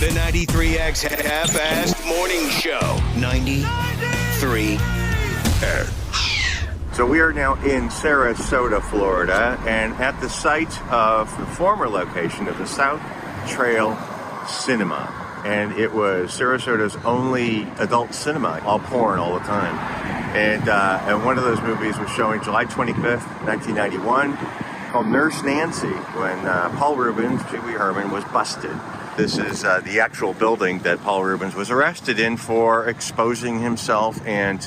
The 93X Half-Assed Morning Show. 93. So we are now in Sarasota, Florida, and at the site of the former location of the South Trail Cinema. And it was Sarasota's only adult cinema, all porn all the time. And one of those movies was showing July 25th, 1991, called Nurse Nancy, when Paul Reubens, Pee Wee Herman, was busted. This is the actual building that Paul Reubens was arrested in for exposing himself and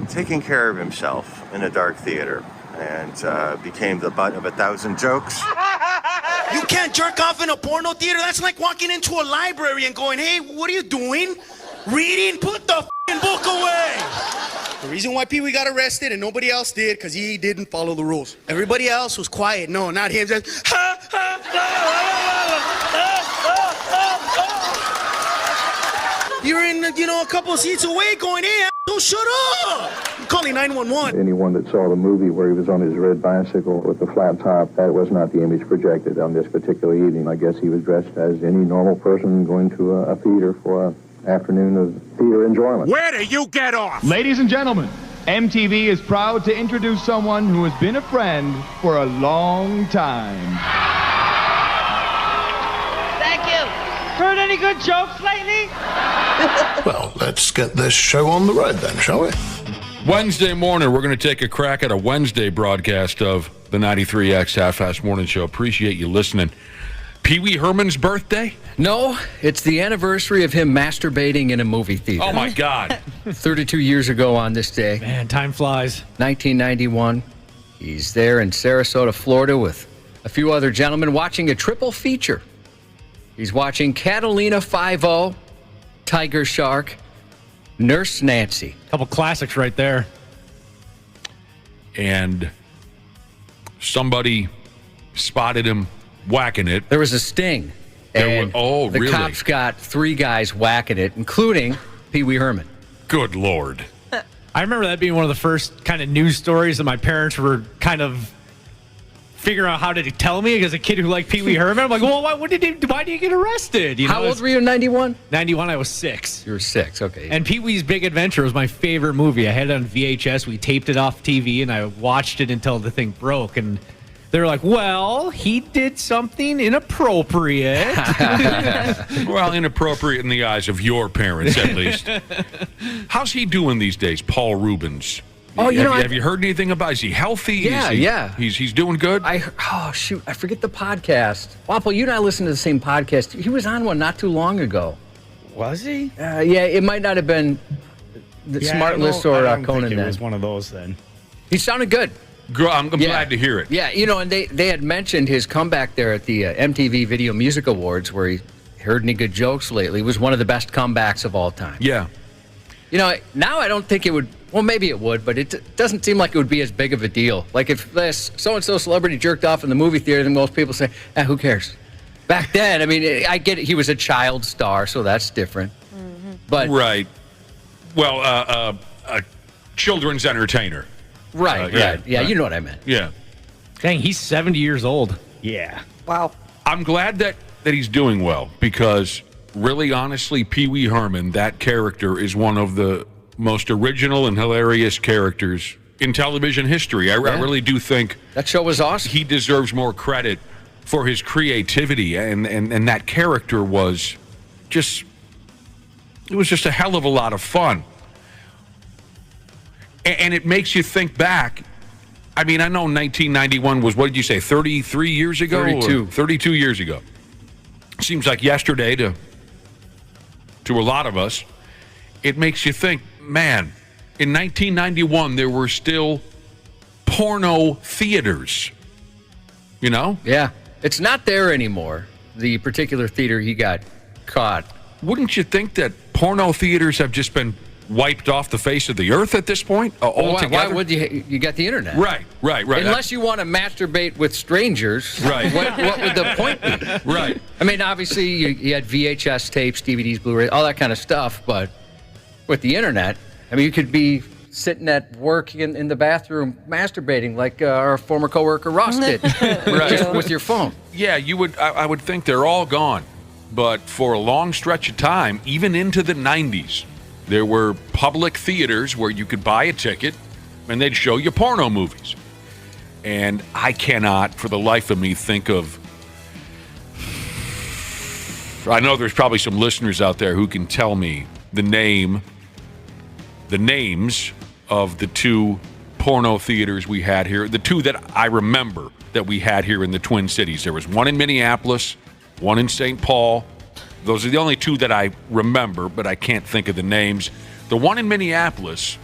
taking care of himself in a dark theater, and became the butt of 1,000 jokes. You can't jerk off in a porno theater. That's like walking into a library and going, hey, what are you doing? Reading? Put the f***ing book away. The reason why Pee Wee got arrested and nobody else did, because he didn't follow the rules. Everybody else was quiet. No, not him. Just, ha, ha, ha. You're in, a couple of seats away going, hey, don't shut up. I'm calling 911. Anyone that saw the movie where he was on his red bicycle with the flat top, that was not the image projected on this particular evening. I guess he was dressed as any normal person going to a theater for an afternoon of theater enjoyment. Where do you get off? Ladies and gentlemen, MTV is proud to introduce someone who has been a friend for a long time. Thank you. Heard any good jokes lately? Well, let's get this show on the road then, shall we? Wednesday morning, we're going to take a crack at a Wednesday broadcast of the 93X Half-Assed Morning Show. Appreciate you listening. Pee Wee Herman's birthday? No, it's the anniversary of him masturbating in a movie theater. Oh, my God. 32 years ago on this day. Man, time flies. 1991. He's there in Sarasota, Florida with a few other gentlemen watching a triple feature. He's watching Catalina 5-0, Tiger Shark, Nurse Nancy. Couple classics right there. And somebody spotted him whacking it. There was a sting. And the really? cops got 3 guys whacking it, including Pee Wee Herman. Good Lord. I remember that being one of the first kind of news stories that my parents were kind of figuring out how to tell me as a kid who liked Pee Wee Herman. I'm like, well, why did you get arrested? How old were you in 91? 91, I was 6. You were 6, okay. And Pee Wee's Big Adventure was my favorite movie. I had it on VHS. We taped it off TV, and I watched it until the thing broke. And they were like, well, he did something inappropriate. Well, inappropriate in the eyes of your parents, at least. How's he doing these days, Paul Reubens? Oh, have you heard anything about? Is he healthy? Yeah. He's doing good. I forget the podcast. Waffle, you and I listened to the same podcast. He was on one not too long ago. Was he? Yeah, it might not have been the Smart List or Conan. It was one of those then. He sounded good. I'm glad to hear it. Yeah, and they had mentioned his comeback there at the MTV Video Music Awards, where he heard any good jokes lately. It was one of the best comebacks of all time. Yeah. Now I don't think it would. Well, maybe it would, but it doesn't seem like it would be as big of a deal. Like if so-and-so celebrity jerked off in the movie theater, then most people say, who cares? Back then, I mean, I get it. He was a child star, so that's different. Mm-hmm. But right. Well, a children's entertainer. Right. Yeah, you know what I meant. Yeah. Dang, he's 70 years old. Yeah. Wow. I'm glad that he's doing well, because really, honestly, Pee Wee Herman, that character is one of the most original and hilarious characters in television history. I really do think that show was awesome. He deserves more credit for his creativity, and that character was just a hell of a lot of fun. And it makes you think back. I mean, I know 1991 was, what did you say, 33 years ago? 32 years ago. Seems like yesterday to a lot of us. It makes you think, man, in 1991, there were still porno theaters, Yeah. It's not there anymore, the particular theater he got caught. Wouldn't you think that porno theaters have just been wiped off the face of the earth at this point altogether? Why would you got the internet? Right. Unless you want to masturbate with strangers, right? What would the point be? Right. I mean, obviously you had VHS tapes, DVDs, Blu-ray, all that kind of stuff, but with the internet, I mean, you could be sitting at work in the bathroom masturbating like our former coworker Ross did, right. just with your phone. Yeah, I would think they're all gone. but for a long stretch of time, even into the 90s, there were public theaters where you could buy a ticket and they'd show you porno movies. And I cannot, for the life of me, think of... I know there's probably some listeners out there who can tell me the names of the two porno theaters we had here, the two that I remember that we had here in the Twin Cities. There was one in Minneapolis, one in St. Paul. Those are the only two that I remember, but I can't think of the names. The one in Minneapolis,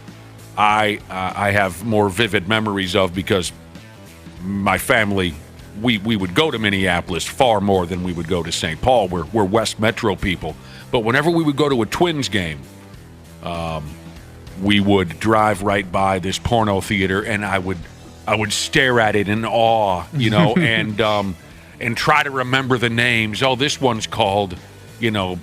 I have more vivid memories of because my family, we would go to Minneapolis far more than we would go to St. Paul. We're West Metro people. But whenever we would go to a Twins game, we would drive right by this porno theater, and I would stare at it in awe, you know, and try to remember the names. Oh, this one's called, you know,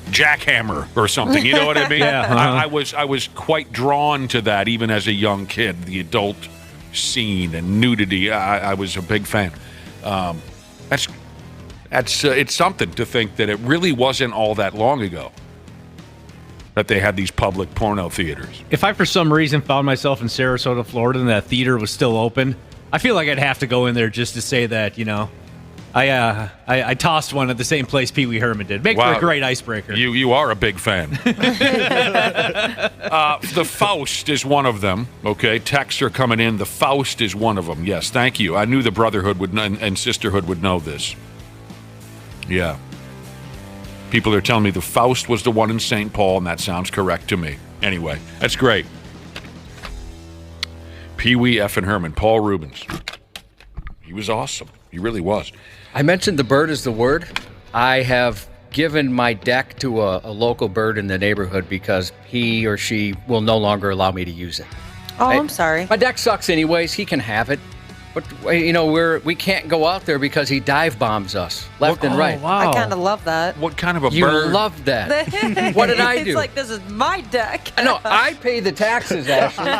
Jackhammer or something. You know what I mean? Yeah. I was quite drawn to that even as a young kid. The adult scene and nudity. I was a big fan. It's something to think that it really wasn't all that long ago that they had these public porno theaters. If I, for some reason, found myself in Sarasota, Florida, and that theater was still open, I feel like I'd have to go in there just to say that, you know, I tossed one at the same place Pee Wee Herman did. Make for a great icebreaker. You are a big fan. The Faust is one of them. Okay, texts are coming in. The Faust is one of them. Yes, thank you. I knew the Brotherhood would and Sisterhood would know this. Yeah. People are telling me the Faust was the one in St. Paul, and that sounds correct to me. Anyway, that's great. Pee Wee effing Herman, Paul Rubens. He was awesome. He really was. I mentioned the bird is the word. I have given my deck to a local bird in the neighborhood because he or she will no longer allow me to use it. Oh, I'm sorry. My deck sucks anyways. He can have it. But, you know, we can't go out there because he dive bombs us left and right. Wow. I kind of love that. What kind of a You bird? love that. What did I do? It's like, this is my deck. No, I pay the taxes, Ashley.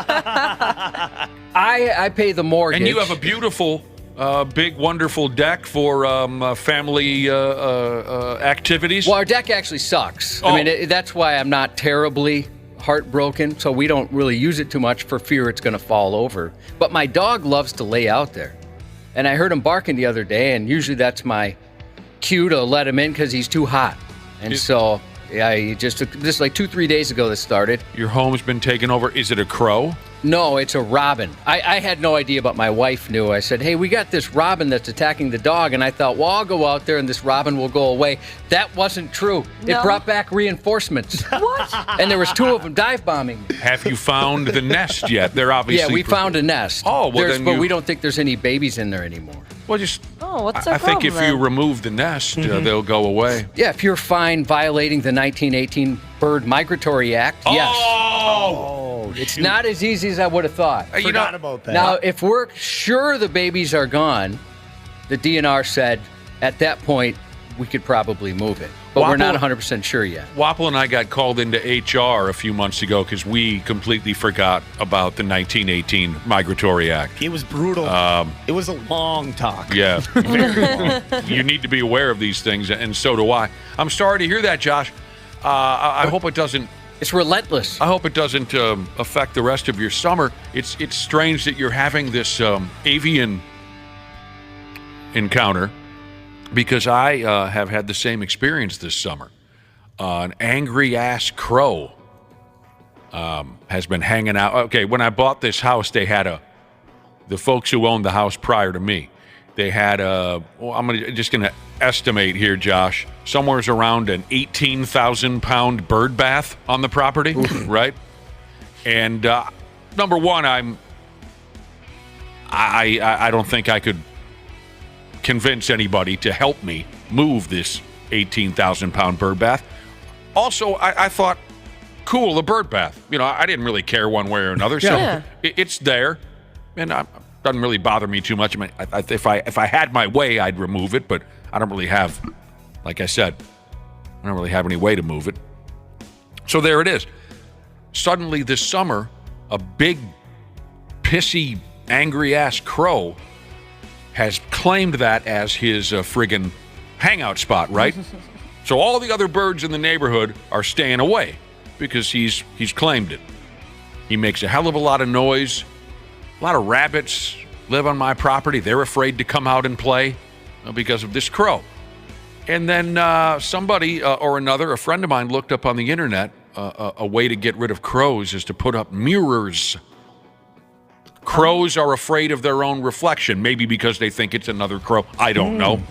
I pay the mortgage. And you have a beautiful, big, wonderful deck for family activities? Well, our deck actually sucks. Oh. I mean, that's why I'm not terribly heartbroken, so we don't really use it too much for fear it's going to fall over. But my dog loves to lay out there. And I heard him barking the other day, and usually that's my cue to let him in because he's too hot. And so, yeah, he just took this like 2-3 days ago that started. Your home's been taken over. Is it a crow? No, it's a robin. I had no idea, but my wife knew. I said, hey, we got this robin that's attacking the dog. And I thought, well, I'll go out there and this robin will go away. That wasn't true. No? It brought back reinforcements. What? And there was 2 of them dive bombing me. Have you found the nest yet? They're obviously... Yeah, we found a nest. Oh, well, then but we don't think there's any babies in there anymore. Well, just... Oh, what's I our think problem if you then? remove the nest, they'll go away. Yeah, if you're fine violating the 1918 Bird Migratory Act, yes. Oh! It's not as easy as I would have thought. Forgot about that. Now, if we're sure the babies are gone, the DNR said at that point we could probably move it. But we're not 100% sure yet. Wapple and I got called into HR a few months ago because we completely forgot about the 1918 Migratory Act. It was brutal. It was a long talk. Yeah. You need to be aware of these things, and so do I. I'm sorry to hear that, Josh. I hope it doesn't... It's relentless. I hope it doesn't affect the rest of your summer. It's strange that you're having this avian encounter because I have had the same experience this summer. An angry-ass crow has been hanging out. Okay, when I bought this house, they had the folks who owned the house prior to me, they had I'm just going to estimate here, Josh, somewhere's around an 18,000-pound bird bath on the property, right? And number one, I don't think I could convince anybody to help me move this 18,000-pound bird bath. Also, I thought, cool, a bird bath. You know, I didn't really care one way or another, so it's there, and it doesn't really bother me too much. I mean, if I had my way, I'd remove it, but I don't really have, like I said, I don't really have any way to move it. So there it is. Suddenly this summer, a big, pissy, angry-ass crow has claimed that as his friggin' hangout spot, right? So all the other birds in the neighborhood are staying away because he's claimed it. He makes a hell of a lot of noise. A lot of rabbits live on my property. They're afraid to come out and play because of this crow. And then somebody or another, a friend of mine, looked up on the internet a way to get rid of crows is to put up mirrors. Crows are afraid of their own reflection, maybe because they think it's another crow. I don't know.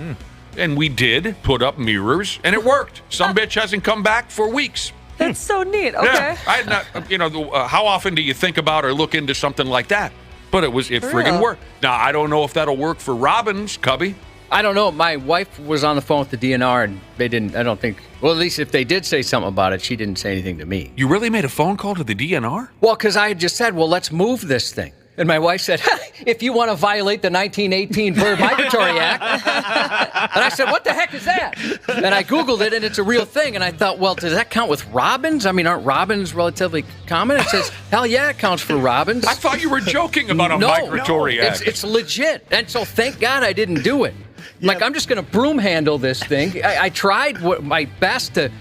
And we did put up mirrors, and it worked. Some bitch hasn't come back for weeks. That's so neat. Okay. Yeah, I had not, how often do you think about or look into something like that? But it friggin' worked. Now, I don't know if that'll work for robins, Cubby. I don't know. My wife was on the phone with the DNR, and they didn't, I don't think, well, at least if they did say something about it, she didn't say anything to me. You really made a phone call to the DNR? Well, because I had just said, well, let's move this thing. And my wife said, if you want to violate the 1918 Bird Migratory Act. And I said, what the heck is that? And I Googled it, and it's a real thing. And I thought, well, does that count with robins? I mean, aren't robins relatively common? It says, hell yeah, it counts for robins. I thought you were joking about a migratory act. It's legit. And so thank God I didn't do it. Like, I'm just going to broom handle this thing. I tried my best to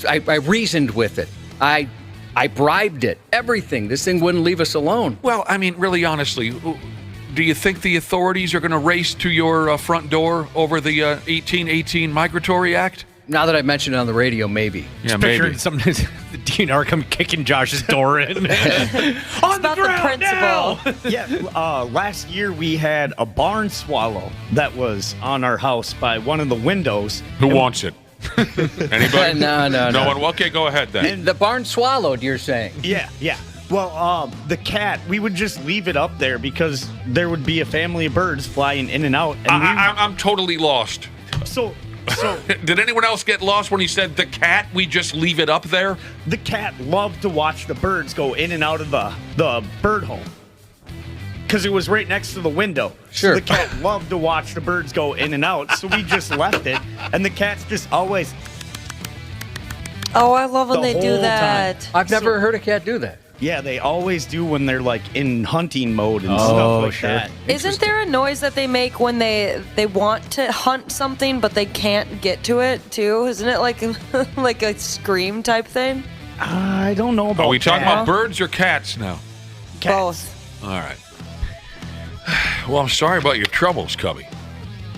I reasoned with it. I bribed it. Everything. This thing wouldn't leave us alone. Well, I mean, really honestly, do you think the authorities are going to race to your front door over the 1818 Migratory Act? Now that I've mentioned it on the radio, maybe. Yeah, maybe. Sometimes the DNR come kicking Josh's door in. On the ground now! Yeah, last year we had a barn swallow that was on our house by one of the windows. Who wants it? Anybody? No one. Okay, go ahead then. And the barn swallowed, you're saying? Yeah. Well, the cat, we would just leave it up there because there would be a family of birds flying in and out. And I'm totally lost. So did anyone else get lost when he said the cat? We just leave it up there. The cat loved to watch the birds go in and out of the bird home because it was right next to the window. Sure. So the cat loved to watch the birds go in and out. So we just left it, and the cat's just always. Oh, I love when The they do whole that. time. I've never heard a cat do that. Yeah, they always do when they're like in hunting mode and stuff like that. Isn't there a noise that they make when they want to hunt something but they can't get to it too? Isn't it like like a scream type thing? I don't know about. Are we talking that. about birds or cats now? Cats. Both. All right. Well, I'm sorry about your troubles, Cubby.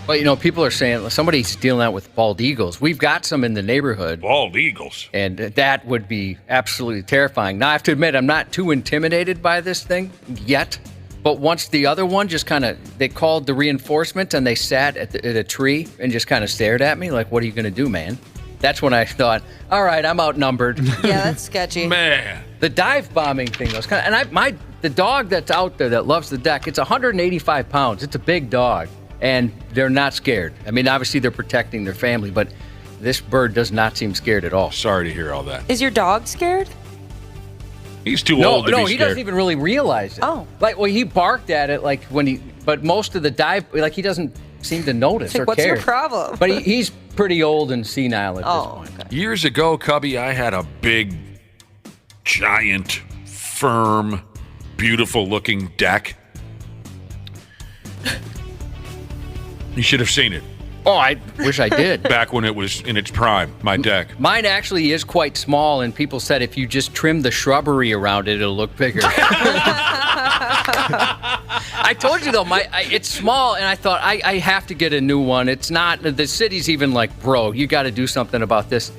Well, people are saying somebody's dealing out with bald eagles. We've got some in the neighborhood. Bald eagles. And that would be absolutely terrifying. Now, I have to admit, I'm not too intimidated by this thing yet. But once the other one just kind of, they called the reinforcement and they sat at a tree and just kind of stared at me like, what are you going to do, man? That's when I thought, all right, I'm outnumbered. Yeah, that's sketchy. Man. The dive bombing thing was kind of, and the dog that's out there that loves the deck, it's 185 pounds. It's a big dog. And they're not scared. I mean, obviously they're protecting their family, but this bird does not seem scared at all. Sorry to hear all that. Is your dog scared? He's too old to be scared. No, he doesn't even really realize it. Oh. He barked at it but most of the dive, he doesn't seem to notice or What's care. your problem? But he's pretty old and senile at this point. Okay. Years ago, Cubby, I had a big, giant, firm, beautiful-looking deck. You should have seen it. Oh, I wish I did. Back when it was in its prime, my deck. Mine actually is quite small, and people said if you just trim the shrubbery around it, it'll look bigger. I told you, though, it's small, and I thought I have to get a new one. It's not, the city's even like, bro, you got to do something about this.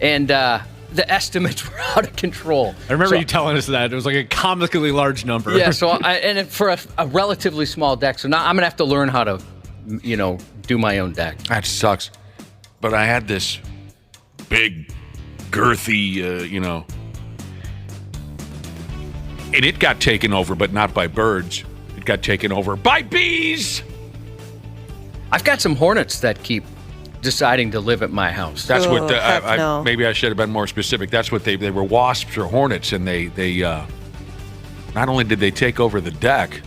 And the estimates were out of control. I remember you telling us that. It was like a comically large number. Yeah, so for a relatively small deck, so now I'm going to have to learn how to, do my own deck. That sucks. But I had this big, girthy, and it got taken over, but not by birds. It got taken over by bees. I've got some hornets that keep deciding to live at my house. That's what no. maybe I should have been more specific. That's what they were, wasps or hornets, and they not only did they take over the deck,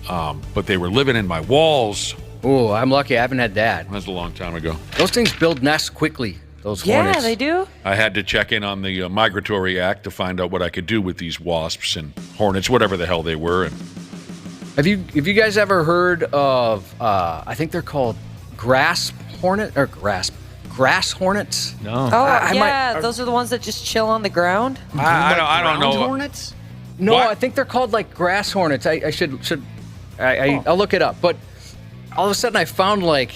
but they were living in my walls. Oh, I'm lucky I haven't had that. That was a long time ago. Those things build nests quickly, those hornets. Yeah, they do. I had to check in on the Migratory Act to find out what I could do with these wasps and hornets, whatever the hell they were. And Have you guys ever heard of, I think they're called grass grass hornets. No. Oh, those are the ones that just chill on the ground. I don't know. Hornets? No, What? I think they're called like grass hornets. I'll look it up. But all of a sudden I found like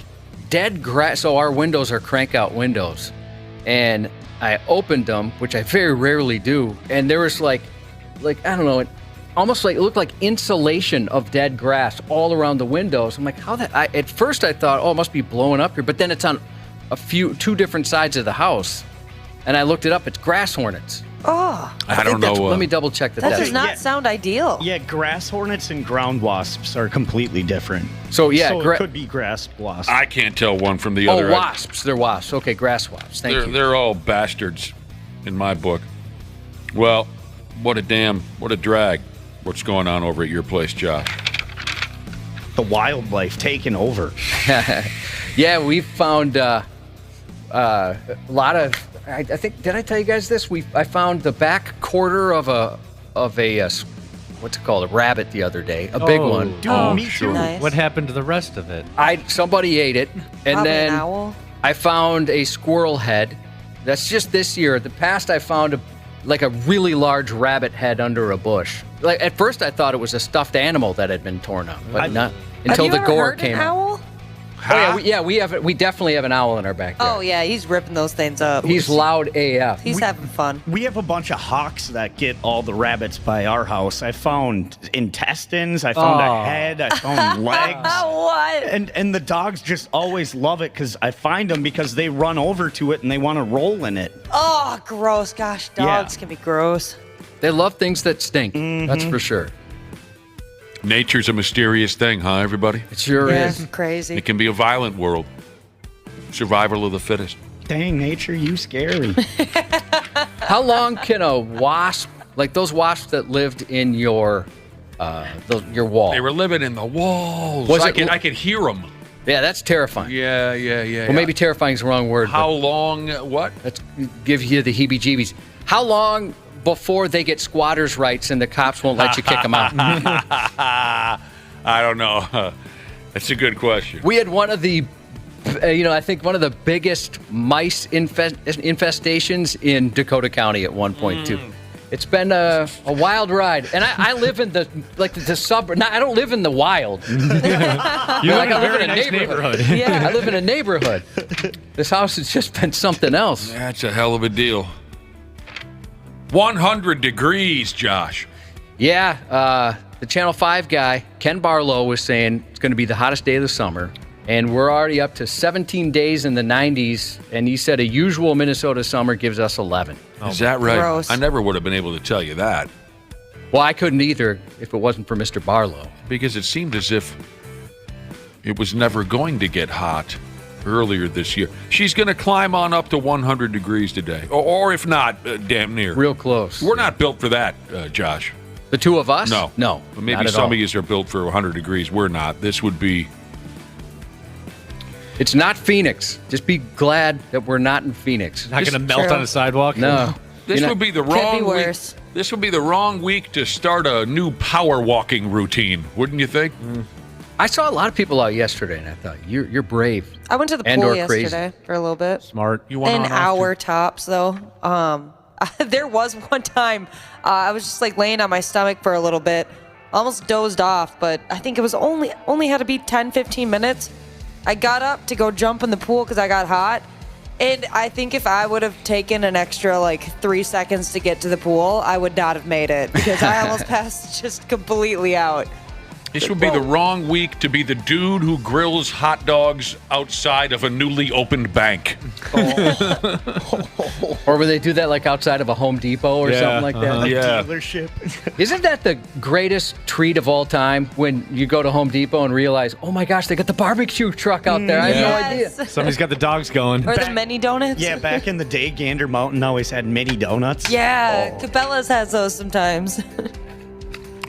dead grass. So our windows are crank out windows. And I opened them, which I very rarely do. And there was like I don't know, almost like it looked like insulation of dead grass all around the windows. I'm like, how that? At first I thought, oh, it must be blowing up here. But then it's on two different sides of the house. And I looked it up. It's grass hornets. Oh, I don't know. Let me double check that that. does not sound ideal. Yeah, grass hornets and ground wasps are completely different. So yeah, it could be grass wasps. I can't tell one from the other. Oh, wasps. They're wasps. Okay, grass wasps. Thank you. They're all bastards in my book. Well, what a drag. What's going on over at your place, Josh? The wildlife taking over. Yeah, we found a lot of. I think, did I tell you guys this? I found the back quarter of a what's it called, a rabbit the other day, a big one. Dude, me too. Nice. What happened to the rest of it? Somebody ate it, and Probably then an owl. I found a squirrel head. That's just this year. The past, I found a really large rabbit head under a bush. Like at first, I thought it was a stuffed animal that had been torn up, but not until the gore came out. Owl? Oh yeah, we definitely have an owl in our backyard. Oh yeah, he's ripping those things up. He's loud AF. He's having fun. We have a bunch of hawks that get all the rabbits by our house. I found intestines. I found a head. I found legs. What? And the dogs just always love it because I find them because they run over to it and they want to roll in it. Oh, gross. Gosh, dogs can be gross. They love things that stink. That's for sure. Nature's a mysterious thing, huh, everybody? It sure is. Crazy. It can be a violent world. Survival of the fittest. Dang, nature, you scary. How long can a wasp, like those wasps that lived in your wall? They were living in the walls. I could hear them. Yeah, that's terrifying. Yeah. Well, maybe terrifying is the wrong word. How long? What? Let's give you the heebie-jeebies. How long before they get squatters' rights and the cops won't let you kick them out? I don't know. That's a good question. We had one of the, I think one of the biggest mice infestations in Dakota County at one point too. It's been a wild ride, and I live in the suburb. I don't live in the wild. You like a very nice neighborhood. Yeah, I live in a neighborhood. This house has just been something else. That's a hell of a deal. 100 degrees, Josh. Yeah, the Channel 5 guy, Ken Barlow, was saying it's going to be the hottest day of the summer, and we're already up to 17 days in the 90s, and he said a usual Minnesota summer gives us 11. Is that right? Gross. I never would have been able to tell you that. Well, I couldn't either if it wasn't for Mr. Barlow. Because it seemed as if it was never going to get hot earlier this year. She's going to climb on up to 100 degrees today. Or if not, damn near. Real close. We're not built for that, Josh. The two of us? No. No. Well, maybe not at some all. of you are built for 100 degrees. We're not. This would be... It's not Phoenix. Just be glad that we're not in Phoenix. Not going to melt on a sidewalk? No. This would be the wrong week. worse. This would be the wrong week to start a new power walking routine, wouldn't you think? I saw a lot of people out yesterday, and I thought, you're brave. I went to the And pool or yesterday for a little bit. Smart. You want An hour tops, though. There was one time I was just like laying on my stomach for a little bit, almost dozed off, but I think it was only had to be 10, 15 minutes. I got up to go jump in the pool because I got hot. And I think if I would have taken an extra 3 seconds to get to the pool, I would not have made it because I almost passed just completely out. This would be the wrong week to be the dude who grills hot dogs outside of a newly opened bank. Or would they do that outside of a Home Depot or something like that? Yeah. Dealership. Isn't that the greatest treat of all time when you go to Home Depot and realize, oh my gosh, they got the barbecue truck out there. I had no idea. Somebody's got the dogs going. Or the mini donuts. Yeah, back in the day, Gander Mountain always had mini donuts. Yeah, Cabela's has those sometimes.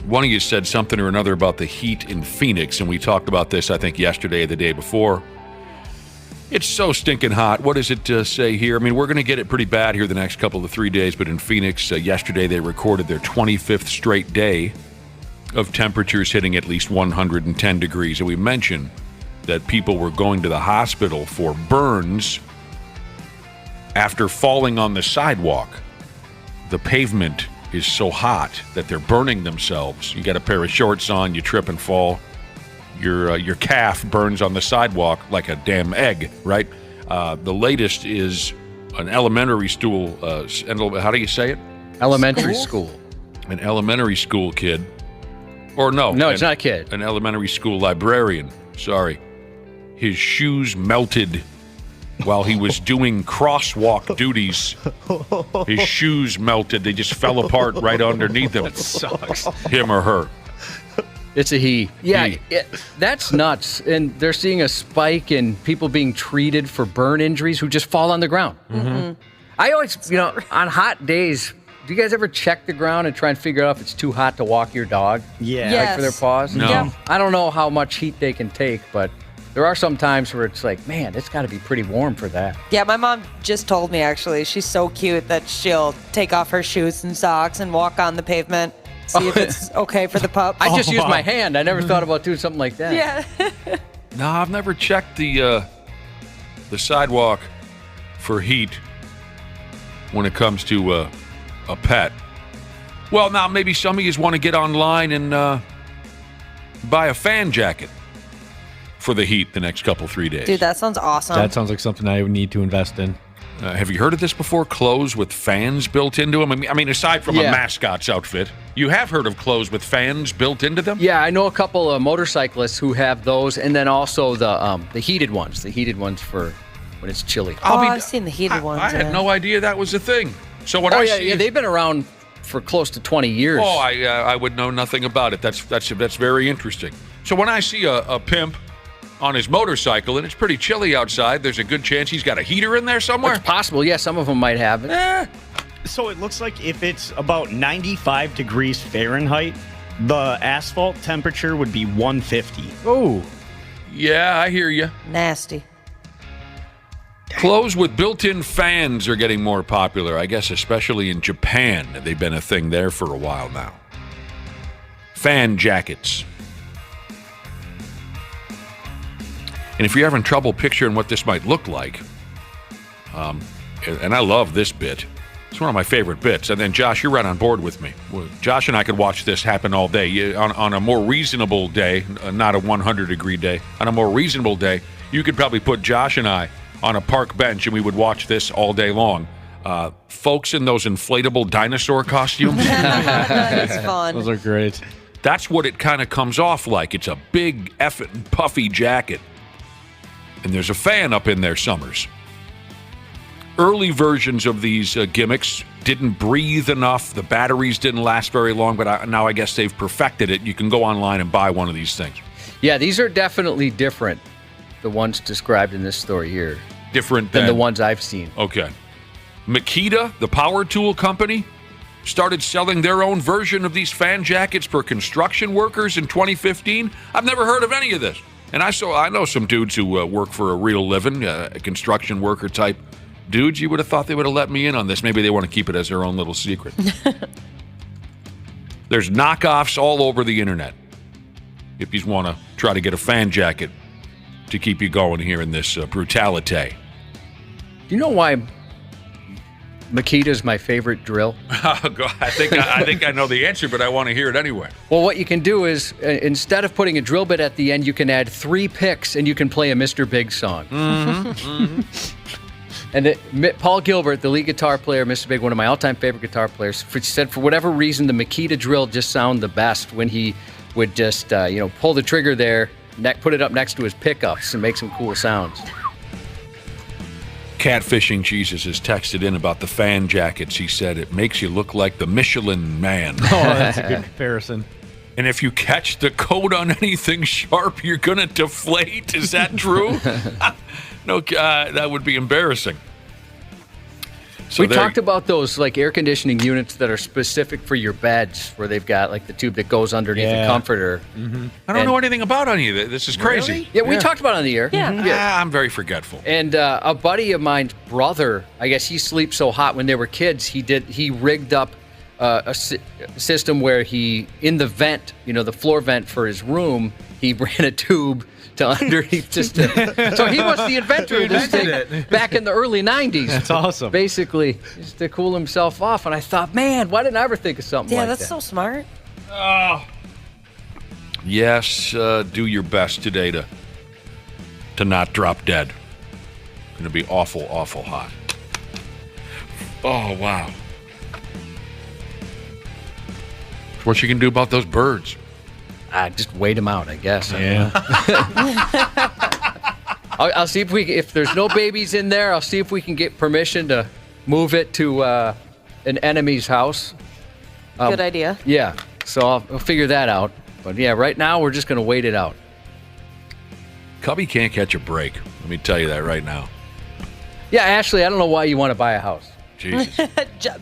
One of you said something or another about the heat in Phoenix, and we talked about this, I think, yesterday or the day before. It's so stinking hot. What does it say here? I mean, we're going to get it pretty bad here the next couple of 3 days, but in Phoenix, yesterday they recorded their 25th straight day of temperatures hitting at least 110 degrees. And we mentioned that people were going to the hospital for burns after falling on the sidewalk. The pavement is so hot that they're burning themselves. You got a pair of shorts on, you trip and fall. Your calf burns on the sidewalk like a damn egg, right? The latest is an elementary school. How do you say it? Elementary school. An elementary school kid. Or no. No, it's not a kid. An elementary school librarian. Sorry. His shoes melted while he was doing crosswalk duties. His shoes melted. They just fell apart right underneath him. That sucks. Him or her. It's a he. Yeah, He. that's nuts. And they're seeing a spike in people being treated for burn injuries who just fall on the ground. I always, on hot days, do you guys ever check the ground and try and figure out if it's too hot to walk your dog? Yeah. Yes. Like for their paws? No. Yeah. I don't know how much heat they can take, but there are some times where it's like, man, it's got to be pretty warm for that. Yeah, my mom just told me, actually. She's so cute that she'll take off her shoes and socks and walk on the pavement, see if it's okay for the pup. I just used my hand. I never thought about doing something like that. Yeah. No, I've never checked the sidewalk for heat when it comes to a pet. Well, now maybe some of you want to get online and buy a fan jacket for the heat the next 3 days. Dude, that sounds awesome. That sounds like something I would need to invest in. Have you heard of this before? Clothes with fans built into them? I mean, aside from a mascot's outfit, you have heard of clothes with fans built into them? Yeah, I know a couple of motorcyclists who have those, and then also the heated ones. The heated ones for when it's chilly. I've seen the heated ones. I had no idea that was a thing. So what yeah, they've been around for close to 20 years. Oh, I would know nothing about it. That's very interesting. So when I see a pimp on his motorcycle and it's pretty chilly outside, there's a good chance he's got a heater in there somewhere? It's possible. Yeah, some of them might have it. So it looks like if it's about 95 degrees Fahrenheit, the asphalt temperature would be 150. Oh. Yeah, I hear you. Nasty. Clothes with built-in fans are getting more popular, I guess, especially in Japan. They've been a thing there for a while now. Fan jackets. And if you're having trouble picturing what this might look like, and I love this bit. It's one of my favorite bits. And then, Josh, you're right on board with me. Josh and I could watch this happen all day. On a more reasonable day, not a 100-degree day, on a more reasonable day, you could probably put Josh and I on a park bench and we would watch this all day long. Folks in those inflatable dinosaur costumes. That's fun. Those are great. That's what it kind of comes off like. It's a big, effing, puffy jacket. And there's a fan up in there summers. Early versions of these gimmicks didn't breathe enough. The batteries didn't last very long, but now I guess they've perfected it. You can go online and buy one of these things. Yeah, these are definitely different, the ones described in this story here. Different than the ones I've seen. Okay. Makita, the power tool company, started selling their own version of these fan jackets for construction workers in 2015. I've never heard of any of this. And I know some dudes who work for a real living, a construction worker type dudes. You would have thought they would have let me in on this. Maybe they want to keep it as their own little secret. There's knockoffs all over the internet if you want to try to get a fan jacket to keep you going here in this brutality. Do you know why Makita's my favorite drill? I think I know the answer, but I want to hear it anyway. Well, what you can do is, instead of putting a drill bit at the end, you can add 3 picks and you can play a Mr. Big song. And Paul Gilbert, the lead guitar player, Mr. Big, one of my all-time favorite guitar players, said for whatever reason the Makita drill just sounded the best when he would just pull the trigger there, put it up next to his pickups and make some cool sounds. Catfishing Jesus has texted in about the fan jackets. He said it makes you look like the Michelin Man. Oh, that's a good comparison. And if you catch the coat on anything sharp, you're going to deflate. Is that true? No, that would be embarrassing. So we talked about those like air conditioning units that are specific for your beds, where they've got like the tube that goes underneath the comforter. Mm-hmm. I don't know anything about any of it. This is crazy. Really? Yeah, we talked about it on the air. Yeah. I'm very forgetful. And a buddy of mine's brother, I guess he sleeps so hot when they were kids, he rigged up a system where he, in the vent, the floor vent for his room, he ran a tube to underneath so he was the inventor of this thing back in the early 90s. That's awesome. Basically, just to cool himself off. And I thought, man, why didn't I ever think of something like that? Yeah, that's so smart. Yes, do your best today to not drop dead. It's going to be awful, awful hot. Oh, wow. What you can do about those birds? Just wait them out, I guess. Yeah. I'll see if there's no babies in there, I'll see if we can get permission to move it to an enemy's house. Good idea. Yeah, so I'll figure that out. But yeah, right now we're just going to wait it out. Cubby can't catch a break. Let me tell you that right now. Yeah, Ashley, I don't know why you want to buy a house. Jesus.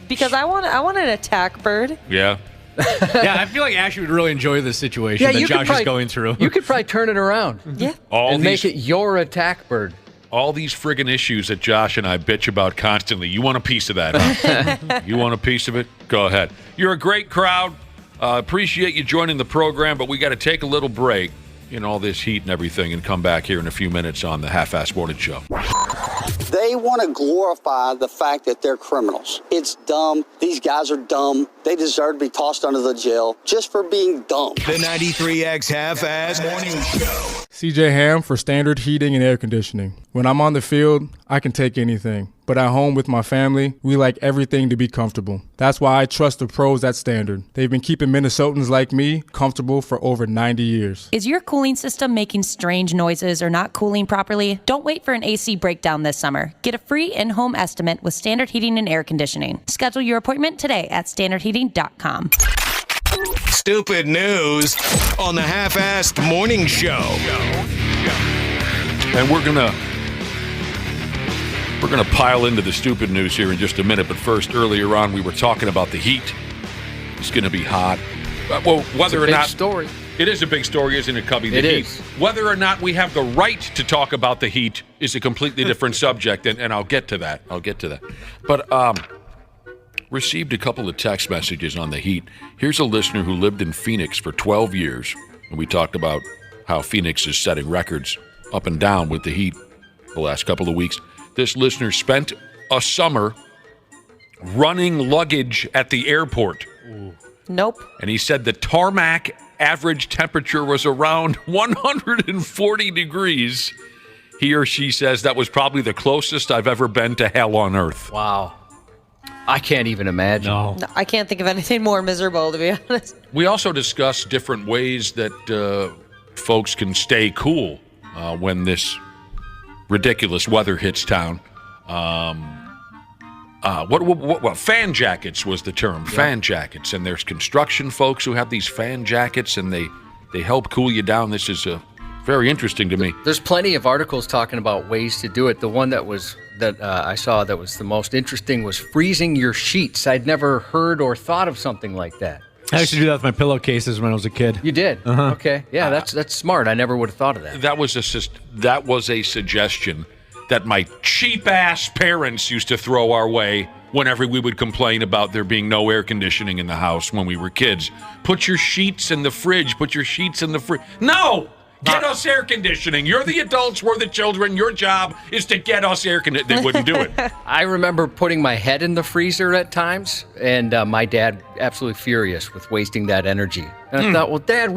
Because I want an attack bird. Yeah. Yeah, I feel like Ashley would really enjoy this situation that Josh is going through. You could probably turn it around. Yeah. Make it your attack bird. All these friggin' issues that Josh and I bitch about constantly. You want a piece of that, huh? You want a piece of it? Go ahead. You're a great crowd. Appreciate you joining the program, but we got to take a little break in all this heat and everything and come back here in a few minutes on the Half-Ass Morning Show. They want to glorify the fact that they're criminals. It's dumb. These guys are dumb. They deserve to be tossed under the jail just for being dumb. The 93X Half-Ass Morning Show. CJ Ham for Standard Heating and Air Conditioning. When I'm on the field, I can take anything. But at home with my family, we like everything to be comfortable. That's why I trust the pros at Standard. They've been keeping Minnesotans like me comfortable for over 90 years. Is your cooling system making strange noises or not cooling properly? Don't wait for an AC breakdown this summer. Get a free in-home estimate with Standard Heating and Air Conditioning. Schedule your appointment today at standardheating.com. Stupid news on the Half-Assed Morning Show. And we're gonna pile into the stupid news here in just a minute. But first, earlier on, we were talking about the heat. It's going to be hot. Well, whether or not story. It is a big story, isn't it, Cubby? The It heat. is. Whether or not we have the right to talk about the heat is a completely different subject, and I'll get to that. But received a couple of text messages on the heat. Here's a listener who lived in Phoenix for 12 years, and we talked about how Phoenix is setting records up and down with the heat the last couple of weeks. This listener spent a summer running luggage at the airport. Nope. And he said the tarmac average temperature was around 140 degrees. He or she says that was probably the closest I've ever been to hell on earth. Wow. I can't even imagine. No, I can't think of anything more miserable, to be honest. We also discussed different ways that folks can stay cool when this ridiculous weather hits town. What fan jackets was the term. Yeah. Fan jackets. And there's construction folks who have these fan jackets, and they help cool you down. This is very interesting to me. There's plenty of articles talking about ways to do it. The one that I saw that was the most interesting was freezing your sheets. I'd never heard or thought of something like that. I used to do that with my pillowcases when I was a kid. You did? Uh-huh. Okay. Yeah, that's smart. I never would have thought of that. That was a suggestion that my cheap-ass parents used to throw our way whenever we would complain about there being no air conditioning in the house when we were kids. Put your sheets in the fridge. Put your sheets in the fridge. No! Get us air conditioning. You're the adults, we're the children. Your job is to get us air conditioning. They wouldn't do it. I remember putting my head in the freezer at times, and my dad absolutely furious with wasting that energy. And I thought, well, Dad,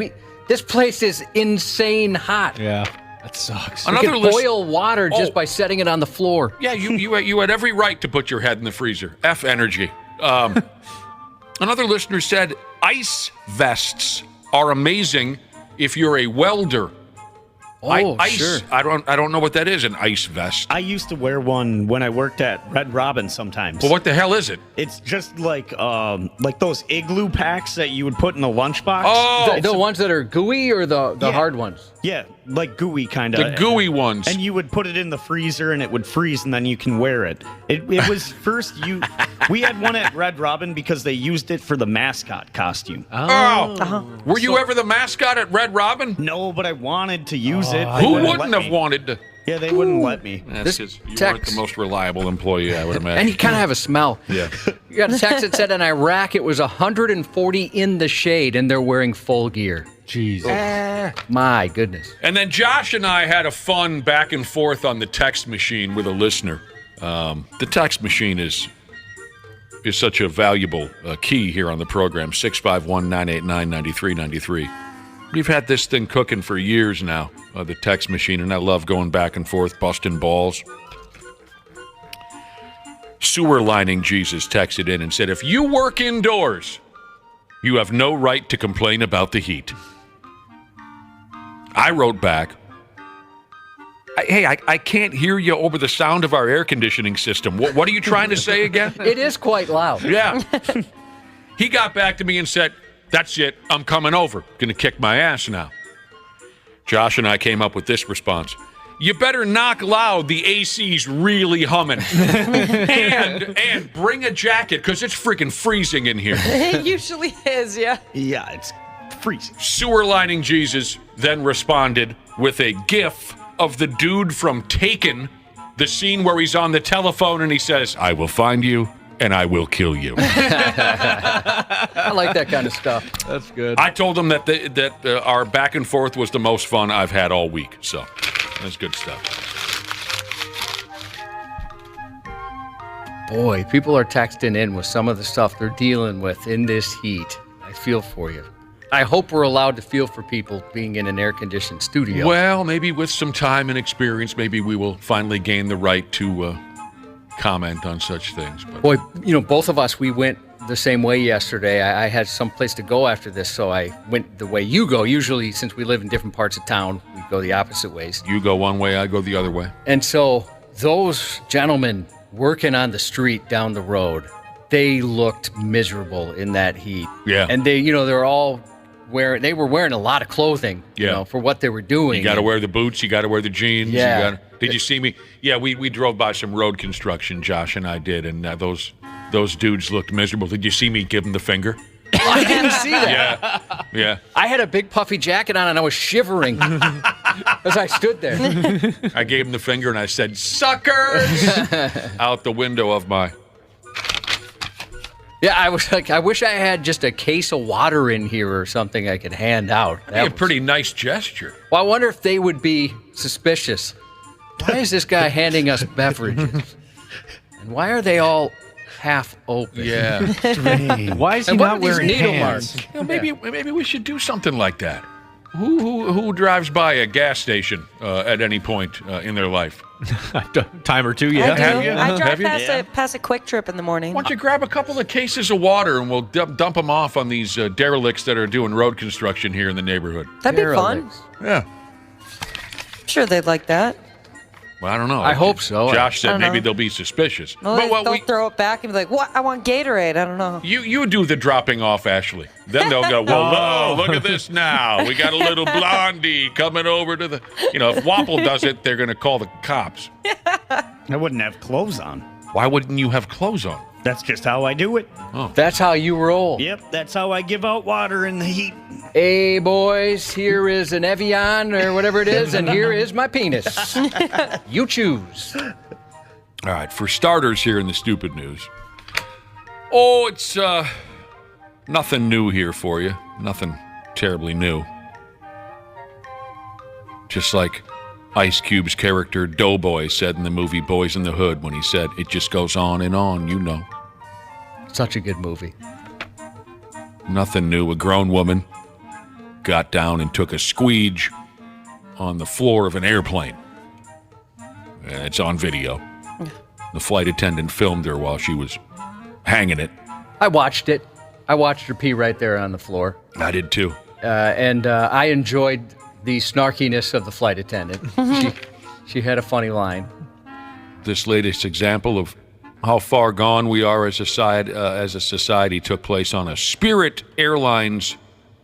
this place is insane hot. Yeah, that sucks. You can boil water just by setting it on the floor. Yeah, you had every right to put your head in the freezer. F energy. Another listener said, ice vests are amazing if you're a welder. Sure. I don't know what that is, an ice vest. I used to wear one when I worked at Red Robin sometimes. Well, what the hell is it? It's just like those igloo packs that you would put in a lunchbox. Oh! The ones that are gooey or the hard ones? Yeah, like gooey kind of. The gooey ones. And you would put it in the freezer and it would freeze and then you can wear it. It was first we had one at Red Robin because they used it for the mascot costume. Were you ever the mascot at Red Robin? No, but I wanted to use it. Who wouldn't have wanted to? Yeah, they wouldn't let me. That's because you weren't the most reliable employee, I would imagine. And you kind of have a smell. Yeah. You got a text that said in Iraq it was 140 in the shade and they're wearing full gear. Jeez. My goodness. And then Josh and I had a fun back and forth on the text machine with a listener. The text machine is such a valuable key here on the program, 651-989-9393. We've had this thing cooking for years now, the text machine, and I love going back and forth, busting balls. Sewer Lining Jesus texted in and said, if you work indoors, you have no right to complain about the heat. I wrote back, I can't hear you over the sound of our air conditioning system. What are you trying to say again? It is quite loud. Yeah. He got back to me and said, that's it, I'm coming over. Gonna kick my ass now. Josh and I came up with this response. You better knock loud, the AC's really humming. and bring a jacket, because it's freaking freezing in here. It usually is, yeah. Yeah, it's freezing. Sewer Lining Jesus then responded with a gif of the dude from Taken, the scene where he's on the telephone and he says, I will find you and I will kill you. I like that kind of stuff. That's good. I told him that our back and forth was the most fun I've had all week. So that's good stuff. Boy, people are texting in with some of the stuff they're dealing with in this heat. I feel for you. I hope we're allowed to feel for people being in an air-conditioned studio. Well, maybe with some time and experience, maybe we will finally gain the right to comment on such things. But. Boy, both of us, we went the same way yesterday. I had some place to go after this, so I went the way you go. Usually, since we live in different parts of town, we go the opposite ways. You go one way, I go the other way. And so those gentlemen working on the street down the road, they looked miserable in that heat. Yeah. And they were wearing a lot of clothing, for what they were doing. You got to wear the boots. You got to wear the jeans. Yeah. Did you see me? Yeah, we drove by some road construction, Josh and I did, and those dudes looked miserable. Did you see me give them the finger? I didn't see that. Yeah. I had a big puffy jacket on, and I was shivering as I stood there. I gave them the finger, and I said, suckers, out the window of my... Yeah, I was like, I wish I had just a case of water in here or something I could hand out. That'd be a pretty nice gesture. Well, I wonder if they would be suspicious. Why is this guy handing us beverages? And why are they all half open? Yeah. Why is he not wearing needle pants? marks? Maybe we should do something like that. Who drives by a gas station at any point in their life? Time or two, yeah. I do. Have you? I drive Have you? past a Quick Trip in the morning. Why don't you grab a couple of cases of water and we'll dump them off on these derelicts that are doing road construction here in the neighborhood? That'd be fun. Yeah. I'm sure they'd like that. Well, I don't know. I hope so. Josh I said don't maybe know. they'll be suspicious. Well, they'll throw it back and be like, what? I want Gatorade. I don't know. You do the dropping off, Ashley. Then they'll go, whoa, look at this now. We got a little blondie coming over to the... if Wapple does it, they're going to call the cops. I wouldn't have clothes on. Why wouldn't you have clothes on? That's just how I do it. Oh. That's how you roll. Yep, that's how I give out water in the heat. Hey, boys, here is an Aviation or whatever it is, and here is my penis. You choose. All right, for starters here in the stupid news. Oh, it's nothing new here for you. Nothing terribly new. Just like Ice Cube's character Doughboy said in the movie Boys in the Hood when he said, it just goes on and on, Such a good movie. Nothing new. A grown woman got down and took a squeege on the floor of an airplane. And it's on video. The flight attendant filmed her while she was hanging it. I watched it. I watched her pee right there on the floor. I did too. And I enjoyed the snarkiness of the flight attendant. She had a funny line. This latest example of how far gone we are as a society took place on a Spirit Airlines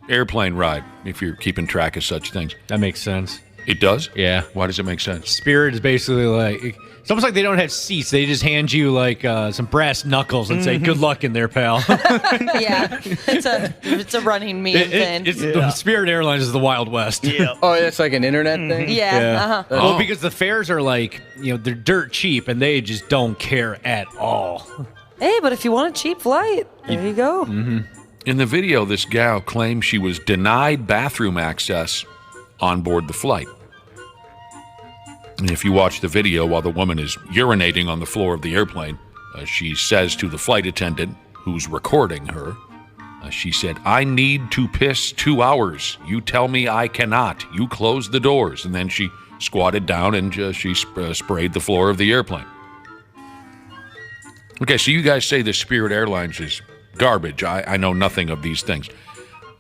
airplane ride, if you're keeping track of such things. That makes sense. It does? Yeah. Why does it make sense? Spirit is basically like... It's almost like they don't have seats. They just hand you like some brass knuckles and say, good luck in there, pal. Yeah, it's a running meme thing. The Spirit Airlines is the Wild West. Yeah. Oh, it's like an internet thing? Yeah. Well, because the fares are like, they're dirt cheap and they just don't care at all. Hey, but if you want a cheap flight, there you go. Mm-hmm. In the video, this gal claims she was denied bathroom access on board the flight. And if you watch the video while the woman is urinating on the floor of the airplane, she says to the flight attendant who's recording her, she said, "I need to piss 2 hours. You tell me I cannot. You close the doors." And then she squatted down and she sprayed the floor of the airplane. Okay, so you guys say the Spirit Airlines is garbage. I know nothing of these things.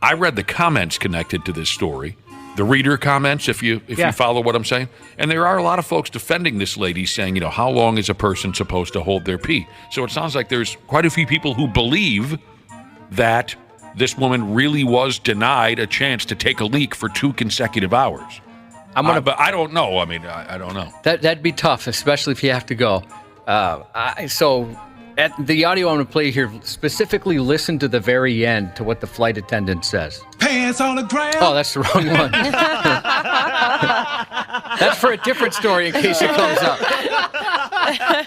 I read the comments connected to this story, the reader comments, if you follow what I'm saying. And there are a lot of folks defending this lady, saying, how long is a person supposed to hold their pee? So it sounds like there's quite a few people who believe that this woman really was denied a chance to take a leak for 2 consecutive hours. But I don't know. I mean, I don't know. That'd be tough, especially if you have to go. So at the audio I'm going to play here, specifically listen to the very end to what the flight attendant says. Pants on the ground. Oh, that's the wrong one. That's for a different story in case it comes up.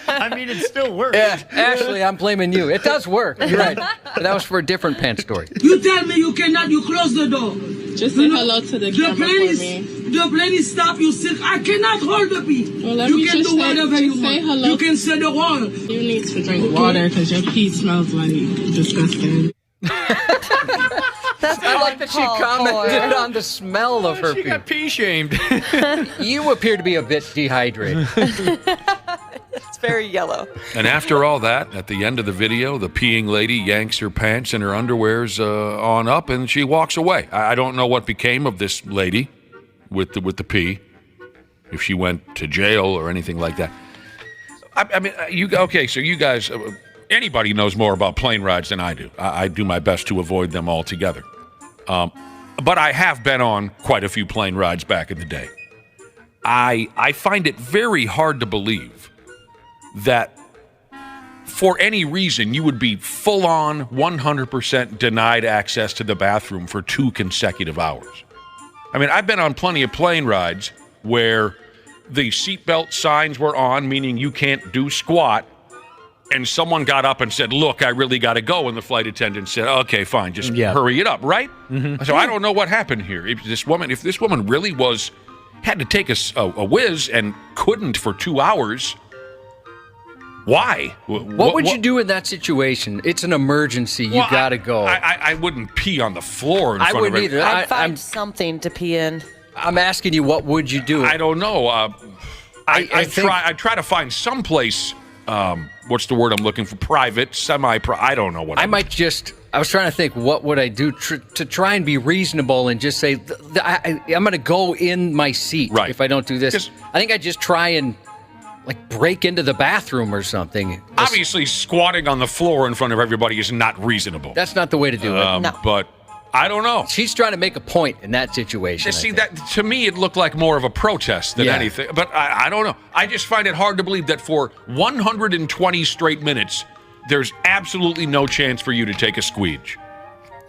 I mean, it still works. Yeah, Ashley, I'm blaming you. It does work. You're right. But that was for a different pants story. You tell me you cannot, you close the door. Just say hello to the camera for me. The plane is stopped, you sit. I cannot hold the pee. Well, let you me can just do say, whatever you say want. hello. You can say the water. You need to drink water because your pee smells like disgusting. That's I like that she commented on the smell of her pee. She got pee shamed. You appear to be a bit dehydrated. It's very yellow. And after all that, at the end of the video, the peeing lady yanks her pants and her underwear's on up, and she walks away. I don't know what became of this lady with the pee, if she went to jail or anything like that. I mean, so you guys, anybody knows more about plane rides than I do. I do my best to avoid them altogether. But I have been on quite a few plane rides back in the day. I find it very hard to believe that for any reason you would be full-on 100% denied access to the bathroom for 2 consecutive hours. I mean, I've been on plenty of plane rides where the seatbelt signs were on, meaning you can't do squat, and someone got up and said, "Look, I really got to go," and the flight attendant said, "Okay, fine, just hurry it up," right? Mm-hmm. So I don't know what happened here. If this woman really had to take a whiz and couldn't for 2 hours, why? What would you do in that situation? It's an emergency. You got to go. I wouldn't pee on the floor in front of I wouldn't either. I'd find something to pee in. I'm asking you, what would you do? I don't know. I try to find some place. What's the word I'm looking for? Private, semi-private. I don't know what. I was trying to think, what would I do to try and be reasonable and just say, I'm going to go in my seat if I don't do this. I think I'd just try and break into the bathroom or something. Obviously, squatting on the floor in front of everybody is not reasonable. That's not the way to do it. No. But I don't know. She's trying to make a point in that situation. See, that to me, it looked like more of a protest than anything. But I don't know. I just find it hard to believe that for 120 straight minutes, there's absolutely no chance for you to take a squeege.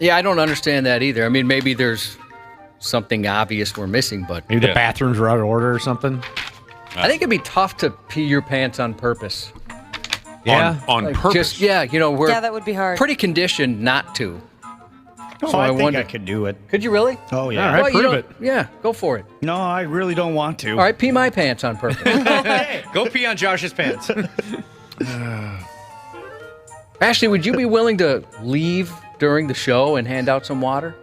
Yeah, I don't understand that either. I mean, maybe there's something obvious we're missing, but maybe the bathrooms were out of order or something. I think it'd be tough to pee your pants on purpose. Yeah, on purpose. We're that would be hard. Pretty conditioned not to. So I think I could do it. Could you really? Oh, yeah. All right, prove it. Yeah, go for it. No, I really don't want to. All right, pee my pants on purpose. Go pee on Josh's pants. Ashley, would you be willing to leave during the show and hand out some water?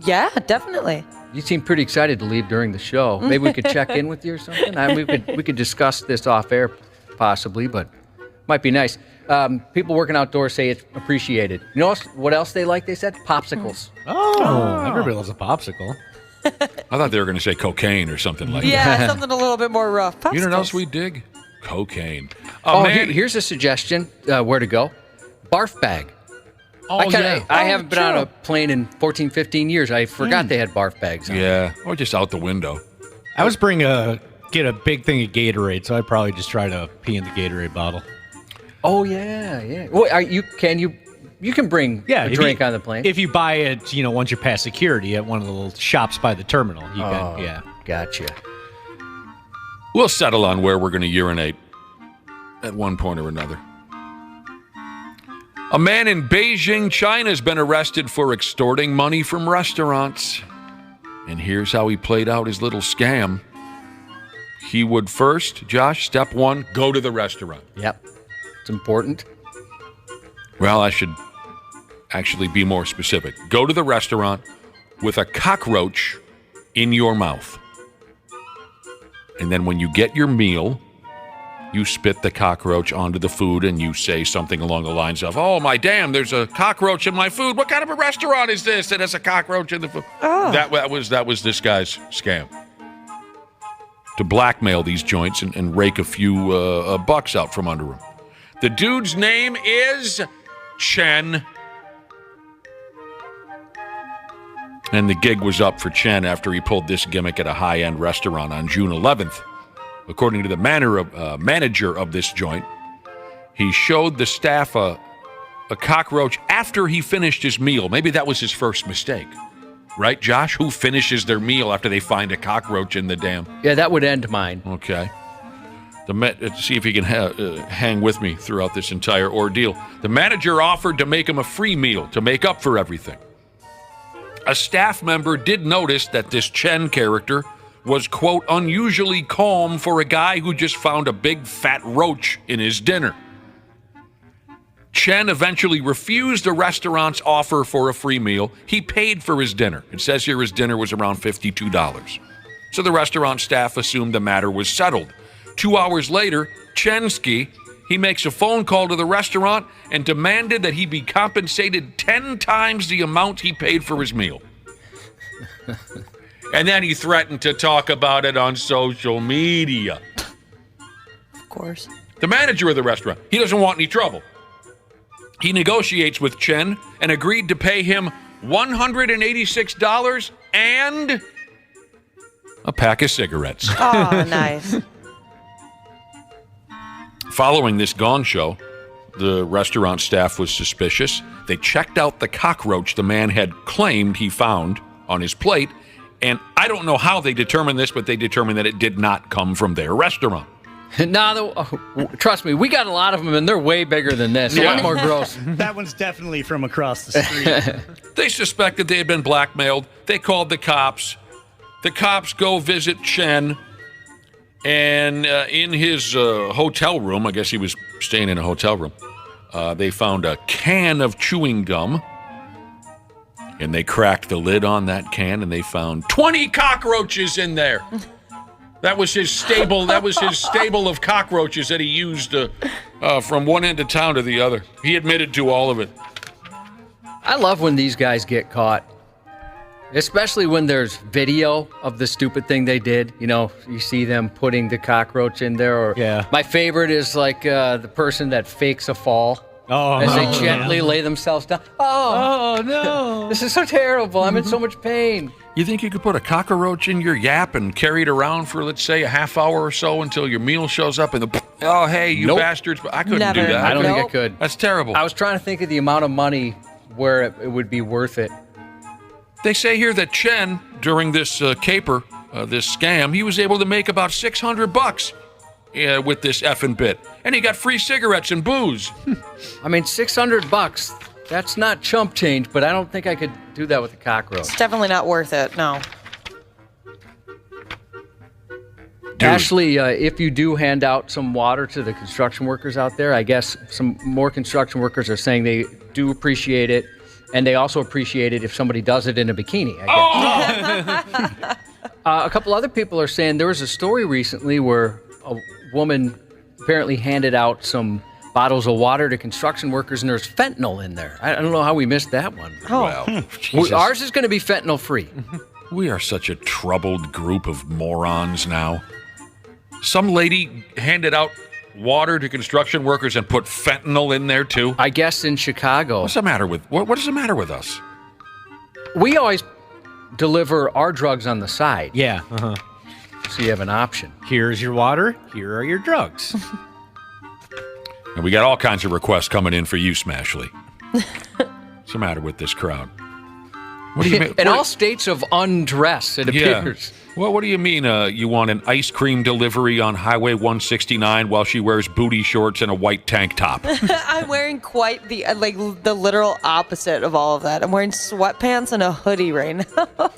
Yeah, definitely. You seem pretty excited to leave during the show. Maybe we could check in with you or something. We could discuss this off air, possibly, but might be nice. People working outdoors say it's appreciated. You know what else they like? They said popsicles. Oh, everybody loves a popsicle. I thought they were going to say cocaine or something like that. Yeah, something a little bit more rough. You know what else we dig? Cocaine. Man. Here's a suggestion where to go. Barf bag. I haven't been on a plane in 14, 15 years. I forgot they had barf bags on. Yeah, or just out the window. I was get a big thing of Gatorade, so I'd probably just try to pee in the Gatorade bottle. Oh, yeah. Well, you can bring a drink on the plane. If you buy it, once you pass security at one of the little shops by the terminal, you can, yeah. Gotcha. We'll settle on where we're going to urinate at one point or another. A man in Beijing, China has been arrested for extorting money from restaurants. And here's how he played out his little scam. He would first, Josh, step one, go to the restaurant. Yep. It's important. Well, I should actually be more specific. Go to the restaurant with a cockroach in your mouth. And then when you get your meal, you spit the cockroach onto the food and you say something along the lines of, oh, my damn, there's a cockroach in my food. What kind of a restaurant is this that has a cockroach in the food? Oh. That was this guy's scam. To blackmail these joints and rake a few bucks out from under them. The dude's name is Chen. And the gig was up for Chen after he pulled this gimmick at a high-end restaurant on June 11th. According to the manager of this joint, he showed the staff a cockroach after he finished his meal. Maybe that was his first mistake. Right, Josh? Who finishes their meal after they find a cockroach in the damn? Yeah, that would end mine. Okay. Let's see if he can hang with me throughout this entire ordeal. The manager offered to make him a free meal to make up for everything. A staff member did notice that this Chen character was, quote, unusually calm for a guy who just found a big fat roach in his dinner. Chen eventually refused the restaurant's offer for a free meal. He paid for his dinner. It says here his dinner was around $52. So the restaurant staff assumed the matter was settled. 2 hours later, Chensky, he makes a phone call to the restaurant and demanded that he be compensated 10 times the amount he paid for his meal. And then he threatened to talk about it on social media. Of course. The manager of the restaurant, he doesn't want any trouble. He negotiates with Chen and agreed to pay him $186 and a pack of cigarettes. Oh, nice. Following this gong show, the restaurant staff was suspicious. They checked out the cockroach the man had claimed he found on his plate, and I don't know how they determined this, but they determined that it did not come from their restaurant. Trust me, we got a lot of them, and they're way bigger than this. A lot more gross. That one's definitely from across the street. They suspected they had been blackmailed. They called the cops. The cops go visit Chen, and in his hotel room, I guess he was staying in a hotel room, they found a can of chewing gum, and they cracked the lid on that can, and they found 20 cockroaches in there. That was his stable. That was his stable of cockroaches that he used from one end of town to the other. He admitted to all of it. I love when these guys get caught, especially when there's video of the stupid thing they did. You know, you see them putting the cockroach in there. Or my favorite is like the person that fakes a fall. As they gently lay themselves down. Oh no! This is so terrible. I'm in so much pain. You think you could put a cockroach in your yap and carry it around for, let's say, a half hour or so until your meal shows up and oh, hey, you bastards. I couldn't do that. I don't think I could. That's terrible. I was trying to think of the amount of money where it would be worth it. They say here that Chen, during this caper, this scam, he was able to make about $600 with this effing bit. And he got free cigarettes and booze. I mean, $600. That's not chump change, but I don't think I could do that with a cockroach. It's definitely not worth it, no. Dude. Ashley, if you do hand out some water to the construction workers out there, I guess some more construction workers are saying they do appreciate it, and they also appreciate it if somebody does it in a bikini, I guess. A couple other people are saying there was a story recently where a woman apparently handed out some bottles of water to construction workers, and there's fentanyl in there. I don't know how we missed that one. Well, ours is going to be fentanyl-free. We are such a troubled group of morons now. Some lady handed out water to construction workers and put fentanyl in there, too? I guess in Chicago. What's the matter with, what is the matter with us? We always deliver our drugs on the side. Yeah. So you have an option. Here's your water. Here are your drugs. And we got all kinds of requests coming in for you, Smashley. What's the matter with this crowd? What do you mean? In all states of undress, it appears. Well, what do you mean you want an ice cream delivery on Highway 169 while she wears booty shorts and a white tank top? I'm wearing quite the the literal opposite of all of that. I'm wearing sweatpants and a hoodie right now.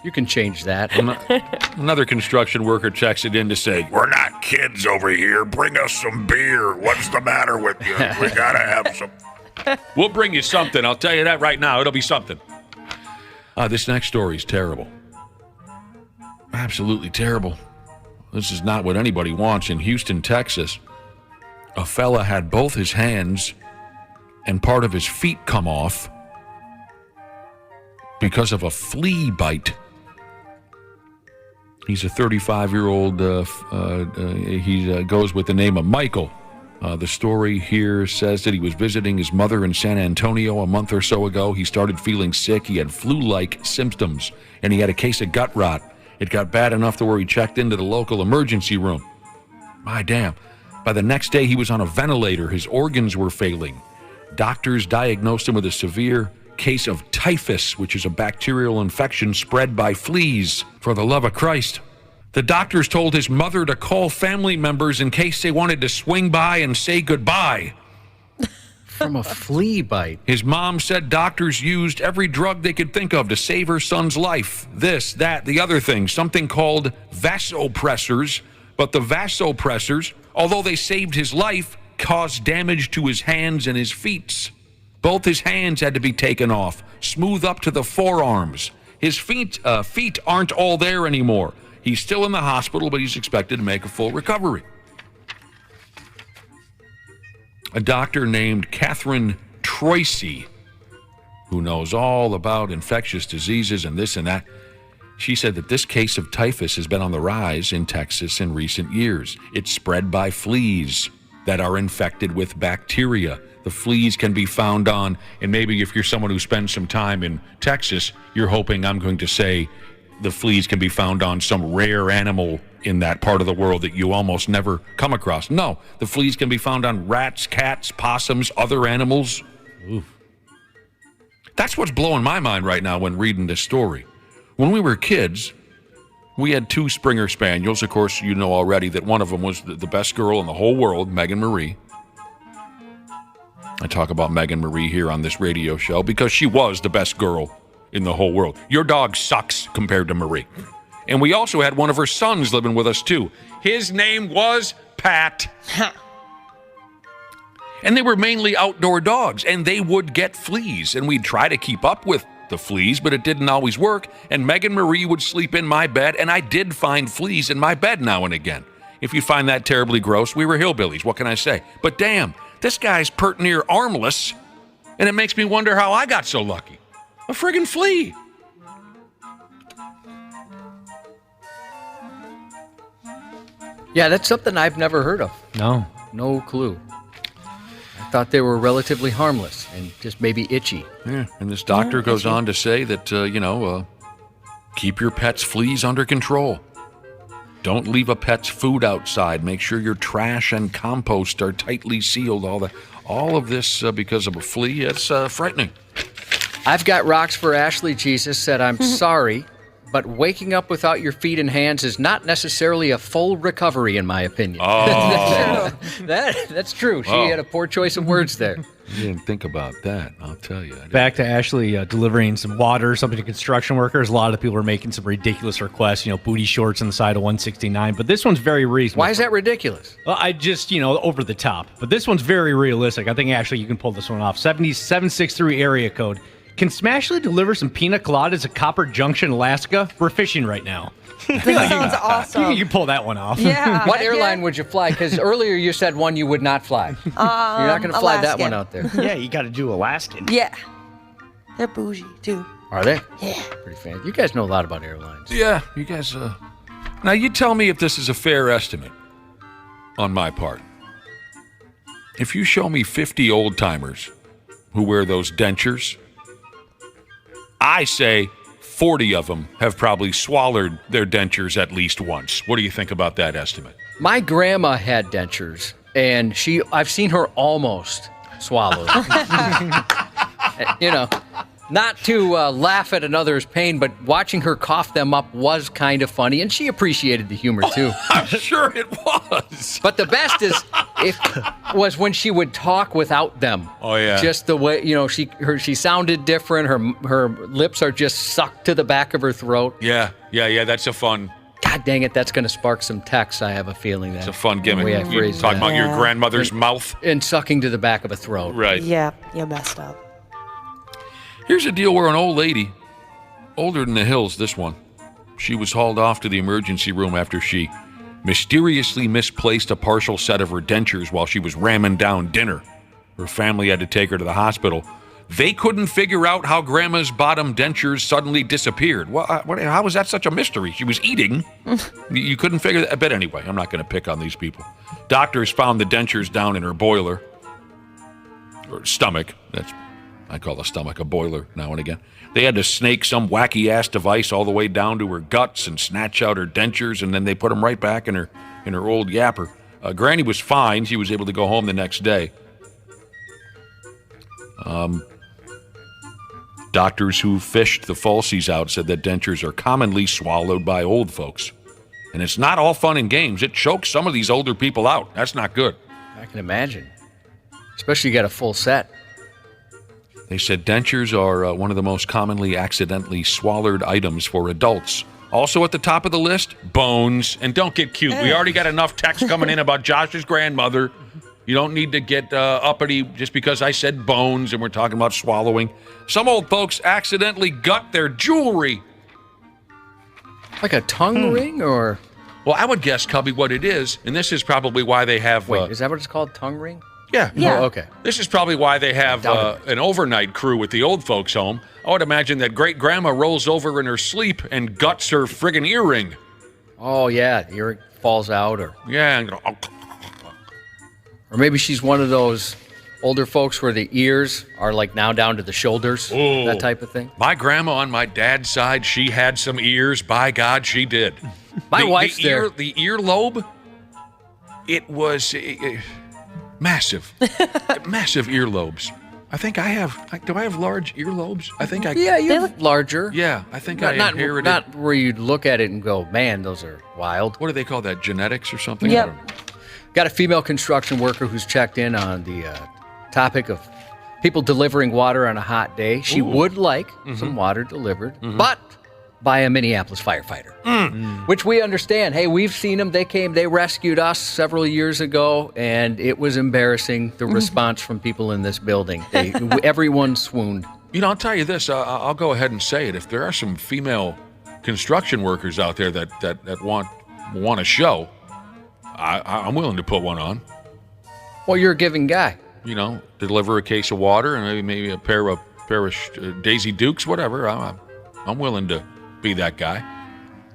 You can change that. Another construction worker checks it in to say, We're not kids over here. Bring us some beer. What's the matter with you? We gotta have some. we'll bring you something. I'll tell you that right now. It'll be something. This next story is terrible. Absolutely terrible. This is not what anybody wants. In Houston, Texas, a fella had both his hands and part of his feet come off because of a flea bite. He's a 35-year-old. He goes with the name of Michael. The story here says that he was visiting his mother in San Antonio a month or so ago. He started feeling sick. He had flu-like symptoms, and he had a case of gut rot. It got bad enough to where he checked into the local emergency room. My damn. By the next day, he was on a ventilator. His organs were failing. Doctors diagnosed him with a severe case of typhus, which is a bacterial infection spread by fleas. For the love of Christ. The doctors told his mother to call family members in case they wanted to swing by and say goodbye. From a flea bite. His mom said doctors used every drug they could think of to save her son's life. This, that, the other thing, something called vasopressors. But the vasopressors, although they saved his life, caused damage to his hands and his feet. Both his hands had to be taken off, smooth up to the forearms. His feet aren't all there anymore. He's still in the hospital, but he's expected to make a full recovery. A doctor named Catherine Troisi, who knows all about infectious diseases and this and that, she said that this case of typhus has been on the rise in Texas in recent years. It's spread by fleas that are infected with bacteria. The fleas can be found on, and maybe if you're someone who spends some time in Texas, you're hoping I'm going to say the fleas can be found on some rare animal in that part of the world that you almost never come across. No, the fleas can be found on rats, cats, possums, other animals. Oof. That's what's blowing my mind right now when reading this story. When we were kids, we had 2 Springer Spaniels. Of course, you know already that one of them was the best girl in the whole world, Megan Marie. I talk about Megan Marie here on this radio show because she was the best girl in the whole world. Your dog sucks compared to Marie. And we also had one of her sons living with us, too. His name was Pat. And they were mainly outdoor dogs, and they would get fleas. And we'd try to keep up with the fleas, but it didn't always work. And Megan Marie would sleep in my bed, and I did find fleas in my bed now and again. If you find that terribly gross, we were hillbillies. What can I say? But damn, this guy's pert near armless, and it makes me wonder how I got so lucky. A friggin' flea. Yeah, that's something I've never heard of. No. No clue. I thought they were relatively harmless and just maybe itchy. Yeah, and this doctor goes on to say that, keep your pet's fleas under control. Don't leave a pet's food outside. Make sure your trash and compost are tightly sealed. All of this because of a flea, it's frightening. I've got rocks for Ashley Jesus, said, I'm sorry, but waking up without your feet and hands is not necessarily a full recovery, in my opinion. Oh. That's true. She had a poor choice of words there. You didn't think about that, I'll tell you. Back to Ashley delivering some water or something to construction workers. A lot of people are making some ridiculous requests, booty shorts on the side of 169. But this one's very reasonable. Why is that ridiculous? Well, I just, over the top. But this one's very realistic. I think, Ashley, you can pull this one off. 70763 area code. Can Smashly deliver some pina coladas at Copper Junction, Alaska? We're fishing right now. That sounds awesome. You can pull that one off. Yeah. What airline would you fly? Because earlier you said one you would not fly. You're not going to fly that one out there. Yeah, you got to do Alaskan. Yeah. They're bougie, too. Are they? Yeah. Pretty fancy. You guys know a lot about airlines. Yeah, you guys. Now, you tell me if this is a fair estimate on my part. If you show me 50 old-timers who wear those dentures, I say 40 of them have probably swallowed their dentures at least once. What do you think about that estimate? My grandma had dentures, and I've seen her almost swallow them. Not to laugh at another's pain, but watching her cough them up was kind of funny, and she appreciated the humor too. I'm sure it was. But the best was when she would talk without them. Oh yeah. Just the way she sounded different. Her lips are just sucked to the back of her throat. Yeah. That's a fun. God dang it, that's going to spark some texts. I have a feeling that It's a fun gimmick. The way I You phrased talking that. about your grandmother's mouth and sucking to the back of a throat. Right. Yeah, you messed up. Here's a deal where an old lady, older than the hills, this one, she was hauled off to the emergency room after she mysteriously misplaced a partial set of her dentures while she was ramming down dinner. Her family had to take her to the hospital. They couldn't figure out how Grandma's bottom dentures suddenly disappeared. How was that such a mystery? She was eating. You couldn't figure that. But anyway, I'm not going to pick on these people. Doctors found the dentures down in her boiler, or stomach. I call the stomach a boiler now and again. They had to snake some wacky-ass device all the way down to her guts and snatch out her dentures, and then they put them right back in her old yapper. Granny was fine. She was able to go home the next day. Doctors who fished the falsies out said that dentures are commonly swallowed by old folks. And it's not all fun and games. It chokes some of these older people out. That's not good. I can imagine. Especially you got a full set. They said dentures are one of the most commonly accidentally swallowed items for adults. Also at the top of the list, bones. And don't get cute. We already got enough text coming in about Josh's grandmother. You don't need to get uppity just because I said bones and we're talking about swallowing. Some old folks accidentally gut their jewelry. Like a tongue ring or? Well, I would guess, Cubby, what it is, and this is probably why they have... Wait, is that what it's called, tongue ring? Yeah. Oh, okay. This is probably why they have an overnight crew at the old folks' home. I would imagine that great-grandma rolls over in her sleep and guts her friggin' earring. Oh, yeah, the earring falls out or... Yeah. Or maybe she's one of those older folks where the ears are like now down to the shoulders, that type of thing. My grandma on my dad's side, she had some ears. By God, she did. My wife's there. The earlobe, it was massive. Massive earlobes. I think I have. Do I have large earlobes? I think I. Yeah, you look larger. Yeah, I think I not inherited. Not where you'd look at it and go, man, those are wild. What do they call that? Genetics or something? Yep. Got a female construction worker who's checked in on the topic of people delivering water on a hot day. She would like some water delivered, but by a Minneapolis firefighter, which we understand. Hey, we've seen them. They came, they rescued us several years ago, and it was embarrassing, the response from people in this building. Everyone swooned. You know, I'll tell you this. I'll go ahead and say it. If there are some female construction workers out there that want a show, I'm willing to put one on. Well, you're a giving guy. You know, deliver a case of water and maybe a pair of Daisy Dukes, whatever. I'm willing to be that guy.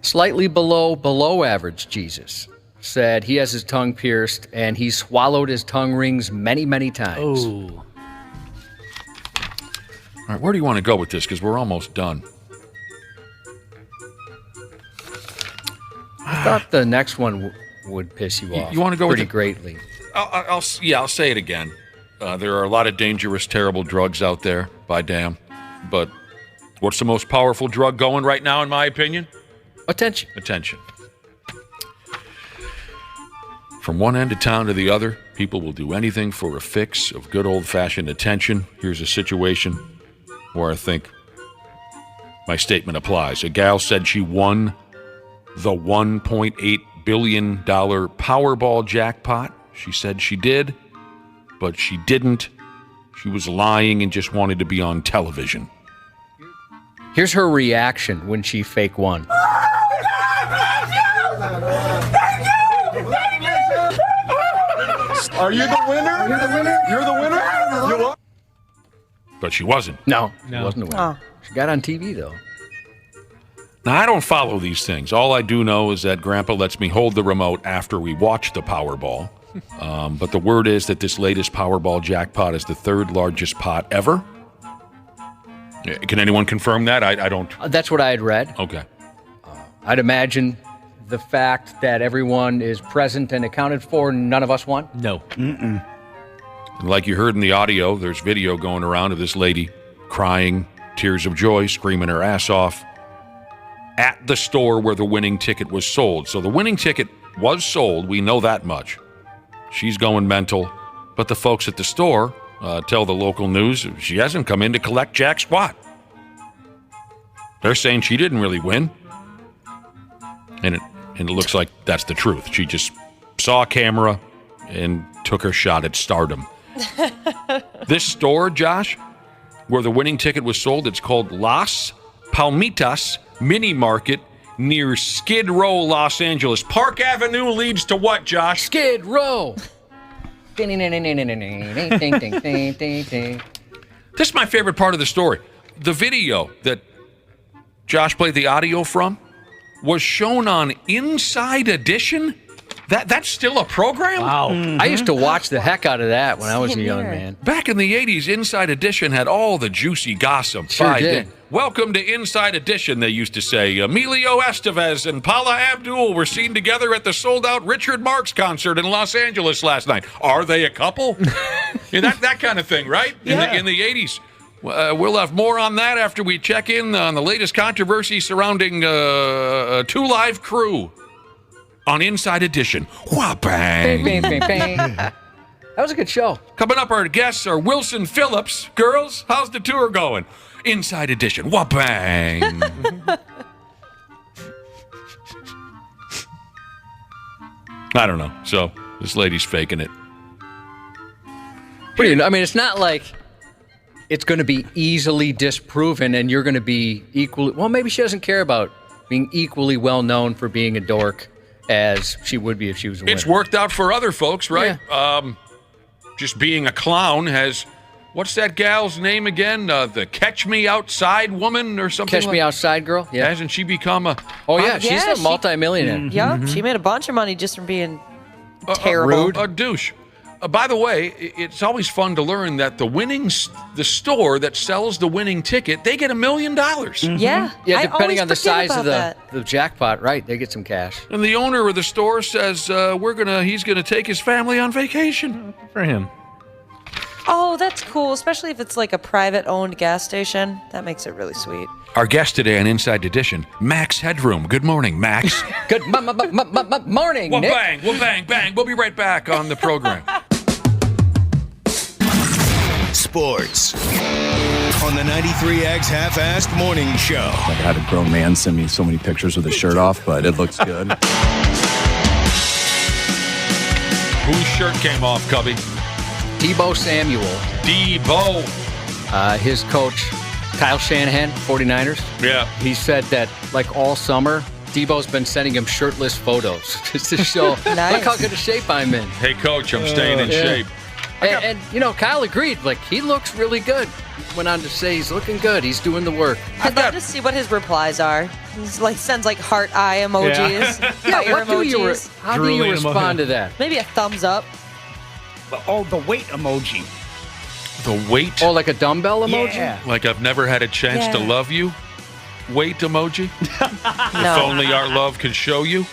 Slightly below average Jesus said he has his tongue pierced and he swallowed his tongue rings many, many times. All right, where do you want to go with this? Because we're almost done. I thought the next one would piss you off. You want to go pretty with greatly. I'll say it again. There are a lot of dangerous, terrible drugs out there, by damn. But what's the most powerful drug going right now, in my opinion? Attention. Attention. From one end of town to the other, people will do anything for a fix of good old-fashioned attention. Here's a situation where I think my statement applies. A gal said she won the $1.8 billion Powerball jackpot. She said she did, but she didn't. She was lying and just wanted to be on television. Here's her reaction when she fake won. Are you the winner? You're the winner? You're the winner? You are? But she wasn't. No, she wasn't a winner. She got on TV, though. Now, I don't follow these things. All I do know is that Grandpa lets me hold the remote after we watch the Powerball. But the word is that this latest Powerball jackpot is the third largest pot ever. Can anyone confirm that? I don't. That's what I had read. Okay. I'd imagine the fact that everyone is present and accounted for, none of us won? No. And like you heard in the audio, there's video going around of this lady crying tears of joy, screaming her ass off at the store where the winning ticket was sold. So the winning ticket was sold. We know that much. She's going mental. But the folks at the store tell the local news she hasn't come in to collect jack squat. They're saying she didn't really win. And it looks like that's the truth. She just saw a camera and took her shot at stardom. This store, Josh, where the winning ticket was sold, it's called Las Palmitas Mini Market near Skid Row, Los Angeles. Park Avenue leads to what, Josh? Skid Row. This is my favorite part of the story. The video that Josh played the audio from was shown on Inside Edition. That's still a program? Wow. I used to watch the heck out of that when I was a young man. Back in the 80s, Inside Edition had all the juicy gossip. Sure did. Welcome to Inside Edition, they used to say. Emilio Estevez and Paula Abdul were seen together at the sold-out Richard Marx concert in Los Angeles last night. Are they a couple? that kind of thing, right? Yeah. In the 80s. We'll have more on that after we check in on the latest controversy surrounding 2 Live Crew on Inside Edition. Wha-bang. Bang, bang, bang, bang. That was a good show. Coming up, our guests are Wilson Phillips. Girls, how's the tour going? Inside Edition. Wha-bang. I don't know. So this lady's faking it. What do you know? I mean, it's not like it's going to be easily disproven and you're going to be equally... Well, maybe she doesn't care about being equally well known for being a dork as she would be if she was a winner. It's worked out for other folks, right? Yeah. Just being a clown has... What's that gal's name again? The Catch Me Outside woman or something? Catch Me Outside girl? Yeah. Hasn't she become a... Oh, yeah. She's a multimillionaire. Yeah, she made a bunch of money just from being terrible. A douche. By the way, it's always fun to learn that the store that sells the winning ticket, they get $1 million. Yeah. Yeah, depending on the size of the jackpot, right? They get some cash. And the owner of the store says he's gonna take his family on vacation. For him. Oh, that's cool, especially if it's like a private-owned gas station. That makes it really sweet. Our guest today on Inside Edition, Max Headroom. Good morning, Max. Good morning, Well, Nick. bang, well, bang, bang. We'll be right back on the program. Sports on the 93X Half-Assed Morning Show. Like I had a grown man send me so many pictures with his shirt off, but it looks good. Whose shirt came off, Cubby? Debo Samuel. Debo. His coach, Kyle Shanahan, 49ers. Yeah. He said that, like, all summer, Debo's been sending him shirtless photos just to show, Nice. look how good a shape I'm in. Hey, Coach, I'm staying in shape. And, you know, Kyle agreed. Like, he looks really good. Went on to say he's looking good. He's doing the work. I'd love to see what his replies are. He's like sends like heart eye emojis, fire emojis. How do you respond to that? Maybe a thumbs up. Oh, the weight emoji. The weight? Oh, like a dumbbell emoji? Yeah. Like I've never had a chance to love you? Weight emoji? No. If only our love could show you?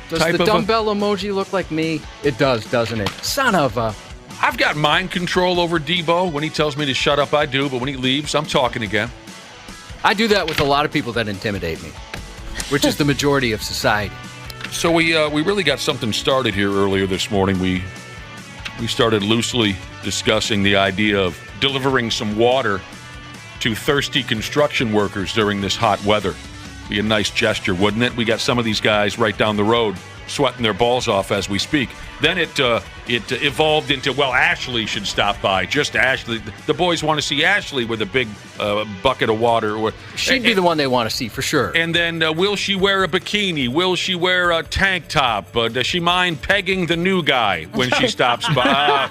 Does Type the of a- dumbbell emoji look like me? It does, doesn't it? Son of a... I've got mind control over Debo. When he tells me to shut up, I do. But when he leaves, I'm talking again. I do that with a lot of people that intimidate me, which is the majority of society. So we really got something started here earlier this morning. We started loosely discussing the idea of delivering some water to thirsty construction workers during this hot weather. Be a nice gesture, wouldn't it? We got some of these guys right down the road sweating their balls off as we speak. Then it evolved into, well, Ashley should stop by. Just Ashley. The boys want to see Ashley with a big bucket of water. She'd be the one they want to see, for sure. And then, will she wear a bikini? Will she wear a tank top? Does she mind pegging the new guy when she stops by?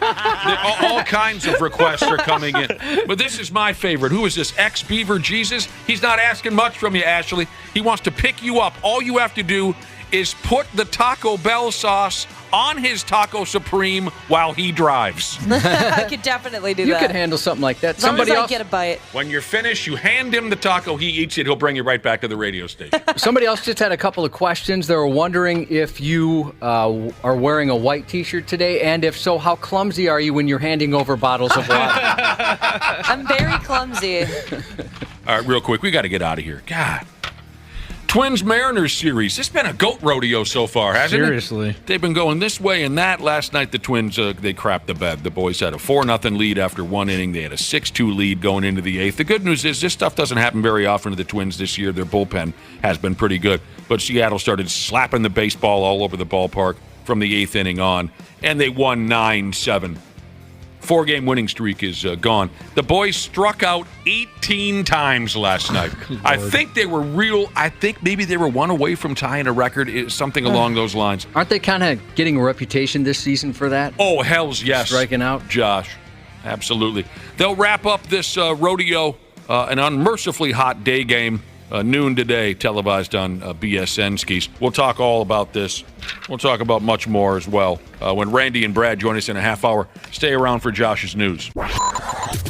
All kinds of requests are coming in. But this is my favorite. Who is this? Ex-Beaver Jesus? He's not asking much from you, Ashley. He wants to pick you up. All you have to do is put the Taco Bell sauce on his Taco Supreme while he drives. I could definitely do You that. could handle something like that. As long as I get a bite. When you're finished, you hand him the taco, he eats it, he'll bring you right back to the radio station. Somebody else just had a couple of questions. They were wondering if you are wearing a white T-shirt today, and if so, how clumsy are you when you're handing over bottles of water? I'm very clumsy. All right, real quick, we got to get out of here. God. Twins-Mariners series. It's been a goat rodeo so far, hasn't it? Seriously. They've been going this way and that. Last night, the Twins, they crapped the bed. The boys had a 4-0 lead after one inning. They had a 6-2 lead going into the eighth. The good news is this stuff doesn't happen very often to the Twins this year. Their bullpen has been pretty good. But Seattle started slapping the baseball all over the ballpark from the eighth inning on, and they won 9-7. 4-game winning streak is gone. The boys struck out 18 times last night. I think maybe they were one away from tying a record, something along those lines. Aren't they kind of getting a reputation this season for that? Oh, hells yes. Striking out? Josh, absolutely. They'll wrap up this rodeo, an unmercifully hot day game, noon today, televised on BSN skis. We'll talk all about this. We'll talk about much more as well when Randy and Brad join us in a half hour. Stay around for Josh's news.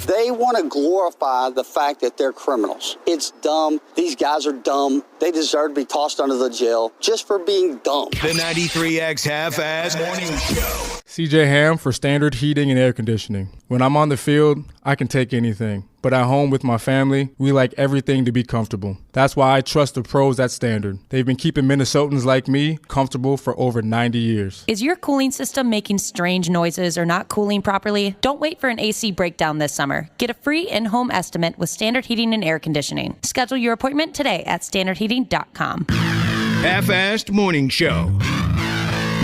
They want to glorify the fact that they're criminals. It's dumb. These guys are dumb. They deserve to be tossed under the jail just for being dumb. The 93X Half-Ass Morning Show. CJ Ham for Standard Heating and Air Conditioning. When I'm on the field, I can take anything. But at home with my family, we like everything to be comfortable. That's why I trust the pros at Standard. They've been keeping Minnesotans like me comfortable for over 90 years. Is your cooling system making strange noises or not cooling properly? Don't wait for an AC breakdown this summer. Get a free in-home estimate with Standard Heating and Air Conditioning. Schedule your appointment today at standardheating.com. Half-Assed Morning Show.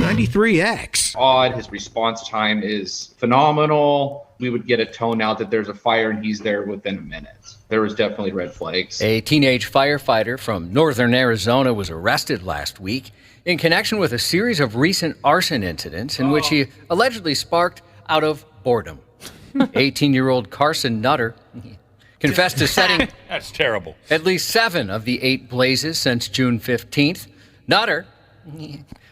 93X. Odd. His response time is phenomenal. We would get a tone out that there's a fire and he's there within a minute. There was definitely red flags. A teenage firefighter from northern Arizona was arrested last week in connection with a series of recent arson incidents in which he allegedly sparked out of boredom. 18-year-old Carson Nutter confessed to setting That's terrible. at least 7 of the 8 blazes since June 15th. Nutter,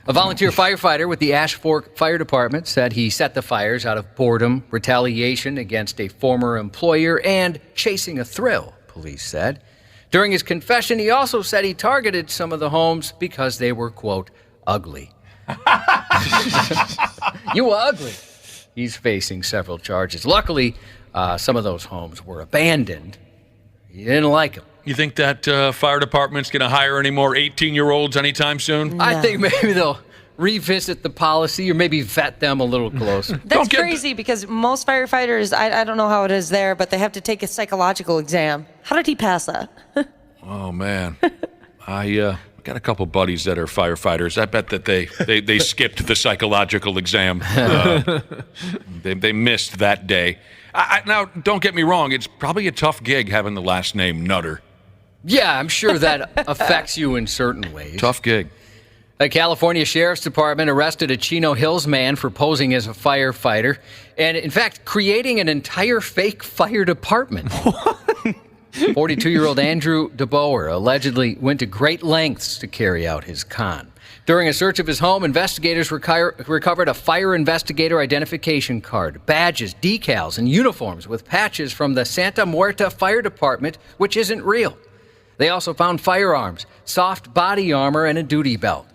a volunteer firefighter with the Ash Fork Fire Department, said he set the fires out of boredom, retaliation against a former employer, and chasing a thrill, police said. During his confession, he also said he targeted some of the homes because they were, quote, ugly. You were ugly. He's facing several charges. Luckily, some of those homes were abandoned. He didn't like them. You think that fire department's going to hire any more 18-year-olds anytime soon? No. I think maybe they'll revisit the policy or maybe vet them a little closer. That's crazy because most firefighters, I don't know how it is there, but they have to take a psychological exam. How did he pass that? Oh, man. I got a couple buddies that are firefighters. I bet that they skipped the psychological exam. They missed that day. Now, don't get me wrong. It's probably a tough gig having the last name Nutter. Yeah, I'm sure that affects you in certain ways. Tough gig. The California Sheriff's Department arrested a Chino Hills man for posing as a firefighter and, in fact, creating an entire fake fire department. 42-year-old Andrew DeBoer allegedly went to great lengths to carry out his con. During a search of his home, investigators recovered a fire investigator identification card, badges, decals, and uniforms with patches from the Santa Muerta Fire Department, which isn't real. They also found firearms, soft body armor, and a duty belt.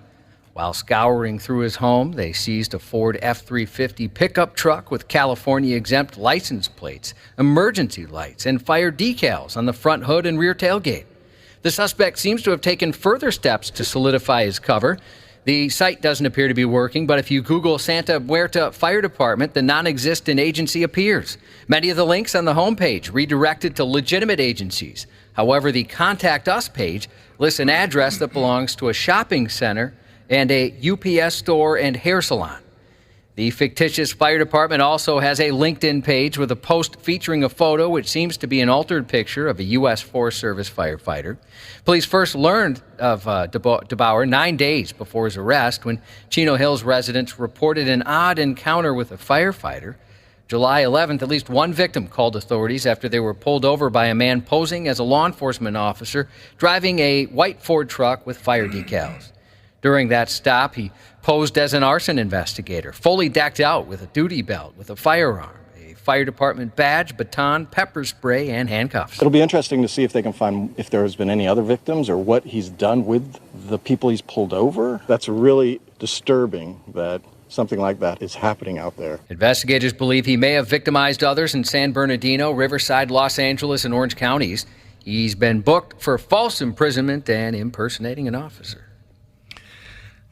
While scouring through his home, they seized a Ford F-350 pickup truck with California-exempt license plates, emergency lights, and fire decals on the front hood and rear tailgate. The suspect seems to have taken further steps to solidify his cover. The site doesn't appear to be working, but if you Google Santa Muerta Fire Department, the non-existent agency appears. Many of the links on the homepage redirected to legitimate agencies. However, the Contact Us page lists an address that belongs to a shopping center and a UPS store and hair salon. The fictitious fire department also has a LinkedIn page with a post featuring a photo which seems to be an altered picture of a U.S. Forest Service firefighter. Police first learned of DeBauer 9 days before his arrest when Chino Hills residents reported an odd encounter with a firefighter. July 11th, at least one victim called authorities after they were pulled over by a man posing as a law enforcement officer driving a white Ford truck with fire decals. During that stop, he posed as an arson investigator, fully decked out with a duty belt, with a firearm, a fire department badge, baton, pepper spray, and handcuffs. It'll be interesting to see if they can find if there's been any other victims or what he's done with the people he's pulled over. That's really disturbing that something like that is happening out there. Investigators believe he may have victimized others in San Bernardino, Riverside, Los Angeles, and Orange counties. He's been booked for false imprisonment and impersonating an officer.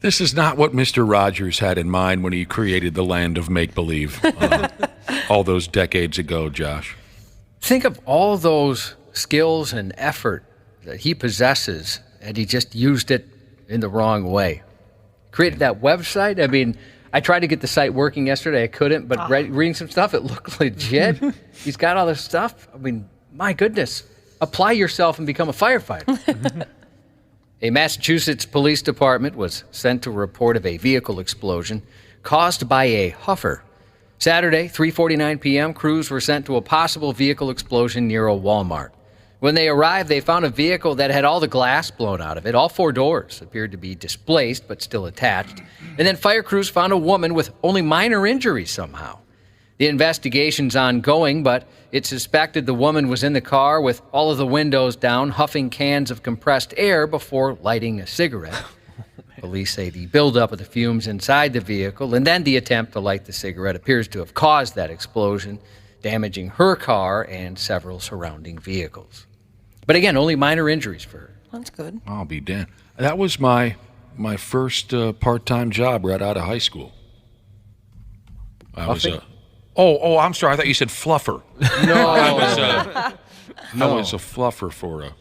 This is not what Mr. Rogers had in mind when he created the land of make-believe all those decades ago, Josh. Think of all those skills and effort that he possesses, and he just used it in the wrong way. Created that website. I mean, I tried to get the site working yesterday. I couldn't, but reading some stuff, it looked legit. He's got all this stuff. I mean, my goodness. Apply yourself and become a firefighter. A Massachusetts police department was sent to a report of a vehicle explosion caused by a huffer. Saturday, 3:49 p.m., crews were sent to a possible vehicle explosion near a Walmart. When they arrived, they found a vehicle that had all the glass blown out of it. All 4 doors appeared to be displaced but still attached. And then fire crews found a woman with only minor injuries somehow. The investigation's ongoing, but it's suspected the woman was in the car with all of the windows down, huffing cans of compressed air before lighting a cigarette. Police say the buildup of the fumes inside the vehicle and then the attempt to light the cigarette appears to have caused that explosion, damaging her car and several surrounding vehicles. But again, only minor injuries for her. That's good. I'll be damned. That was my first part-time job right out of high school. I was I'm sorry. I thought you said fluffer. No. I was a fluffer for a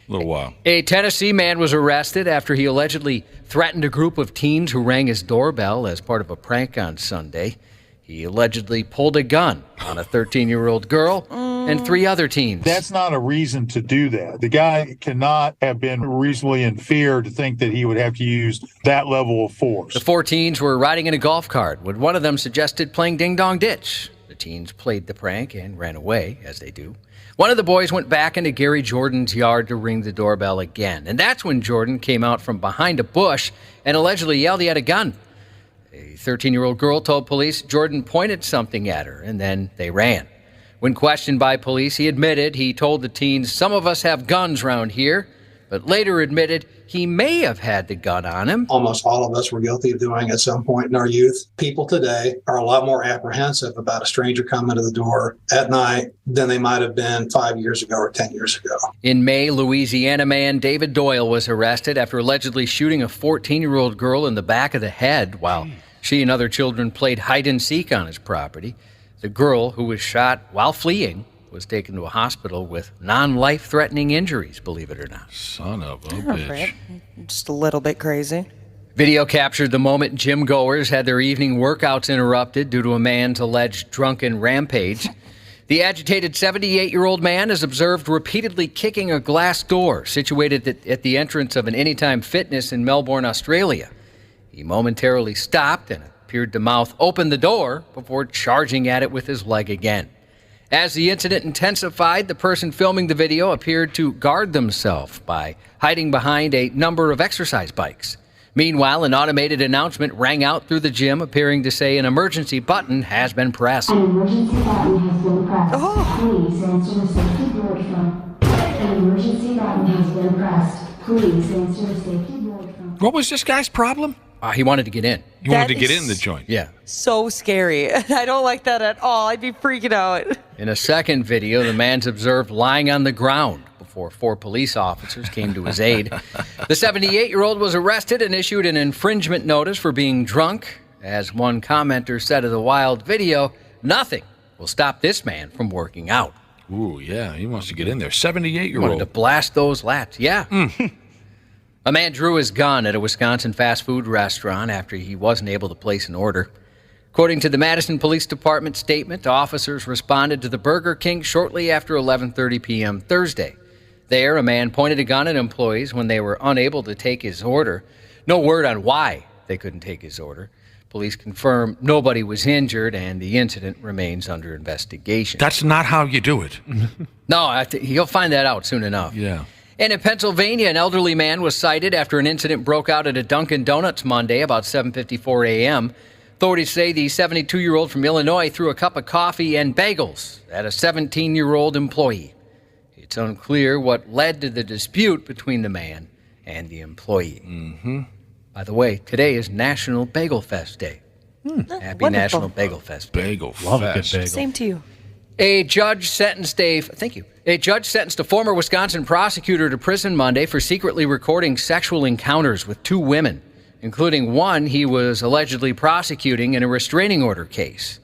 little while. A Tennessee man was arrested after he allegedly threatened a group of teens who rang his doorbell as part of a prank on Sunday. He allegedly pulled a gun on a 13-year-old girl and 3 other teens. That's not a reason to do that. The guy cannot have been reasonably in fear to think that he would have to use that level of force. The 4 teens were riding in a golf cart when one of them suggested playing ding-dong ditch. The teens played the prank and ran away, as they do. One of the boys went back into Gary Jordan's yard to ring the doorbell again. And that's when Jordan came out from behind a bush and allegedly yelled he had a gun. A 13-year-old girl told police Jordan pointed something at her, and then they ran. When questioned by police, he admitted he told the teens, "Some of us have guns around here," but later admitted he may have had the gun on him. Almost all of us were guilty of doing at some point in our youth. People today are a lot more apprehensive about a stranger coming to the door at night than they might have been 5 years ago or 10 years ago. In May, Louisiana man David Doyle was arrested after allegedly shooting a 14-year-old girl in the back of the head while she and other children played hide-and-seek on his property. The girl, who was shot while fleeing, was taken to a hospital with non-life-threatening injuries, believe it or not. Son of a bitch. Just a little bit crazy. Video captured the moment gym goers had their evening workouts interrupted due to a man's alleged drunken rampage. The agitated 78-year-old man is observed repeatedly kicking a glass door situated at the entrance of an Anytime Fitness in Melbourne, Australia. He momentarily stopped and appeared to mouth open the door before charging at it with his leg again. As the incident intensified, the person filming the video appeared to guard themselves by hiding behind a number of exercise bikes. Meanwhile, an automated announcement rang out through the gym, appearing to say an emergency button has been pressed. An emergency button has been pressed. Please answer the safety board phone. An emergency button has been pressed. Please answer the safety board phone. What was this guy's problem? He wanted to get in. He wanted to get in the joint. Yeah. So scary. I don't like that at all. I'd be freaking out. In a second video, the man's observed lying on the ground before 4 police officers came to his aid. The 78-year-old was arrested and issued an infringement notice for being drunk. As one commenter said of the wild video, "Nothing will stop this man from working out." Ooh, yeah, he wants to get in there. 78-year-old. Wanted to blast those lats. Yeah. A man drew his gun at a Wisconsin fast food restaurant after he wasn't able to place an order. According to the Madison Police Department statement, officers responded to the Burger King shortly after 11:30 p.m. Thursday. There, a man pointed a gun at employees when they were unable to take his order. No word on why they couldn't take his order. Police confirm nobody was injured and the incident remains under investigation. That's not how you do it. No, he'll find that out soon enough. Yeah. And in Pennsylvania, an elderly man was cited after an incident broke out at a Dunkin' Donuts Monday about 7:54 a.m. Authorities say the 72-year-old from Illinois threw a cup of coffee and bagels at a 17-year-old employee. It's unclear what led to the dispute between the man and the employee. Mm-hmm. By the way, today is National Bagel Fest Day. Happy Wonderful. National Bagel Fest. Bagel Love a good Fest. bagel. Same to you. A judge sentenced a former Wisconsin prosecutor to prison Monday for secretly recording sexual encounters with 2 women, including one he was allegedly prosecuting in a restraining order case.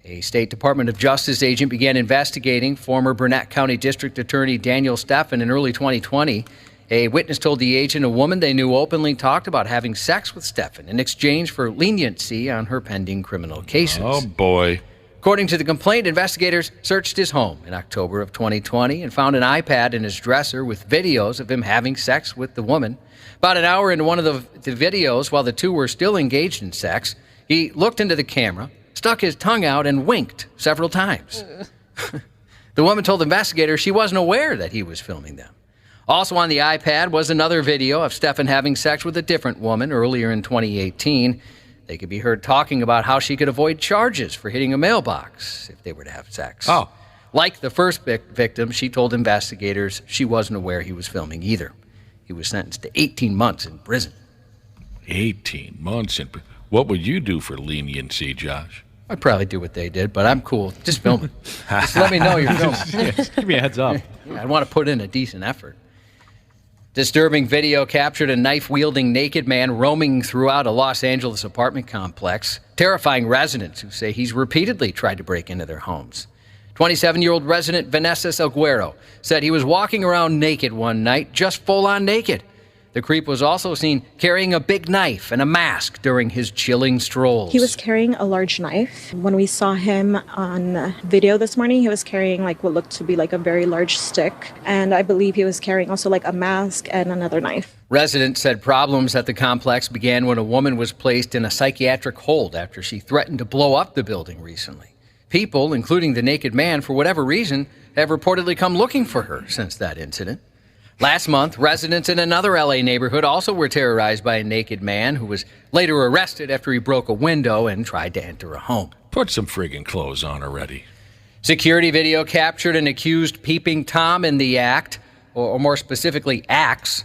A State Department of Justice agent began investigating former Burnett County District Attorney Daniel Steffen in early 2020. A witness told the agent a woman they knew openly talked about having sex with Steffen in exchange for leniency on her pending criminal cases. Oh, boy. According to the complaint, investigators searched his home in October of 2020 and found an iPad in his dresser with videos of him having sex with the woman. About an hour into one of the videos, while the two were still engaged in sex, he looked into the camera, stuck his tongue out, and winked several times. The woman told investigators she wasn't aware that he was filming them. Also on the iPad was another video of Steffen having sex with a different woman earlier in 2018. They could be heard talking about how she could avoid charges for hitting a mailbox if they were to have sex. Oh. Like the first victim, she told investigators she wasn't aware he was filming either. He was sentenced to 18 months in prison. 18 months in prison. What would you do for leniency, Josh? I'd probably do what they did, but I'm cool. Just film it. Just let me know you're filming. Give me a heads up. I'd want to put in a decent effort. Disturbing video captured a knife-wielding naked man roaming throughout a Los Angeles apartment complex, terrifying residents who say he's repeatedly tried to break into their homes. 27-year-old resident Vanessa Salguero said he was walking around naked one night, just full-on naked. The creep was also seen carrying a big knife and a mask during his chilling strolls. He was carrying a large knife. When we saw him on video this morning, he was carrying like what looked to be like a very large stick. And I believe he was carrying also like a mask and another knife. Residents said problems at the complex began when a woman was placed in a psychiatric hold after she threatened to blow up the building recently. People, including the naked man, for whatever reason, have reportedly come looking for her since that incident. Last month, residents in another L.A. neighborhood also were terrorized by a naked man who was later arrested after he broke a window and tried to enter a home. Put some friggin' clothes on already. Security video captured an accused peeping Tom in the act, or more specifically, acts.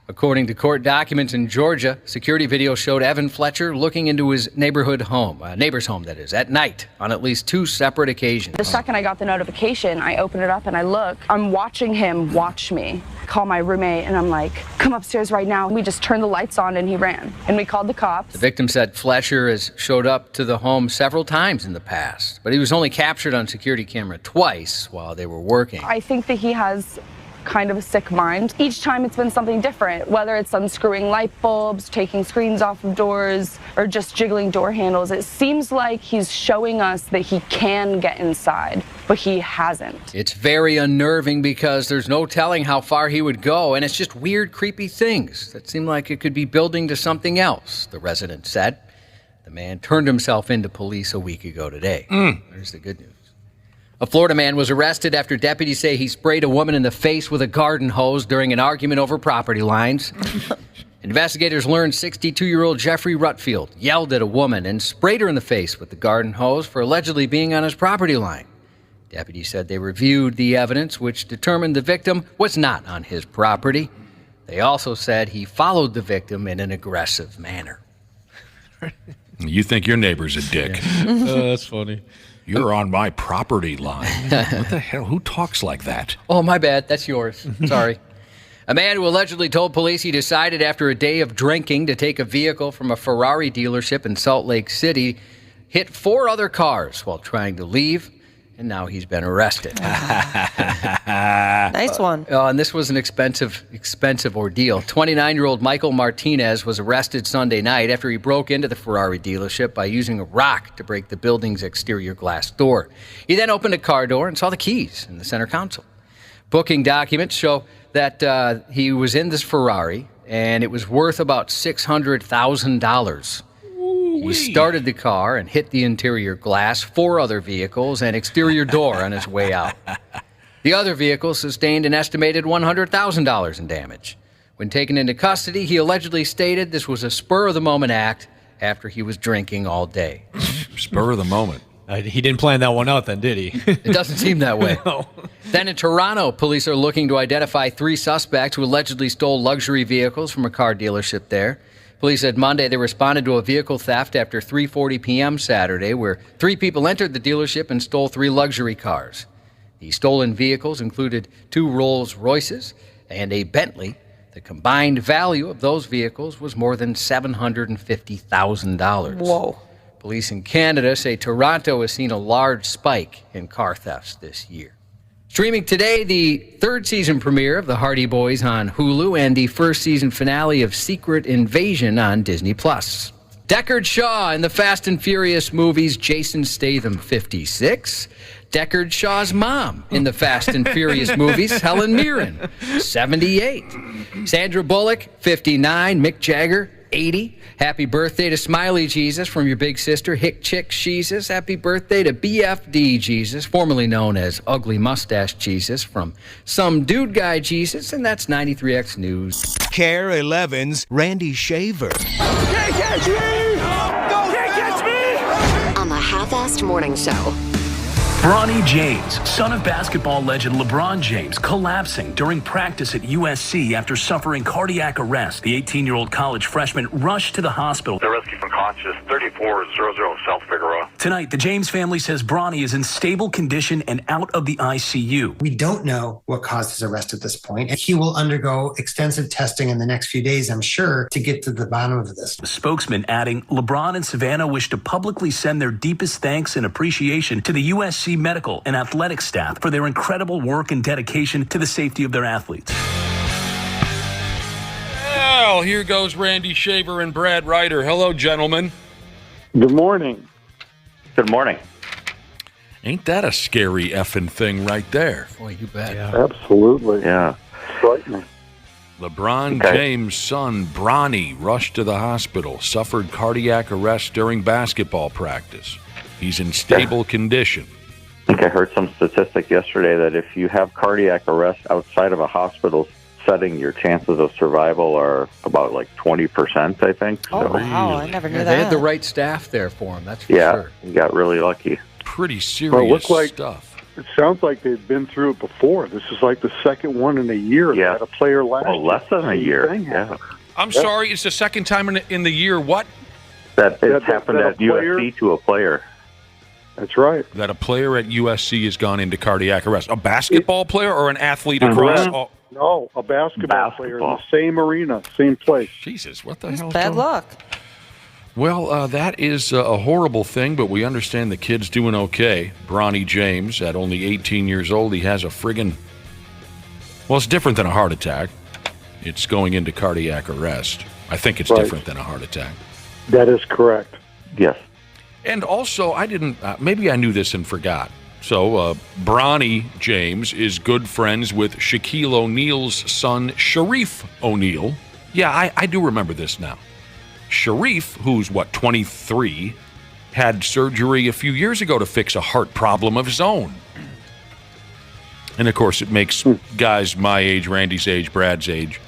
According to court documents in Georgia, security video showed Evan Fletcher looking into his neighbor's home, that is, at night on at least 2 separate occasions. The second I got the notification, I open it up and I look. I'm watching him watch me. Call my roommate and I'm like, come upstairs right now. We just turned the lights on and he ran. And we called the cops. The victim said Fletcher has showed up to the home several times in the past, but he was only captured on security camera twice while they were working. I think that he has kind of a sick mind. Each time it's been something different, whether it's unscrewing light bulbs, taking screens off of doors, or just jiggling door handles. It seems like he's showing us that he can get inside, but he hasn't. It's very unnerving because there's no telling how far he would go, and it's just weird, creepy things that seem like it could be building to something else, the resident said. The man turned himself into police a week ago today. There's the good news. A Florida man was arrested after deputies say he sprayed a woman in the face with a garden hose during an argument over property lines. Investigators learned 62-year-old Jeffrey Rutfield yelled at a woman and sprayed her in the face with the garden hose for allegedly being on his property line. Deputies said they reviewed the evidence, which determined the victim was not on his property. They also said he followed the victim in an aggressive manner. You think your neighbor's a dick. That's funny. You're on my property line. What the hell? Who talks like that? Oh, my bad. That's yours. Sorry. A man who allegedly told police he decided after a day of drinking to take a vehicle from a Ferrari dealership in Salt Lake City hit 4 other cars while trying to leave, and now he's been arrested. Nice one. And this was an expensive ordeal. 29-year-old Michael Martinez was arrested Sunday night after he broke into the Ferrari dealership by using a rock to break the building's exterior glass door. He then opened a car door and saw the keys in the center console. Booking documents show that he was in this Ferrari, and it was worth about $600,000. He started the car and hit the interior glass, 4 other vehicles, and exterior door on his way out. The other vehicle sustained an estimated $100,000 in damage. When taken into custody, he allegedly stated this was a spur-of-the-moment act after he was drinking all day. Spur of the moment. He didn't plan that one out then, did he? It doesn't seem that way. No. Then in Toronto, police are looking to identify 3 suspects who allegedly stole luxury vehicles from a car dealership there. Police said Monday they responded to a vehicle theft after 3:40 p.m. Saturday, where 3 people entered the dealership and stole 3 luxury cars. The stolen vehicles included 2 Rolls Royces and a Bentley. The combined value of those vehicles was more than $750,000. Whoa. Police in Canada say Toronto has seen a large spike in car thefts this year. Streaming today, the 3rd season premiere of The Hardy Boys on Hulu and the 1st season finale of Secret Invasion on Disney+. Deckard Shaw in the Fast and Furious movies, Jason Statham, 56. Deckard Shaw's mom in the Fast and Furious movies, Helen Mirren, 78. Sandra Bullock, 59. Mick Jagger, 80. Happy birthday to Smiley Jesus from your big sister, Hick Chick Jesus. Happy birthday to BFD Jesus, formerly known as Ugly Mustache Jesus, from Some Dude Guy Jesus, and that's 93X News. Care 11's Randy Shaver. Can't catch me! Can't catch me! On the Half-Assed Morning Show. Bronny James, son of basketball legend LeBron James, collapsing during practice at USC after suffering cardiac arrest. The 18-year-old college freshman rushed to the hospital. The rescue from conscious, 3400 South Figueroa. Tonight, the James family says Bronny is in stable condition and out of the ICU. We don't know what caused his arrest at this point, and he will undergo extensive testing in the next few days, I'm sure, to get to the bottom of this. The spokesman adding, LeBron and Savannah wish to publicly send their deepest thanks and appreciation to the USC medical and athletic staff for their incredible work and dedication to the safety of their athletes. Well, here goes Randy Shaver and Brad Ryder. Hello, gentlemen. Good morning. Good morning. Ain't that a scary effing thing right there? Boy, you bet. Yeah. Absolutely. Yeah. Frightening. LeBron James' son, Bronny, rushed to the hospital, suffered cardiac arrest during basketball practice. He's in stable condition. I think I heard some statistic yesterday that if you have cardiac arrest outside of a hospital setting, your chances of survival are about like 20%, I think. Oh, wow. I never knew that. They had the right staff there for him, that's for yeah, sure. You got really lucky. Pretty serious stuff. It sounds like they've been through it before. This is like the second one in a year. Yeah. They had a player last year. Less than a year. Yeah. I'm sorry, it's the second time in the year what? That it's happened at USC to a player. That's right. That a player at USC has gone into cardiac arrest. A basketball player or an athlete across all? No, a basketball player in the same arena, same place. Jesus, what the hell? Bad luck. Well, that is a horrible thing, but we understand the kid's doing okay. Bronny James, at only 18 years old, he has a friggin'... Well, it's different than a heart attack. It's going into cardiac arrest. I think it's different than a heart attack. That is correct. Yes. And also, I didn't... maybe I knew this and forgot. So, Bronny James is good friends with Shaquille O'Neal's son, Sharif O'Neal. Yeah, I do remember this now. Sharif, who's, 23, had surgery a few years ago to fix a heart problem of his own. And, of course, it makes guys my age, Randy's age, Brad's age,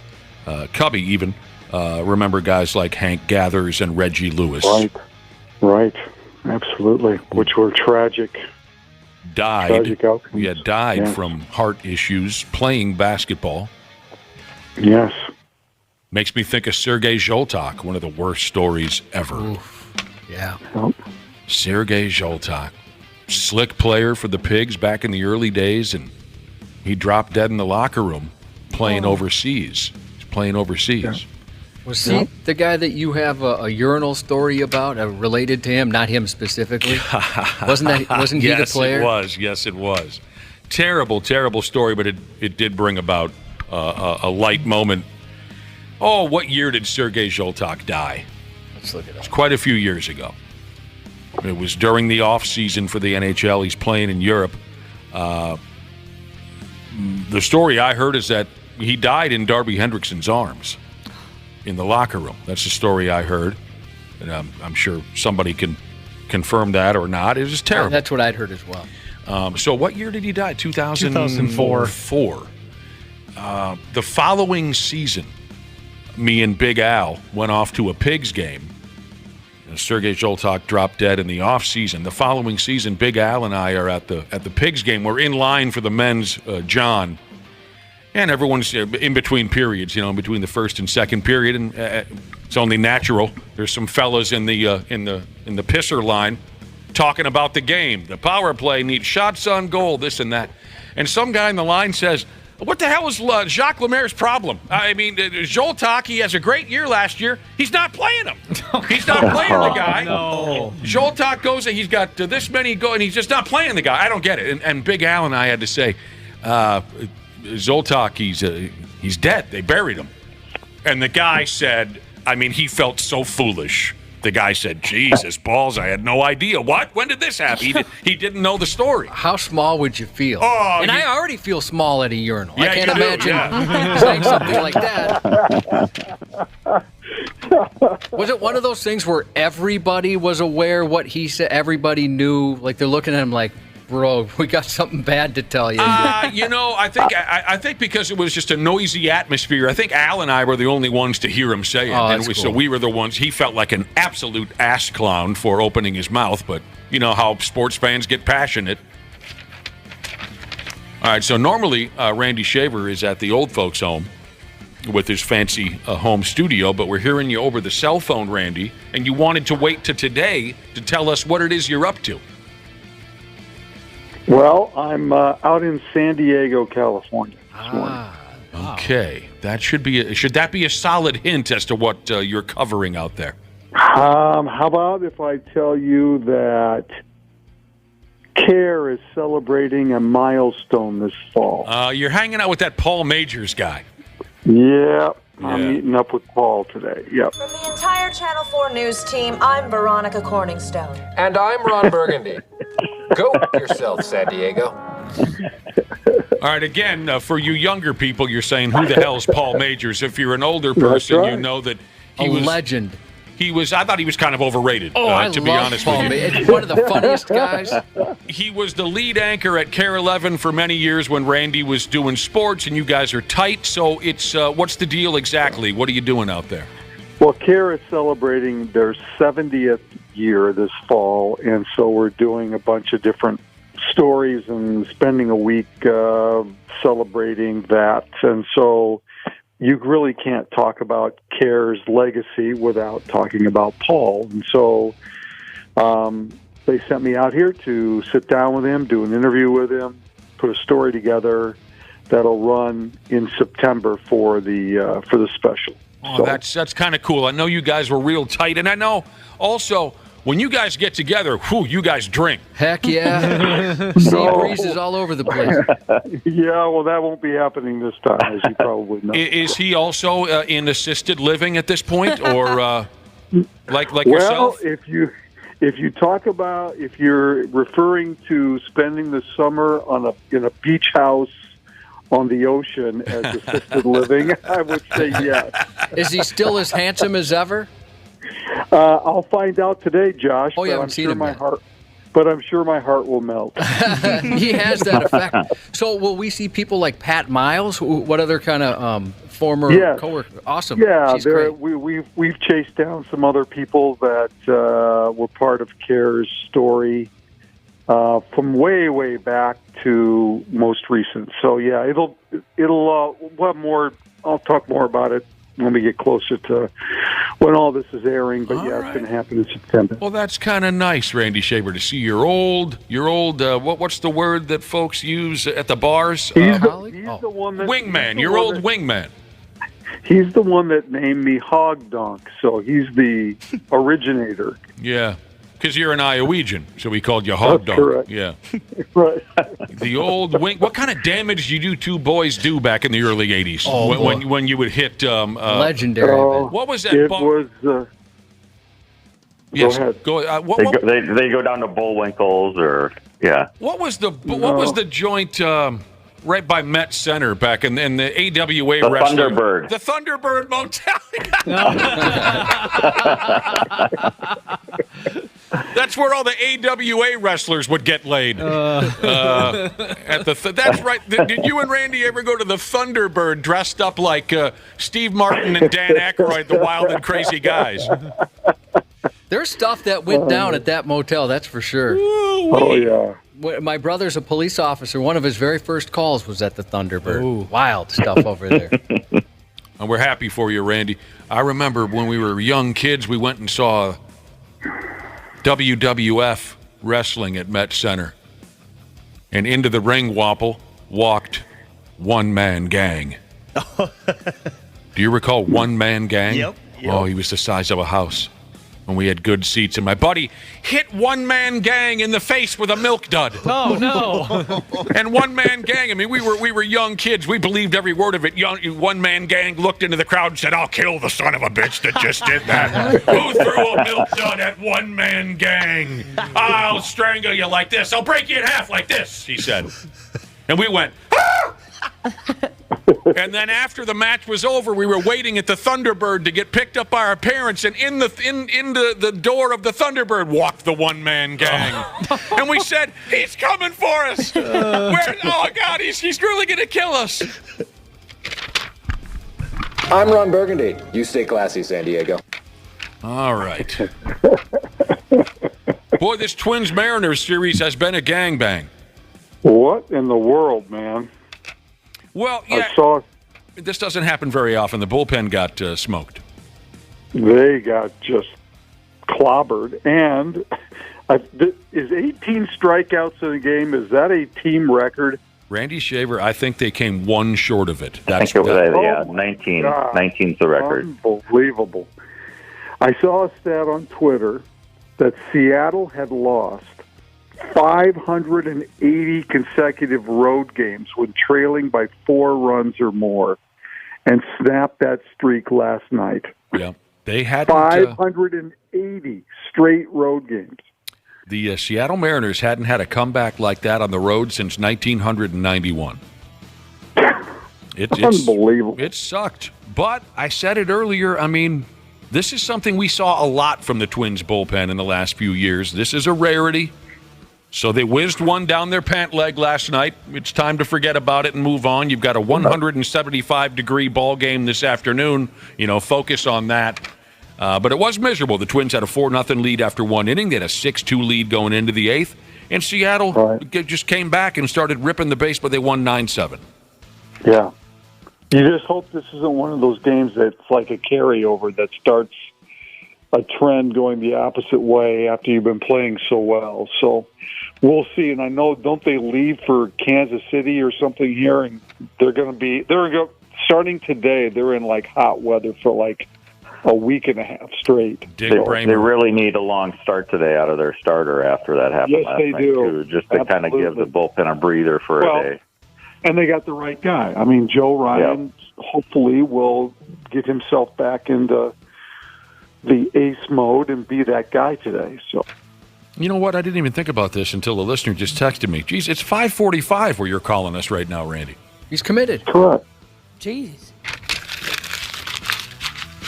Cubby even, remember guys like Hank Gathers and Reggie Lewis. Right. Absolutely. Which were tragic. Died yes. from heart issues playing basketball. Yes. Makes me think of Sergei Zholtak, one of the worst stories ever. Oof. Yeah. Yep. Sergei Zholtak, slick player for the Pigs back in the early days, and he dropped dead in the locker room playing overseas. He's playing overseas. Yeah. Was he the guy that you have a urinal story about, related to him, not him specifically? Wasn't he the player? Yes, it was. Terrible, terrible story, but it did bring about a light moment. Oh, what year did Sergei Zholtak die? Let's look it up. It was quite a few years ago. It was during the off season for the NHL. He's playing in Europe. The story I heard is that he died in Darby Hendrickson's arms in the locker room. That's the story I heard. And I'm sure somebody can confirm that or not. It was terrible. That's what I'd heard as well. So what year did he die? 2004. 2004. The following season, me and Big Al went off to a Pigs game. Sergei Zoltak dropped dead in the off season. The following season, Big Al and I are at the Pigs game. We're in line for the men's John, and everyone's in between periods. In between the first and second period, and it's only natural. There's some fellas in the pisser line talking about the game. The power play needs shots on goal, this and that. And some guy in the line says, "What the hell is Jacques Lemaire's problem? I mean, Zoltak, he has a great year last year. He's not playing him. He's not playing the guy. No. Zoltak goes, he's got this many go, and he's just not playing the guy. I don't get it." And Big Al and I had to say, Zoltak, he's dead. They buried him. And the guy said, he felt so foolish. The guy said, "Jesus, balls, I had no idea." What? When did this happen? He didn't know the story. How small would you feel? Oh, and I already feel small at a urinal. Yeah, I can't you do, imagine saying something like that. Was it one of those things where everybody was aware what he said? Everybody knew? Like they're looking at him like, "Bro, we got something bad to tell you." I think because it was just a noisy atmosphere. I think Al and I were the only ones to hear him say it, so we were the ones. He felt like an absolute ass clown for opening his mouth, but you know how sports fans get passionate. All right, so normally Randy Shaver is at the old folks' home with his fancy home studio, but we're hearing you over the cell phone, Randy, and you wanted to wait to today to tell us what it is you're up to. Well, I'm out in San Diego, California this morning. Okay, should that be a solid hint as to what you're covering out there? How about if I tell you that CARE is celebrating a milestone this fall? You're hanging out with that Paul Majors guy. Yeah, I'm meeting up with Paul today. Yep. From the entire Channel 4 News team, I'm Veronica Corningstone. And I'm Ron Burgundy. Go yourself, San Diego. All right, again, for you younger people, you're saying, who the hell's Paul Majors? If you're an older person, you know that he was... legend. I thought he was kind of overrated, to be honest Paul with you. It's one of the funniest guys. He was the lead anchor at CARE 11 for many years when Randy was doing sports, and you guys are tight. So it's what's the deal exactly? What are you doing out there? Well, CARE is celebrating their 70th year this fall, and so we're doing a bunch of different stories and spending a week celebrating that. And so you really can't talk about CARE's legacy without talking about Paul. And so they sent me out here to sit down with him, do an interview with him, put a story together that'll run in September for the special. Oh, so that's kind of cool. I know you guys were real tight, and I know also when you guys get together, you guys drink. Heck yeah. Sea breezes all over the place. Yeah, well, that won't be happening this time, as you probably know. Is he also in assisted living at this point, or like yourself? Well, if you're referring to spending the summer in a beach house on the ocean as assisted living, I would say yes. Is he still as handsome as ever? I'll find out today, Josh. Oh, you haven't seen him yet. But I'm sure my heart will melt. He has that effect. So will we see people like Pat Miles? What other kind of former coworker? Awesome. Yeah, she's great. we've chased down some other people that were part of CARE's story from way back to most recent. So yeah, it'll we'll have more. I'll talk more about it when we get closer to when all this is airing. But it's going to happen in September. Well, that's kind of nice, Randy Shaver, to see your old. What's the word that folks use at the bars? He's the one that wingman. Your old wingman. He's the one that named me Hog Donk, so he's the originator. Yeah, because you're an Iowegian, so we called you Hog Donk. Correct. Yeah. Right. The old wing. What kind of damage did you two boys do back in the early 80s when you would hit... legendary. What was that? It was... Yes, go ahead. They go down to Bullwinkle's or... Yeah. What was the joint... right by Met Center back in the AWA the wrestling. Thunderbird. The Thunderbird Motel. That's where all the AWA wrestlers would get laid. That's right. Did you and Randy ever go to the Thunderbird dressed up like Steve Martin and Dan Aykroyd, the Wild and Crazy Guys? There's stuff that went down at that motel, that's for sure. Oh, yeah. My brother's a police officer. One of his very first calls was at the Thunderbird. Ooh. Wild stuff over there. And we're happy for you, Randy. I remember when we were young kids, we went and saw WWF wrestling at Met Center. And into the ring walked One Man Gang. Do you recall One Man Gang? Yep. Oh, he was the size of a house. And we had good seats, and my buddy hit One Man Gang in the face with a milk dud. Oh, no. And One Man Gang, I mean, we were young kids. We believed every word of it. One Man Gang looked into the crowd and said, "I'll kill the son of a bitch that just did that. Who threw a milk dud at One Man Gang? I'll strangle you like this. I'll break you in half like this," he said. And we went, "Ah!" And then after the match was over, we were waiting at the Thunderbird to get picked up by our parents, and in the door of the Thunderbird walked the One Man Gang. And we said, "He's coming for us. Oh, God, he's really going to kill us." I'm Ron Burgundy. You stay classy, San Diego. All right. Boy, this Twins-Mariners series has been a gangbang. What in the world, man? Well, yeah, this doesn't happen very often. The bullpen got smoked. They got just clobbered. And is 18 strikeouts in a game, is that a team record? Randy Shaver, I think they came one short of it. I think it was 19. 19's the record. Unbelievable. I saw a stat on Twitter that Seattle had lost 580 consecutive road games when trailing by 4 runs or more, and snapped that streak last night. Yeah, they had 580 straight road games. The Seattle Mariners hadn't had a comeback like that on the road since 1991. It's unbelievable. It sucked. But I said it earlier, I mean, this is something we saw a lot from the Twins bullpen in the last few years. This is a rarity. So they whizzed one down their pant leg last night. It's time to forget about it and move on. You've got a 175-degree ball game this afternoon. Focus on that. But it was miserable. The Twins had a 4-0 lead after one inning. They had a 6-2 lead going into the 8th. And Seattle just came back and started ripping the base, but they won 9-7. Yeah. You just hope this isn't one of those games that's like a carryover that starts a trend going the opposite way after you've been playing so well. So we'll see. And I know, don't they leave for Kansas City or something here? And starting today, they're in like hot weather for like a week and a half straight. They really need a long start today out of their starter after that happened last night, too, just to kind of give the bullpen a breather for a day. And they got the right guy. I mean, Joe Ryan hopefully will get himself back into the ace mode and be that guy today. So, you know what? I didn't even think about this until the listener just texted me. Geez, it's 5:45 where you're calling us right now, Randy. He's committed. Correct. Jeez.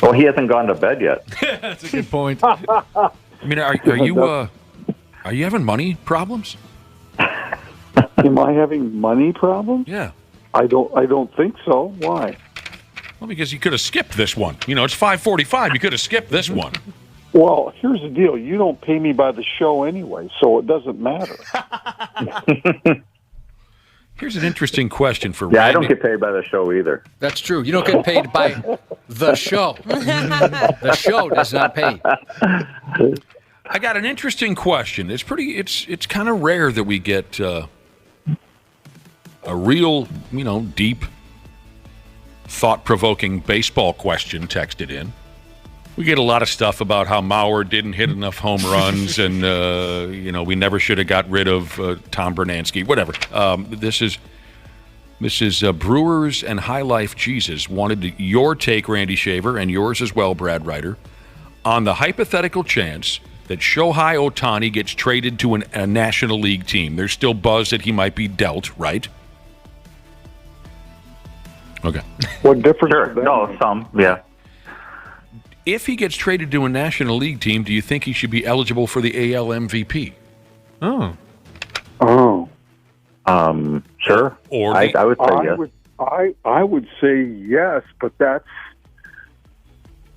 Well, he hasn't gone to bed yet. That's a good point. I mean, are you having money problems? Am I having money problems? Yeah. I don't think so. Why? Well, because you could have skipped this one. It's 5:45. You could have skipped this one. Well, here's the deal. You don't pay me by the show anyway, so it doesn't matter. Here's an interesting question for Randy. Yeah, I don't get paid by the show either. That's true. You don't get paid by the show. The show does not pay. I got an interesting question. It's kind of rare that we get a real, deep, thought-provoking baseball question texted in. We get a lot of stuff about how Mauer didn't hit enough home runs and, we never should have got rid of Tom Bernansky, whatever. This is Brewers and High Life Jesus wanted your take, Randy Shaver, and yours as well, Brad Ryder, on the hypothetical chance that Shohei Ohtani gets traded to a National League team. There's still buzz that he might be dealt, right? Okay. What difference? Sure. No, some, yeah. if he gets traded to a National League team, do you think he should be eligible for the AL MVP? Oh. Sure. Or I would say yes. I would say yes, but that's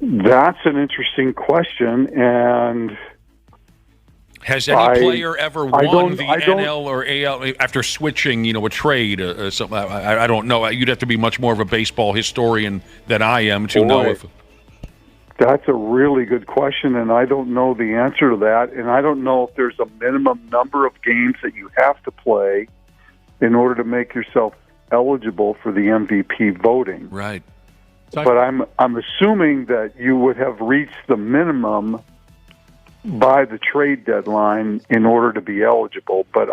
an interesting question. And has any player ever won the NL or AL after switching, a trade or something? I don't know. You'd have to be much more of a baseball historian than I am to know if. That's a really good question, and I don't know the answer to that. And I don't know if there's a minimum number of games that you have to play in order to make yourself eligible for the MVP voting. Right. But I'm assuming that you would have reached the minimum by the trade deadline in order to be eligible. But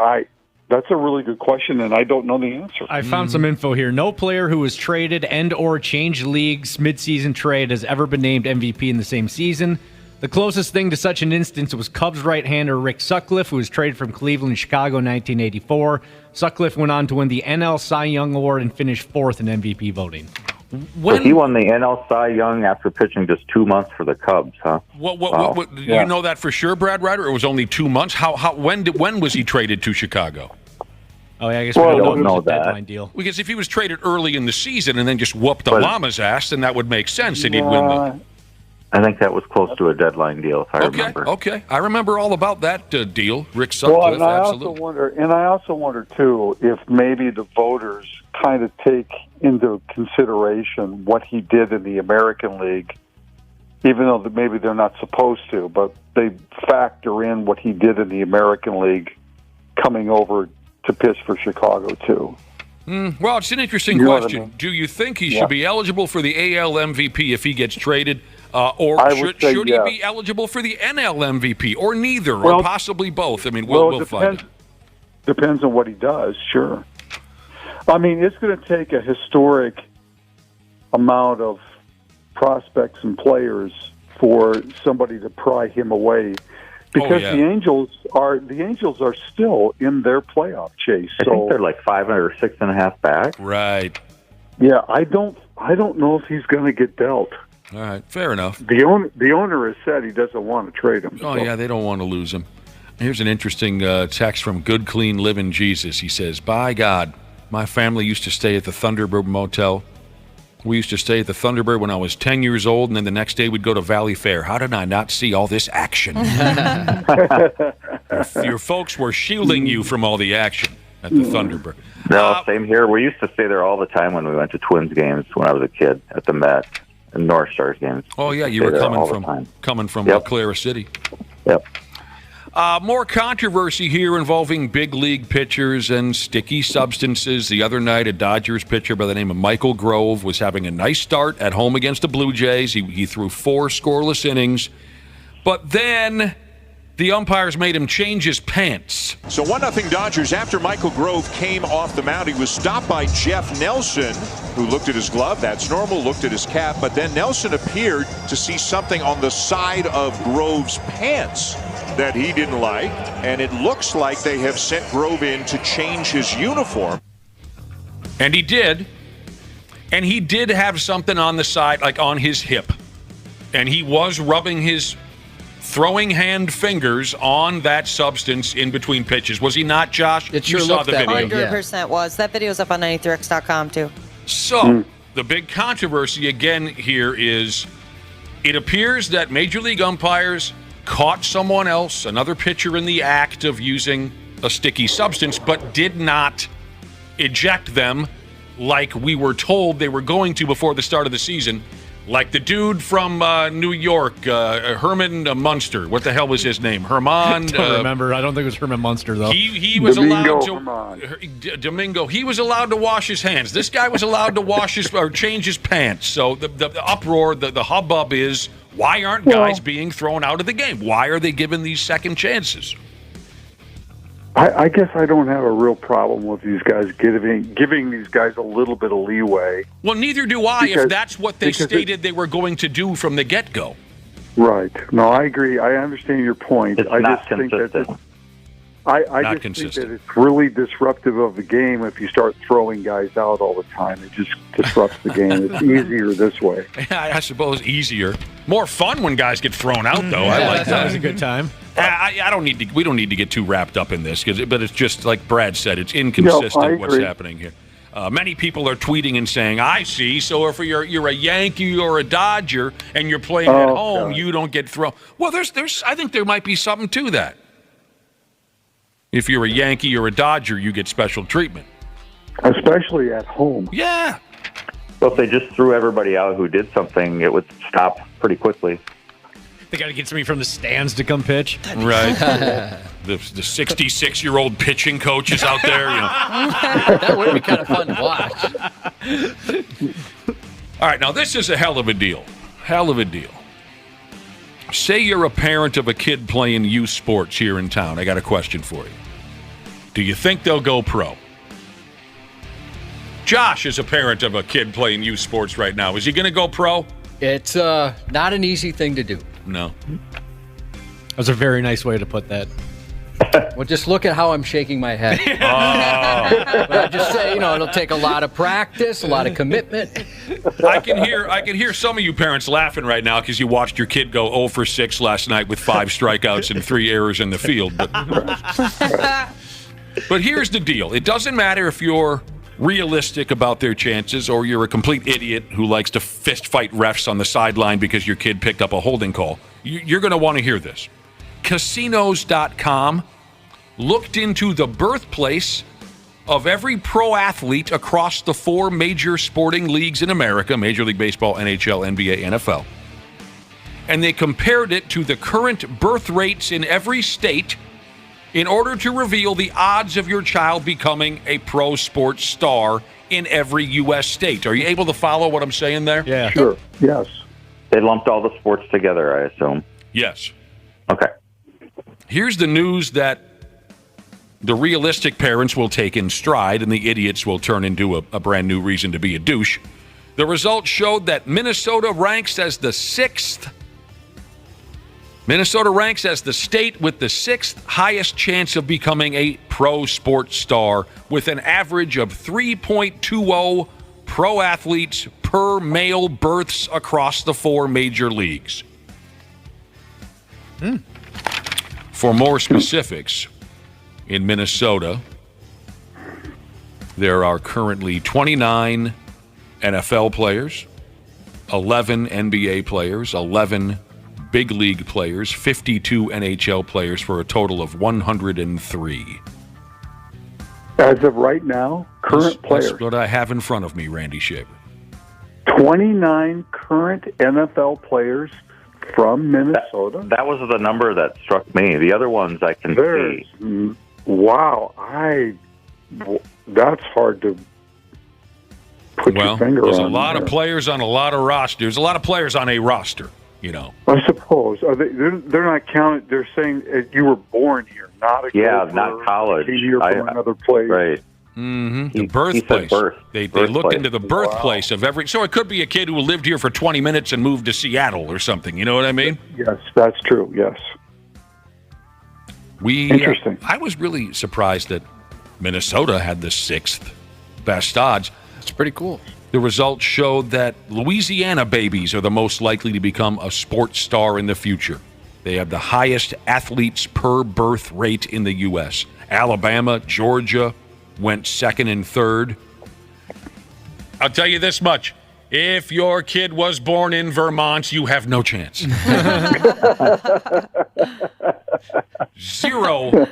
that's a really good question, and I don't know the answer. I found some info here. No player who was traded and or changed leagues midseason trade has ever been named MVP in the same season. The closest thing to such an instance was Cubs right-hander Rick Sutcliffe, who was traded from Cleveland to Chicago in 1984. Sutcliffe went on to win the NL Cy Young Award and finished fourth in MVP voting. So he won the NL Cy Young after pitching just 2 months for the Cubs, huh? What you know that for sure, Brad Ryder? It was only 2 months. When was he traded to Chicago? Oh, yeah, I guess we don't know that. Deadline deal. Because if he was traded early in the season and then just whooped the Llama's ass, then that would make sense that he'd win the... I think that was close to a deadline deal, if I remember. Okay, I remember all about that deal. Rick Sutcliffe, and I also wonder too if maybe the voters kind of take into consideration what he did in the American League, even though maybe they're not supposed to, but they factor in what he did in the American League coming over to pitch for Chicago too. Well, it's an interesting question. Do you think he should be eligible for the AL MVP if he gets traded? Or should he be eligible for the NL MVP, or neither, or possibly both? I mean, we'll find out. Depends on what he does, sure. I mean, it's going to take a historic amount of prospects and players for somebody to pry him away, because the Angels are still in their playoff chase. I think they're like 5 or 6.5 back. Right. Yeah, I don't know if he's going to get dealt. All right, fair enough. The owner has said he doesn't want to trade him. Oh, yeah, they don't want to lose him. Here's an interesting text from Good Clean Living Jesus. He says, by God, my family used to stay at the Thunderbird Motel. We used to stay at the Thunderbird when I was 10 years old, and then the next day we'd go to Valley Fair. How did I not see all this action? Your folks were shielding you from all the action at the Thunderbird. No, same here. We used to stay there all the time when we went to Twins games when I was a kid at the Met. And North Stars games. Oh, yeah, you were coming from Clara City. Yep. More controversy here involving big league pitchers and sticky substances. The other night, a Dodgers pitcher by the name of Michael Grove was having a nice start at home against the Blue Jays. He threw 4 scoreless innings. But then the umpires made him change his pants. So 1-0 Dodgers after Michael Grove came off the mound. He was stopped by Jeff Nelson, who looked at his glove. That's normal, looked at his cap. But then Nelson appeared to see something on the side of Grove's pants that he didn't like. And it looks like they have sent Grove in to change his uniform. And he did. And he did have something on the side, like on his hip. And he was rubbing his throwing hand fingers on that substance in between pitches. Was he not, Josh? It sure you saw the video. 100% was. That video's up on 93x.com too. So, the big controversy again here is it appears that Major League umpires caught someone else, another pitcher, in the act of using a sticky substance, but did not eject them like we were told they were going to before the start of the season. Like the dude from New York, Herman Munster. What the hell was his name? Herman. I don't remember. I don't think it was Herman Munster, though. He was allowed to. Domingo. He was allowed to wash his hands. This guy was allowed to wash his or change his pants. So the uproar, the hubbub is, why aren't guys being thrown out of the game? Why are they given these second chances? I guess I don't have a real problem with these guys giving these guys a little bit of leeway. Well, neither do I, if that's what they stated they were going to do from the get-go. Right. No, I agree. I understand your point. It's not consistent. I just think that it's really disruptive of the game if you start throwing guys out all the time. It just disrupts the game. It's easier this way. I suppose easier. More fun when guys get thrown out, though. I like that. That was a good time. I don't need to. We don't need to get too wrapped up in this, but it's just like Brad said. It's inconsistent what's happening here. Many people are tweeting and saying, "I see." So if you're a Yankee or a Dodger and you're playing at home, you don't get thrown. Well, there's. I think there might be something to that. If you're a Yankee or a Dodger, you get special treatment, especially at home. Yeah. Well, if they just threw everybody out who did something, it would stop pretty quickly. They got to get somebody from the stands to come pitch. Right. the 66-year-old pitching coach is out there. That would be kind of fun to watch. All right, now this is a hell of a deal. Hell of a deal. Say you're a parent of a kid playing youth sports here in town. I got a question for you. Do you think they'll go pro? Josh is a parent of a kid playing youth sports right now. Is he going to go pro? It's not an easy thing to do. No. That was a very nice way to put that. Well, just look at how I'm shaking my head. But I just say, it'll take a lot of practice, a lot of commitment. I can hear some of you parents laughing right now because you watched your kid go 0 for 6 last night with 5 strikeouts and 3 errors in the field. But here's the deal. It doesn't matter if you're realistic about their chances or you're a complete idiot who likes to fist fight refs on the sideline because your kid picked up a holding call. You're going to want to hear this. Casinos.com looked into the birthplace of every pro athlete across the 4 major sporting leagues in America, Major League Baseball, NHL, NBA, NFL. And they compared it to the current birth rates in every state in order to reveal the odds of your child becoming a pro sports star in every U.S. state. Are you able to follow what I'm saying there? Yeah. Sure. Yes. They lumped all the sports together, I assume. Yes. Okay. Here's the news that the realistic parents will take in stride and the idiots will turn into a brand new reason to be a douche. The results showed that Minnesota ranks as the 6th. Minnesota ranks as the state with the 6th highest chance of becoming a pro sports star with an average of 3.20 pro athletes per male births across the 4 major leagues. For more specifics, in Minnesota, there are currently 29 NFL players, 11 NBA players, 11 big league players, 52 NHL players for a total of 103. As of right now, current players. That's what I have in front of me, Randy Shaver. 29 current NFL players from Minnesota. That was the number that struck me. The other ones I can see. Wow, that's hard to put your finger on. There's a lot of players on a lot of rosters. There's a lot of players on a roster, I suppose. They're not counted. They're saying you were born here, not a not college. Came here from another place. Right. Mm-hmm. The birthplace. They looked into the birthplace of every. So it could be a kid who lived here for 20 minutes and moved to Seattle or something. You know what I mean? Yes, that's true. Yes. Interesting. I was really surprised that Minnesota had the 6th best odds. That's pretty cool. The results showed that Louisiana babies are the most likely to become a sports star in the future. They have the highest athletes per birth rate in the U.S. Alabama, Georgia went 2nd and 3rd. I'll tell you this much. If your kid was born in Vermont, you have no chance. Zero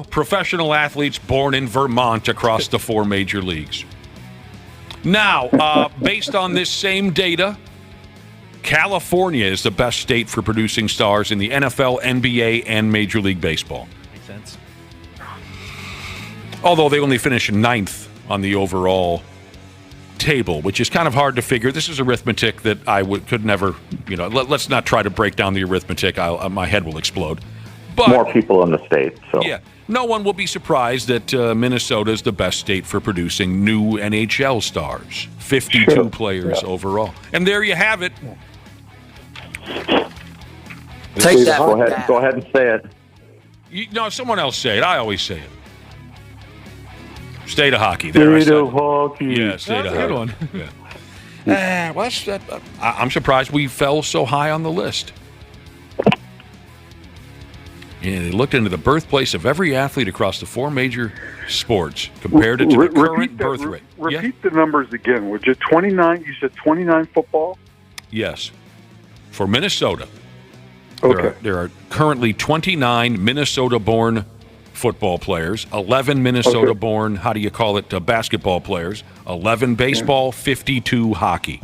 professional athletes born in Vermont across the 4 major leagues. Now, based on this same data, California is the best state for producing stars in the NFL, NBA, and Major League Baseball. Makes sense. Although they only finished 9th on the overall table, which is kind of hard to figure. This is arithmetic that I could never, let's not try to break down the arithmetic. My head will explode. But more people in the state. So yeah, no one will be surprised that Minnesota is the best state for producing new NHL stars. 52 players overall. And there you have it. Take that. Go ahead and say it. No, someone else say it. I always say it. State of hockey. There, State of hockey. Yeah, state of hockey. Good one. Yeah. I'm surprised we fell so high on the list. Yeah, they looked into the birthplace of every athlete across the 4 major sports, compared it to the current birth rate. Repeat the numbers again. Would you 29? You said 29 football? Yes. For Minnesota, Okay. there are currently 29 Minnesota-born football players, 11 Minnesota-born, how do you call it, basketball players, 11 baseball, 52 hockey.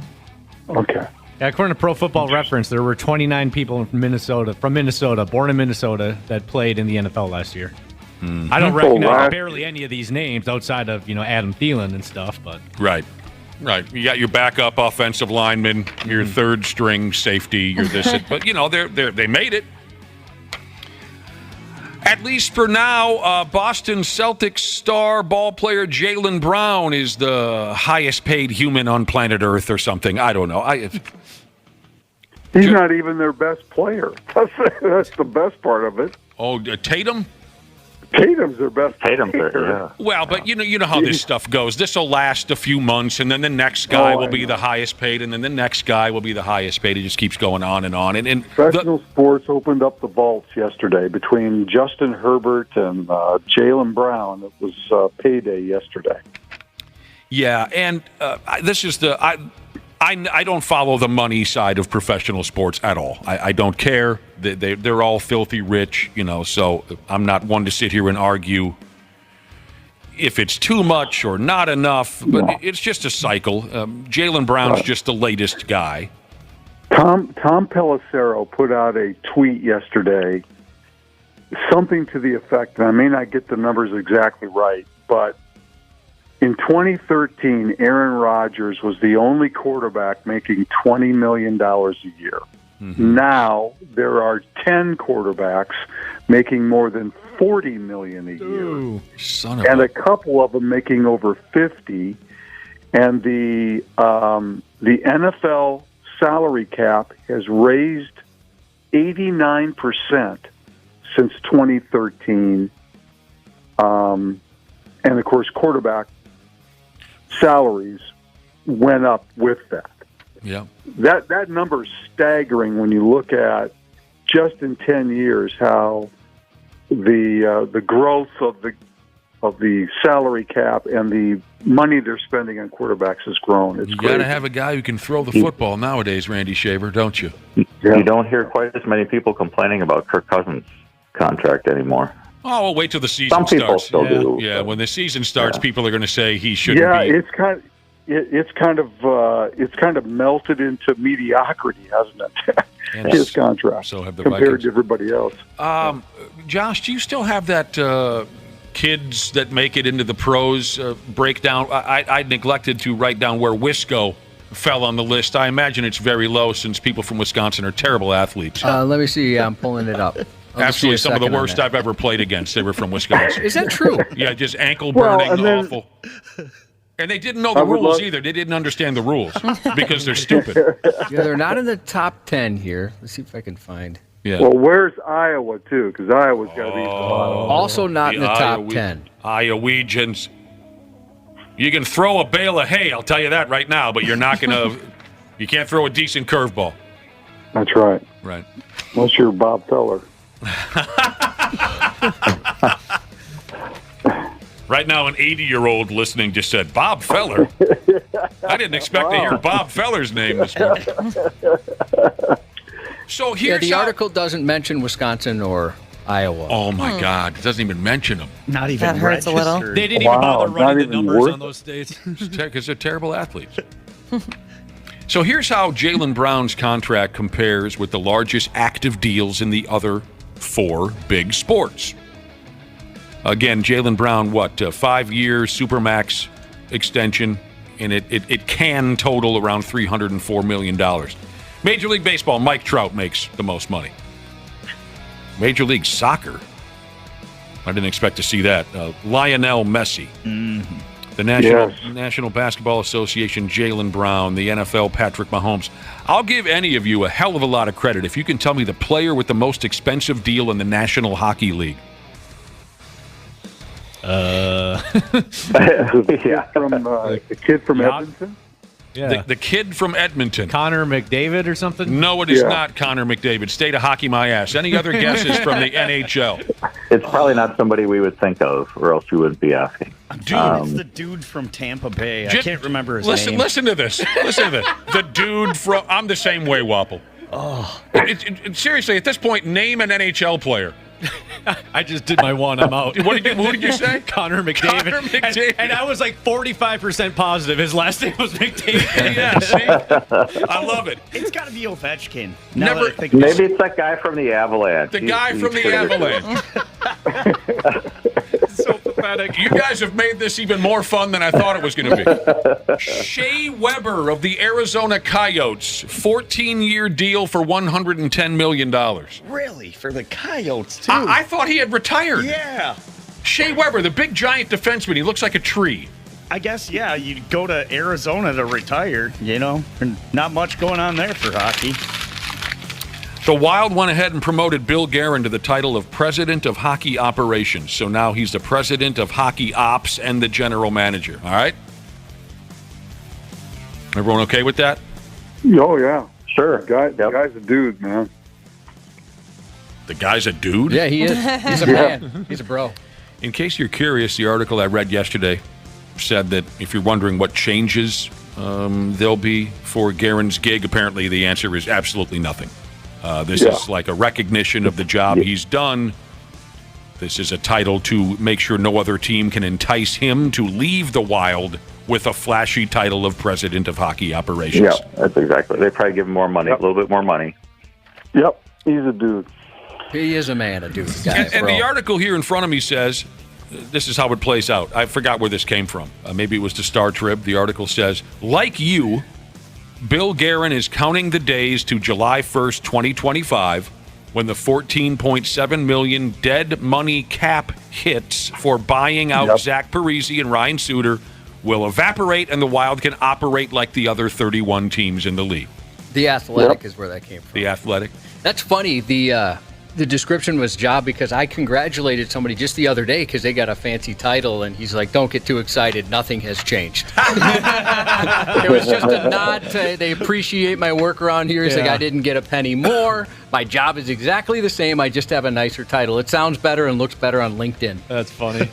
Okay. Yeah, according to Pro Football Reference, there were 29 people from Minnesota, born in Minnesota, that played in the NFL last year. Mm-hmm. I don't recognize barely any of these names outside of Adam Thielen and stuff, but Right. You got your backup offensive lineman, your third string safety, your this, but they made it. At least for now, Boston Celtics star ball player Jaylen Brown is the highest paid human on planet Earth or something. I don't know. He's not even their best player. That's the best part of it. Oh, Tatum? Tatum's their best Tatum's player. Well, but you know how this stuff goes. This will last a few months, and then the next guy will be the highest paid, and then the next guy will be the highest paid. It just keeps going on and on. And Professional sports opened up the vaults yesterday between Justin Herbert and Jaylen Brown. It was payday yesterday. Yeah, and this is I don't follow the money side of professional sports at all. I don't care. They're all filthy rich, so I'm not one to sit here and argue if it's too much or not enough, but it's just a cycle. Jaylen Brown's just the latest guy. Tom Pelissero put out a tweet yesterday, something to the effect, and I may not get the numbers exactly right, but in 2013, Aaron Rodgers was the only quarterback making $20 million a year. Mm-hmm. Now there are 10 quarterbacks making more than $40 million a year, and a couple of them making over 50. And the NFL salary cap has raised 89% since 2013, and of course, quarterback salaries went up with that. Yeah, that number is staggering when you look at just in 10 years how the growth of the salary cap and the money they're spending on quarterbacks has grown. It's you got to have a guy who can throw the football nowadays, Randy Shaver, don't you? You don't hear quite as many people complaining about Kirk Cousins' contract anymore. Oh, well, wait till the season starts. Some people still do. Yeah, when the season starts, people are going to say he shouldn't be. Yeah, it's kind of melted into mediocrity, hasn't it? His contract. So have the compared Vikings. to everybody else. Josh, do you still have that kids that make it into the pros breakdown? I neglected to write down where Wisco fell on the list. I imagine it's very low since people from Wisconsin are terrible athletes. Let me see. I'm pulling it up. Absolutely, some of the worst I've ever played against. They were from Wisconsin. Is that true? Yeah, just ankle burning, awful. And they didn't know the rules either. They didn't understand the rules because they're stupid. Yeah, they're not in the top 10 here. Let's see if I can find. Yeah. Well, where's Iowa, too? Because Iowa's got to be the bottom. Also not in the top 10. Iowegians. You can throw a bale of hay, I'll tell you that right now, but you're not going to – you can't throw a decent curveball. That's right. Right. Unless you're Bob Feller. Right now, an 80-year-old listening just said, Bob Feller? I didn't expect to hear Bob Feller's name this morning. So here's the article doesn't mention Wisconsin or Iowa. Oh, my God. It doesn't even mention them. Not even that hurts registered. A little. They didn't even bother running the numbers on those states. Because they're terrible athletes. So here's how Jaylen Brown's contract compares with the largest active deals in the other 4 big sports. Again, Jaylen Brown, 5-year Supermax extension, and it can total around $304 million. Major League Baseball, Mike Trout makes the most money. Major League Soccer, I didn't expect to see that. Lionel Messi. Mm-hmm. The National Basketball Association, Jaylen Brown. The NFL, Patrick Mahomes. I'll give any of you a hell of a lot of credit if you can tell me the player with the most expensive deal in the National Hockey League. The kid from Edmonton? Yeah. The kid from Edmonton. Connor McDavid or something? No, it is not Connor McDavid. State of hockey, my ass. Any other guesses from the NHL? It's probably not somebody we would think of, or else we wouldn't be asking. Dude, it's the dude from Tampa Bay. I can't remember his name. Listen to this. Listen to this. The dude from... I'm the same way, Wapple. Oh. Seriously, at this point, name an NHL player. I just did my one. I'm out. Who did you say? Connor McDavid. Connor McDavid. And I was like 45% positive his last name was McDavid. Yeah, see? I love it. It's got to be Ovechkin. Maybe it's that guy from the Avalanche. The guy from the Avalanche. So pathetic. You guys have made this even more fun than I thought it was going to be. Shea Weber of the Arizona Coyotes, 14-year deal for $110 million. Really? For the Coyotes, too? I thought he had retired. Yeah. Shea Weber, the big giant defenseman, he looks like a tree. I guess, yeah, you go to Arizona to retire, not much going on there for hockey. The Wild went ahead and promoted Bill Guerin to the title of President of Hockey Operations. So now he's the President of Hockey Ops and the General Manager. All right? Everyone okay with that? Oh, yeah. Sure. The guy's a dude, man. The guy's a dude? Yeah, he is. He's a man. He's a bro. In case you're curious, the article I read yesterday said that if you're wondering what changes there'll be for Guerin's gig, apparently the answer is absolutely nothing. This is like a recognition of the job he's done. This is a title to make sure no other team can entice him to leave the Wild with a flashy title of President of Hockey Operations. Yeah, that's exactly. They probably give him more money, a little bit more money. Yep, he's a dude. He is a man, a dude. And the article here in front of me says, this is how it plays out. I forgot where this came from. Maybe it was the Star Trib. The article says, like you, Bill Guerin is counting the days to July 1st, 2025, when the $14.7 million dead money cap hits for buying out Zach Parise and Ryan Suter will evaporate, and the Wild can operate like the other 31 teams in the league. The Athletic is where that came from. The Athletic. That's funny. The description was job because I congratulated somebody just the other day because they got a fancy title, and he's like, don't get too excited. Nothing has changed. It was just a nod to they appreciate my work around here. He's like, I didn't get a penny more. My job is exactly the same. I just have a nicer title. It sounds better and looks better on LinkedIn. That's funny.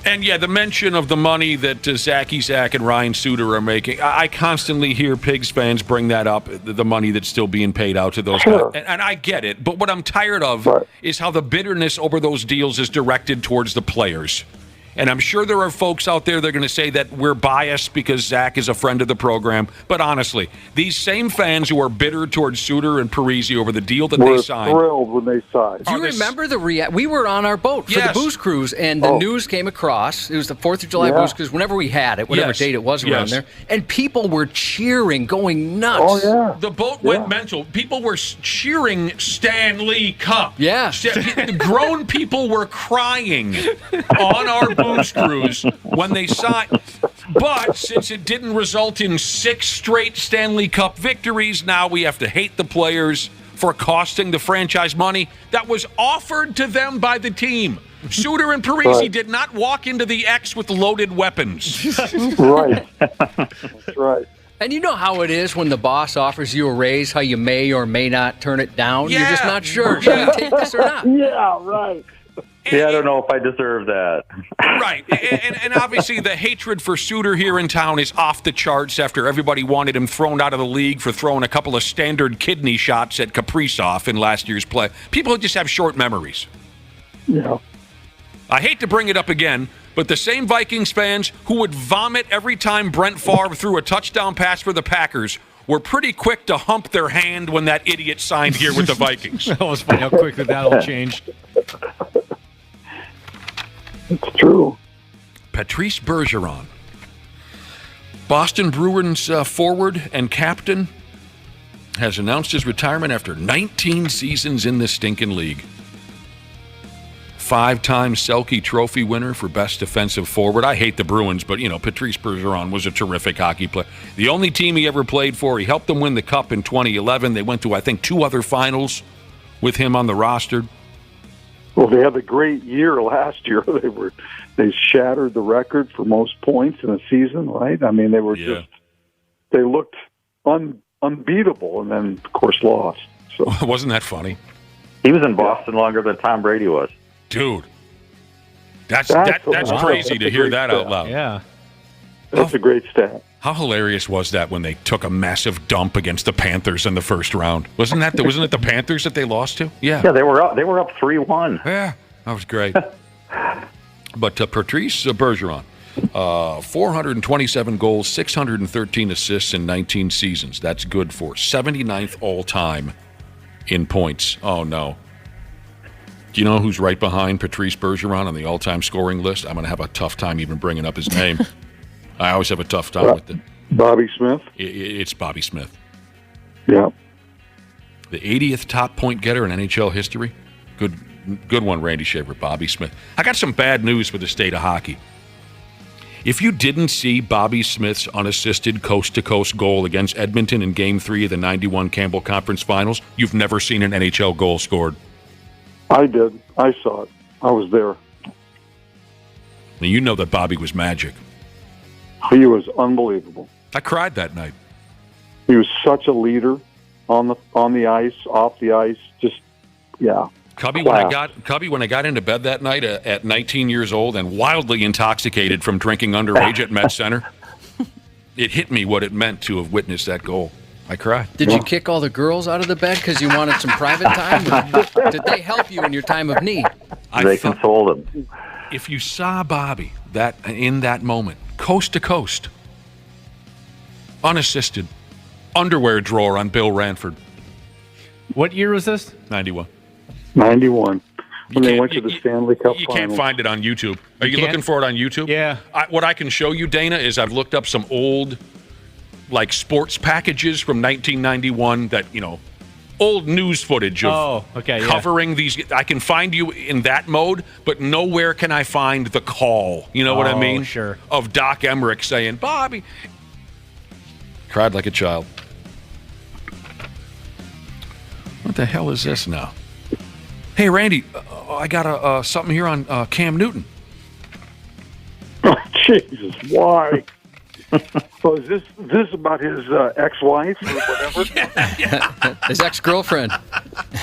And yeah, the mention of the money that Zach and Ryan Suter are making, I constantly hear Pigs fans bring that up, the money that's still being paid out to those guys. And I get it. But what I'm tired of is how the bitterness over those deals is directed towards the players. And I'm sure there are folks out there that are going to say that we're biased because Zach is a friend of the program. But honestly, these same fans who are bitter towards Suter and Parise over the deal that they signed. We're thrilled when they signed. Do you remember we were on our boat for the booze cruise, and the news came across. It was the 4th of July booze cruise, whenever we had it, whatever date it was around there. And people were cheering, going nuts. Oh, yeah. The boat went mental. People were cheering Stanley Cup. Yeah. Grown people were crying on our booze cruise when they signed. But since it didn't result in 6 straight Stanley Cup victories, now we have to hate the players for costing the franchise money that was offered to them by the team. Suter and Parise did not walk into the X with loaded weapons. Right. That's right. And you know how it is when the boss offers you a raise, how you may or may not turn it down? Yeah. You're just not sure. Should I take this or not? Yeah, right. Yeah, I don't know if I deserve that. Right. And obviously the hatred for Suter here in town is off the charts after everybody wanted him thrown out of the league for throwing a couple of standard kidney shots at Kaprizov in last year's play. People just have short memories. Yeah. I hate to bring it up again, but the same Vikings fans who would vomit every time Brent Favre threw a touchdown pass for the Packers were pretty quick to hump their hand when that idiot signed here with the Vikings. That was funny how quickly that all changed. It's true. Patrice Bergeron, Boston Bruins forward and captain, has announced his retirement after 19 seasons in the stinking league. 5-time Selke Trophy winner for best defensive forward. I hate the Bruins, but, Patrice Bergeron was a terrific hockey player. The only team he ever played for, he helped them win the Cup in 2011. They went to, I think, 2 other finals with him on the roster. Well, they had a great year last year. They shattered the record for most points in a season, right? I mean, they they looked unbeatable, and then, of course, lost. So wasn't that funny? He was in Boston longer than Tom Brady was. Dude, that's crazy to hear that out loud. Yeah. That's a great stat. How hilarious was that when they took a massive dump against the Panthers in the first round? Wasn't it the Panthers that they lost to? Yeah. Yeah, they were up 3-1. Yeah, that was great. But Patrice Bergeron, 427 goals, 613 assists in 19 seasons. That's good for 79th all-time in points. Oh, no. Do you know who's right behind Patrice Bergeron on the all-time scoring list? I'm going to have a tough time even bringing up his name. I always have a tough time with it. Bobby Smith? It's Bobby Smith. Yeah. The 80th top point getter in NHL history. Good one, Randy Shaver, Bobby Smith. I got some bad news for the state of hockey. If you didn't see Bobby Smith's unassisted coast-to-coast goal against Edmonton in Game 3 of the 91 Campbell Conference Finals, you've never seen an NHL goal scored. I did. I saw it. I was there. And you know that Bobby was magic. He was unbelievable. I cried that night. He was such a leader on the ice, off the ice. Just, yeah. Cubby, when I got into bed that night at 19 years old and wildly intoxicated from drinking underage at Met Center, it hit me what it meant to have witnessed that goal. I cried. Did you kick all the girls out of the bed because you wanted some private time? Did they help you in your time of need? They consoled him. If you saw Bobby in that moment, coast to coast, unassisted, underwear drawer on Bill Ranford. What year was this? 91. 91. When they went to the Stanley Cup You Finals. can't find it on YouTube. Are you looking for it on YouTube? Yeah. What I can show you, Dana, is I've looked up some old, like, sports packages from 1991 that, old news footage of covering these. I can find you in that mode, but nowhere can I find the call. You know what I mean? Sure. Of Doc Emmerich saying, Bobby. Cried like a child. What the hell is this now? Hey, Randy, I got something here on Cam Newton. Oh, Jesus, why? So is this about his ex-wife or whatever? His ex-girlfriend.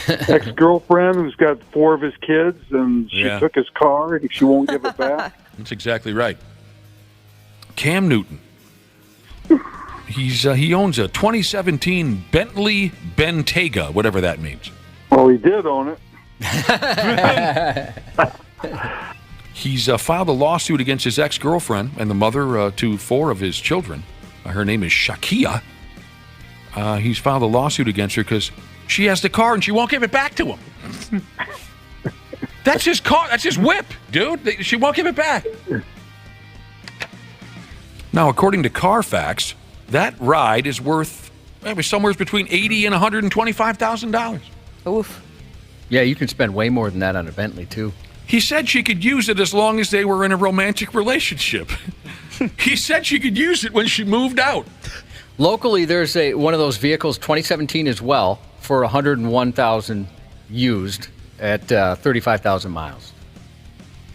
Ex-girlfriend who's got 4 of his kids, and she took his car, and she won't give it back. That's exactly right. Cam Newton. He owns a 2017 Bentley Bentayga, whatever that means. Well, he did own it. He's filed a lawsuit against his ex-girlfriend and the mother to 4 of his children. Her name is Shakia. He's filed a lawsuit against her because she has the car and she won't give it back to him. That's his car. That's his whip, dude. She won't give it back. Now, according to Carfax, that ride is worth somewhere between $80,000 and $125,000. Oof. Yeah, you can spend way more than that on a Bentley, too. He said she could use it as long as they were in a romantic relationship. He said she could use it when she moved out. Locally, there's one of those vehicles, 2017 as well, for $101,000 used at 35,000 miles.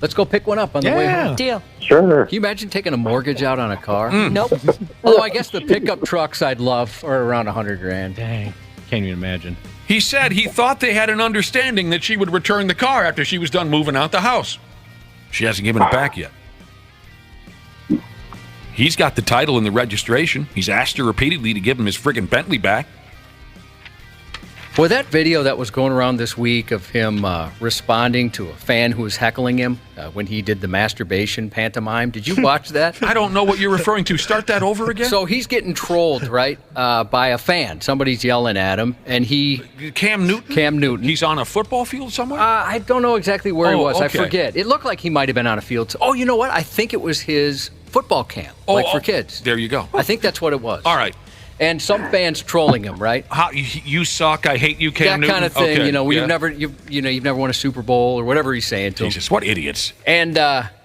Let's go pick one up on the way home. Deal. Sure. Can you imagine taking a mortgage out on a car? Nope. Although I guess the pickup trucks I'd love are around $100,000. Dang. Can't even imagine. He said he thought they had an understanding that she would return the car after she was done moving out the house. She hasn't given it back yet. He's got the title and the registration. He's asked her repeatedly to give him his friggin' Bentley back. Boy, that video that was going around this week of him responding to a fan who was heckling him when he did the masturbation pantomime, did you watch that? I don't know what you're referring to. Start that over again? So he's getting trolled, right, by a fan. Somebody's yelling at him, and Cam Newton? Cam Newton. He's on a football field somewhere? I don't know exactly where he was. Okay. I forget. It looked like he might have been on a field. Oh, you know what? I think it was his football camp, for kids. There you go. I think that's what it was. All right. And some fans trolling him, right? You suck. I hate you, Cam Newton. That kind of thing. Okay. You've never won a Super Bowl or whatever he's saying to him. Jesus, what idiots! And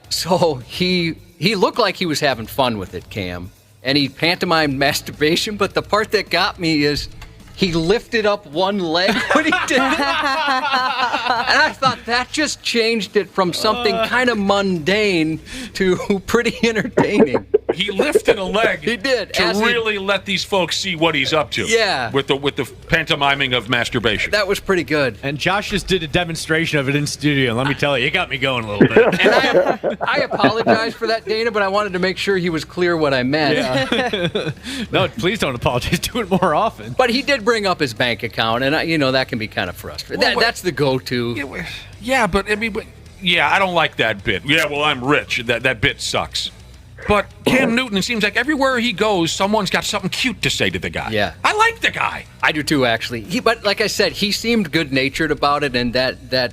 so he looked like he was having fun with it, Cam, and he pantomimed masturbation. But the part that got me is he lifted up one leg when he did it, and I thought that just changed it from something kind of mundane to pretty entertaining. He lifted a leg. He did. To really let these folks see what he's up to. Yeah. With the pantomiming of masturbation. That was pretty good. And Josh just did a demonstration of it in studio. And let me tell you, it got me going a little bit. And I apologize for that, Dana, but I wanted to make sure he was clear what I meant. Yeah. No, please don't apologize. Do it more often. But he did bring up his bank account, and that can be kind of frustrating. That's the go-to. Yeah, but I mean, I don't like that bit. Yeah, well, I'm rich. That bit sucks. But Cam Newton, it seems like everywhere he goes, someone's got something cute to say to the guy. Yeah. I like the guy. I do too, actually. But like I said, he seemed good-natured about it, and that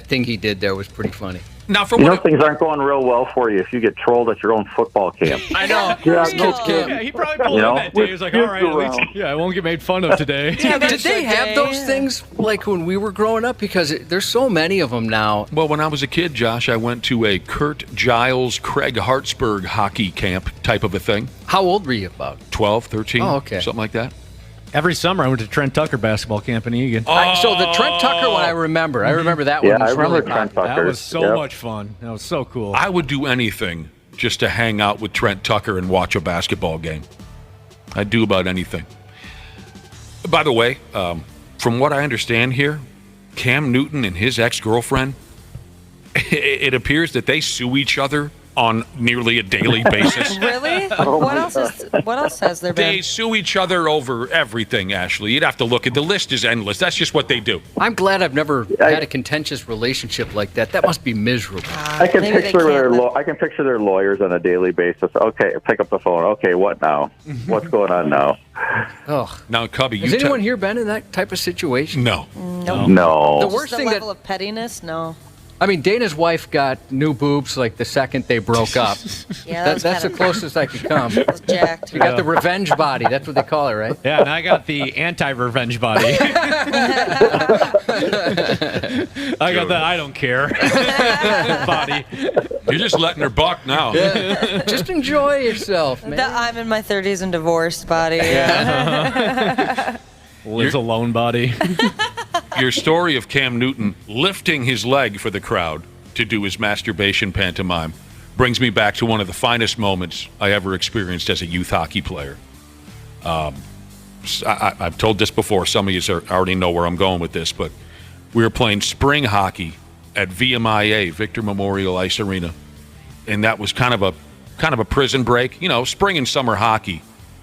thing he did there was pretty funny. Now, things aren't going real well for you if you get trolled at your own football camp. I know. Yeah, he probably pulled in that day. He was like, all right, at least, I won't get made fun of today. Yeah, did they have those things like when we were growing up? Because there's so many of them now. Well, when I was a kid, Josh, I went to a Kurt Giles, Craig Hartsburg hockey camp type of a thing. How old were you about? 12, 13, something like that. Every summer, I went to Trent Tucker basketball camp in Egan. So the Trent Tucker one, I remember that one. Yeah, was I remember really Trent Tucker. That was so much fun. That was so cool. I would do anything just to hang out with Trent Tucker and watch a basketball game. I'd do about anything. By the way, from what I understand here, Cam Newton and his ex-girlfriend, it appears that they sue each other on nearly a daily basis. Really? What else has there been? They sue each other over everything, Ashley. You'd have to look at the list is endless. That's just what they do. I'm glad I've never had a contentious relationship like that. That must be miserable. I can picture their lawyers on a daily basis. Okay, pick up the phone. Okay, what now? What's going on now? Oh, now, Cubby, has anyone here been in that type of situation? No. No. The worst thing level of pettiness? No. I mean, Dana's wife got new boobs like the second they broke up. Yeah, that's the closest I could come. Jacked. You got the revenge body. That's what they call it, right? Yeah, and I got the anti-revenge body. I got the I don't care body. You're just letting her buck now. Yeah. Just enjoy yourself, man. I'm in my 30s and divorced body. Yeah. Lives alone body. Your story of Cam Newton lifting his leg for the crowd to do his masturbation pantomime brings me back to one of the finest moments I ever experienced as a youth hockey player. I've told this before. Some of you already know where I'm going with this, but we were playing spring hockey at VMIA, Victor Memorial Ice Arena, and that was kind of a prison break. You know, spring and summer hockey,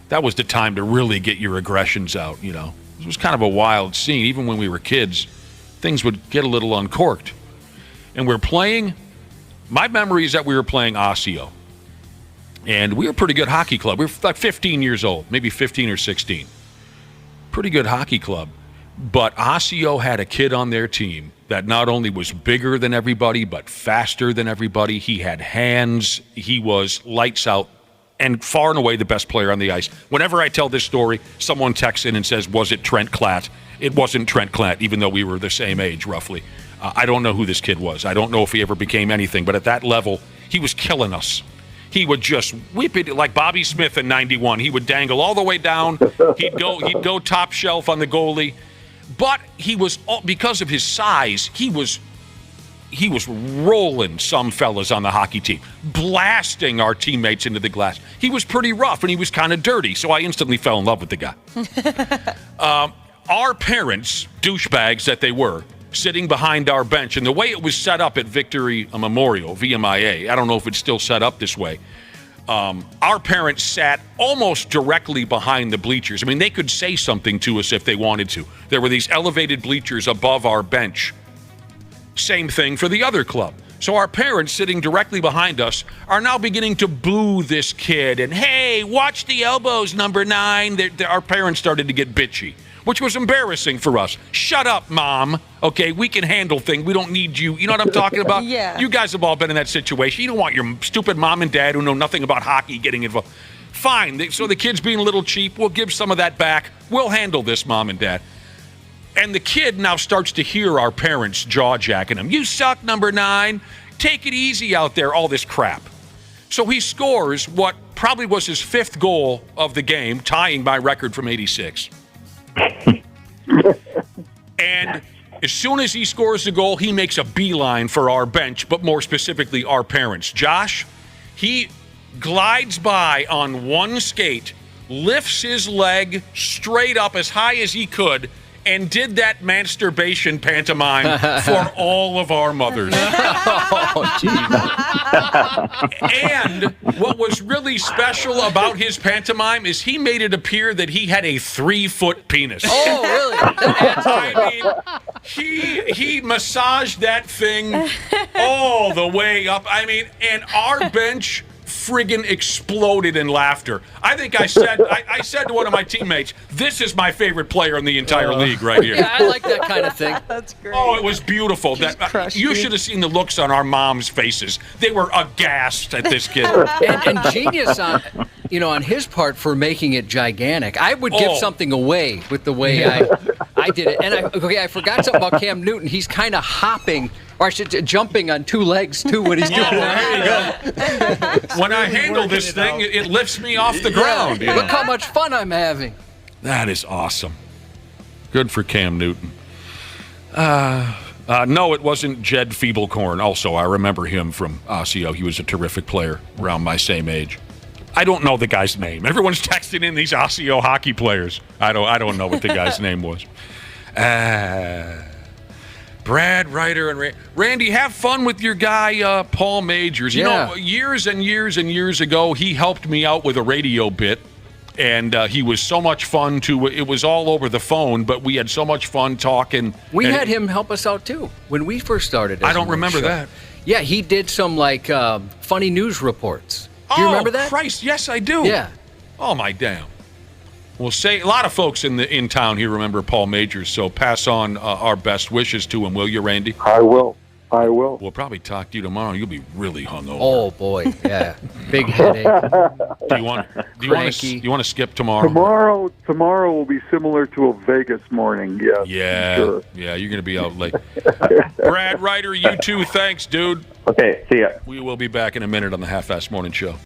that was the time to really get your aggressions out, you know. It was kind of a wild scene. Even when we were kids, things would get a little uncorked. And we're playing, my memory is that we were playing Osseo. And we were a pretty good hockey club. We were like 15 years old, maybe 15 or 16. Pretty good hockey club. But Osseo had a kid on their team that not only was bigger than everybody, but faster than everybody. He had hands. He was lights out. And far and away the best player on the ice. Whenever I tell this story, someone texts in and says, was it Trent Klatt? It wasn't Trent Klatt, even though we were the same age, roughly. I don't know who this kid was. I don't know if he ever became anything. But at that level, he was killing us. He would just whip it like Bobby Smith in 91. He would dangle all the way down. He'd go top shelf on the goalie. But he was, because of his size, he was rolling some fellas on the hockey team, blasting our teammates into the glass. He was pretty rough, and he was kind of dirty, so I instantly fell in love with the guy. Our parents, douchebags that they were, sitting behind our bench, and the way it was set up at Victory Memorial, VMIA, I don't know if it's still set up this way, our parents sat almost directly behind the bleachers. I mean, they could say something to us if they wanted to. There were these elevated bleachers above our bench. Same thing for the other club. So our parents sitting directly behind us are now beginning to boo this kid and, hey, watch the elbows, number 9. Our parents started to get bitchy, which was embarrassing for us. Shut up, Mom. Okay, we can handle things. We don't need you. You know what I'm talking about? Yeah. You guys have all been in that situation. You don't want your stupid mom and dad who know nothing about hockey getting involved. Fine. So the kid's being a little cheap. We'll give some of that back. We'll handle this, Mom and Dad. And the kid now starts to hear our parents jaw-jacking him. You suck, number 9. Take it easy out there, all this crap. So he scores what probably was his 5th goal of the game, tying my record from 86. And as soon as he scores the goal, he makes a beeline for our bench, but more specifically our parents. Josh, he glides by on one skate, lifts his leg straight up as high as he could, and did that masturbation pantomime for all of our mothers. And what was really special about his pantomime is he made it appear that he had a 3-foot penis. Oh, really? I mean, he massaged that thing all the way up. I mean, and our bench friggin' exploded in laughter. I think I said to one of my teammates, "This is my favorite player in the entire league right here." Yeah, I like that kind of thing. That's great. Oh, it was beautiful. You should have seen the looks on our moms' faces. They were aghast at this kid. and genius on his part for making it gigantic. I would give something away with the way I did it. And I forgot something about Cam Newton. He's kind of hopping, or I should jumping on two legs too when he's doing that. There you go. When I handle this thing, it lifts me off the ground. You know? Look how much fun I'm having. That is awesome. Good for Cam Newton. No, it wasn't Jed Feeblecorn. Also, I remember him from Osseo. He was a terrific player around my same age. I don't know the guy's name. Everyone's texting in these Osseo hockey players. I don't know what the guy's name was. Brad Ryder and Randy, have fun with your guy Paul Majors. You know, years and years and years ago, he helped me out with a radio bit, and he was so much fun to. It was all over the phone, but we had so much fun talking. We had him help us out too when we first started. I don't remember that. Yeah, he did some funny news reports. Do you remember that? Christ, yes, I do. Yeah. Oh my damn. Well, say a lot of folks in town here remember Paul Majors, so pass on our best wishes to him, will you, Randy? I will. We'll probably talk to you tomorrow. You'll be really hungover. Oh boy, yeah, big headache. Do you want to skip tomorrow? Tomorrow will be similar to a Vegas morning. Yes. Yeah. Sure. Yeah, you're gonna be out late. Brad Ryder, you too. Thanks, dude. Okay, see ya. We will be back in a minute on the Half-Assed Morning Show.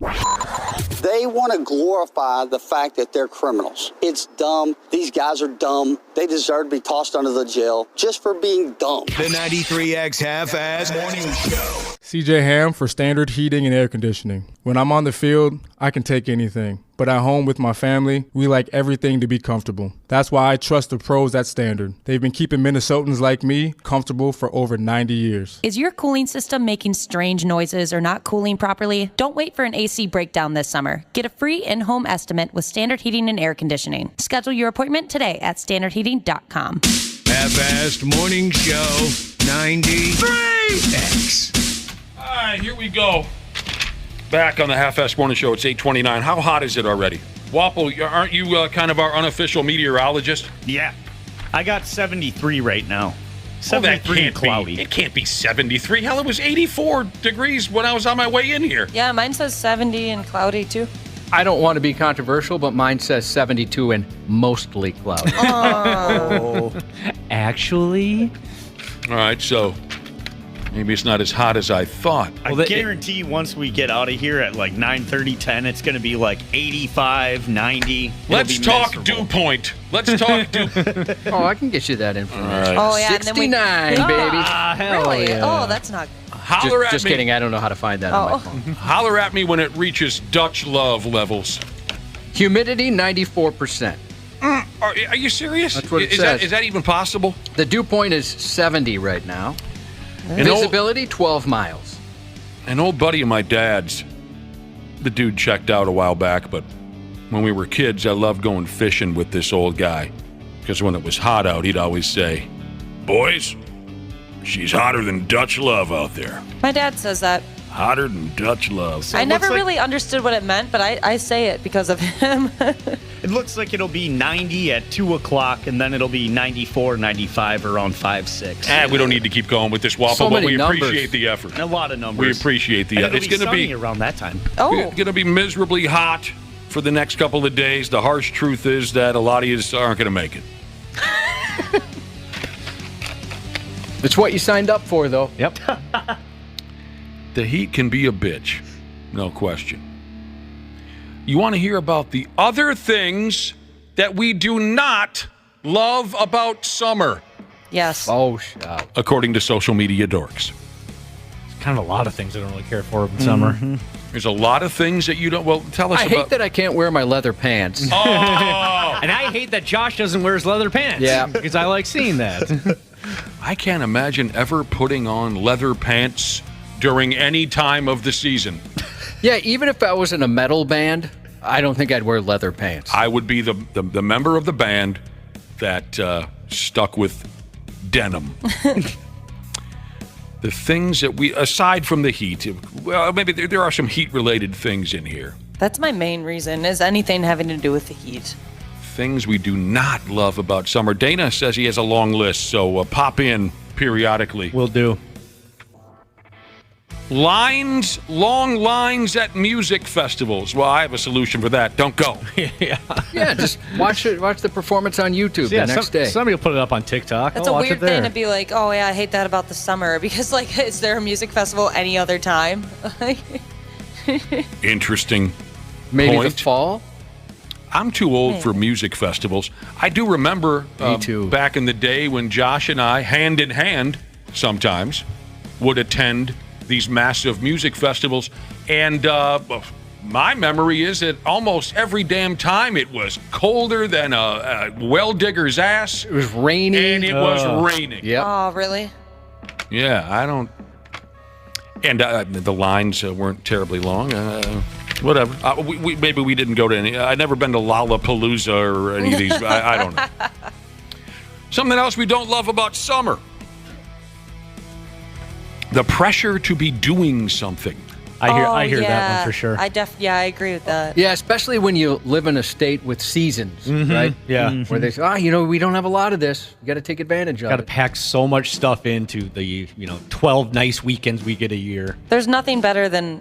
They want to glorify the fact that they're criminals. It's dumb. These guys are dumb. They deserve to be tossed under the jail just for being dumb. The 93X Half-Assed Morning Show. CJ Ham for Standard Heating and Air Conditioning. When I'm on the field, I can take anything. But at home with my family, we like everything to be comfortable. That's why I trust the pros at Standard. They've been keeping Minnesotans like me comfortable for over 90 years. Is your cooling system making strange noises or not cooling properly? Don't wait for an AC breakdown this summer. Get a free in-home estimate with Standard Heating and Air Conditioning. Schedule your appointment today at standardheating.com. Half-Assed Morning Show 93X. All right, here we go. Back on the Half-Assed Morning Show. It's 8:29. How hot is it already? Wapple, aren't you kind of our unofficial meteorologist? Yeah. I got 73 right now. 73 and cloudy. It can't be 73. Hell, it was 84 degrees when I was on my way in here. Yeah, mine says 70 and cloudy too. I don't want to be controversial, but mine says 72 and mostly cloudy. Oh. Actually? All right, so maybe it's not as hot as I thought. I guarantee once we get out of here at like 9:30, 10, it's going to be like 85, 90. Let's talk dew point. Let's talk dew. Oh, I can get you that information. Right. Oh, yeah. 69, baby. Really? Yeah. Oh, that's not. Holler at just me. kidding. I don't know how to find that on my phone. Holler at me when it reaches Dutch love levels. Humidity, 94%. Are you serious? That's what it says. Is that even possible? The dew point is 70 right now. Visibility, 12 miles. An old buddy of my dad's, the dude checked out a while back, but when we were kids, I loved going fishing with this old guy. Because when it was hot out, he'd always say, "Boys, she's hotter than Dutch love out there." My dad says that. Hotter than Dutch love. So I never really understood what it meant, but I say it because of him. It looks like it'll be 90 at 2 o'clock, and then it'll be 94, 95 around 5, 6. We don't need to keep going with this waffle, So but we many numbers. appreciate the effort. A lot of numbers. We appreciate the effort. It's going to be around that time. Oh. It's going to be miserably hot for the next couple of days. The harsh truth is that a lot of you aren't going to make it. It's what you signed up for, though. Yep. The heat can be a bitch, no question. You want to hear about the other things that we do not love about summer? Yes. Oh, shout. According to social media dorks. kind of a lot of things I don't really care for in summer. There's a lot of things that you don't. Well, tell us I about. hate that I can't wear my leather pants. Oh! And I hate that Josh doesn't wear his leather pants. Yeah. Because I like seeing that. I can't imagine ever putting on leather pants during any time of the season. Yeah, even if I was in a metal band, I don't think I'd wear leather pants. I would be the member of the band that stuck with denim. The things that we, aside from the heat, well, maybe there are some heat-related things in here. That's my main reason, is anything having to do with the heat. Things we do not love about summer. Dana says he has a long list, so pop in periodically. Will do. Long lines at music festivals. Well, I have a solution for that. Don't go. Yeah, just watch the performance on YouTube the next day. Somebody will put it up on TikTok. That's I'll a watch weird it there. thing to be like, oh yeah, I hate that about the summer, because like, is there a music festival any other time? Interesting. Maybe point. the fall? I'm too old for music festivals. I do remember Me too. Back in the day when Josh and I, hand in hand, sometimes, would attend these massive music festivals. And my memory is that almost every damn time it was colder than a well digger's ass. It was raining. And it was raining. Yep. Oh, really? Yeah, I don't. And the lines weren't terribly long. Whatever. Maybe we didn't go to any. I've never been to Lollapalooza or any of these. I don't know. Something else we don't love about summer. The pressure to be doing something. I hear that one for sure. I agree with that. Yeah, especially when you live in a state with seasons, right? Yeah. Where they say, we don't have a lot of this. You got to take advantage of Got to it. pack so much stuff into the 12 nice weekends we get a year. There's nothing better than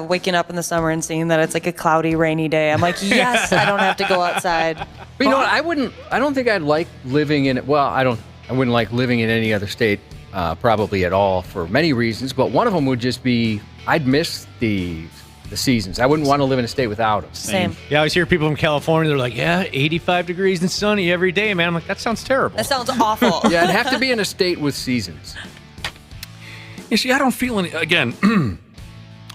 waking up in the summer and seeing that it's like a cloudy, rainy day. I'm like, yes, I don't have to go outside. But you know what? I don't think I'd like living in it. Well, I wouldn't like living in any other state probably at all for many reasons. But one of them would just be I'd miss the seasons. I wouldn't want to live in a state without them. Same. Yeah, I always hear people from California, they're like, 85 degrees and sunny every day, man. I'm like, that sounds terrible. That sounds awful. Yeah, I'd have to be in a state with seasons. You see, I don't feel any, again,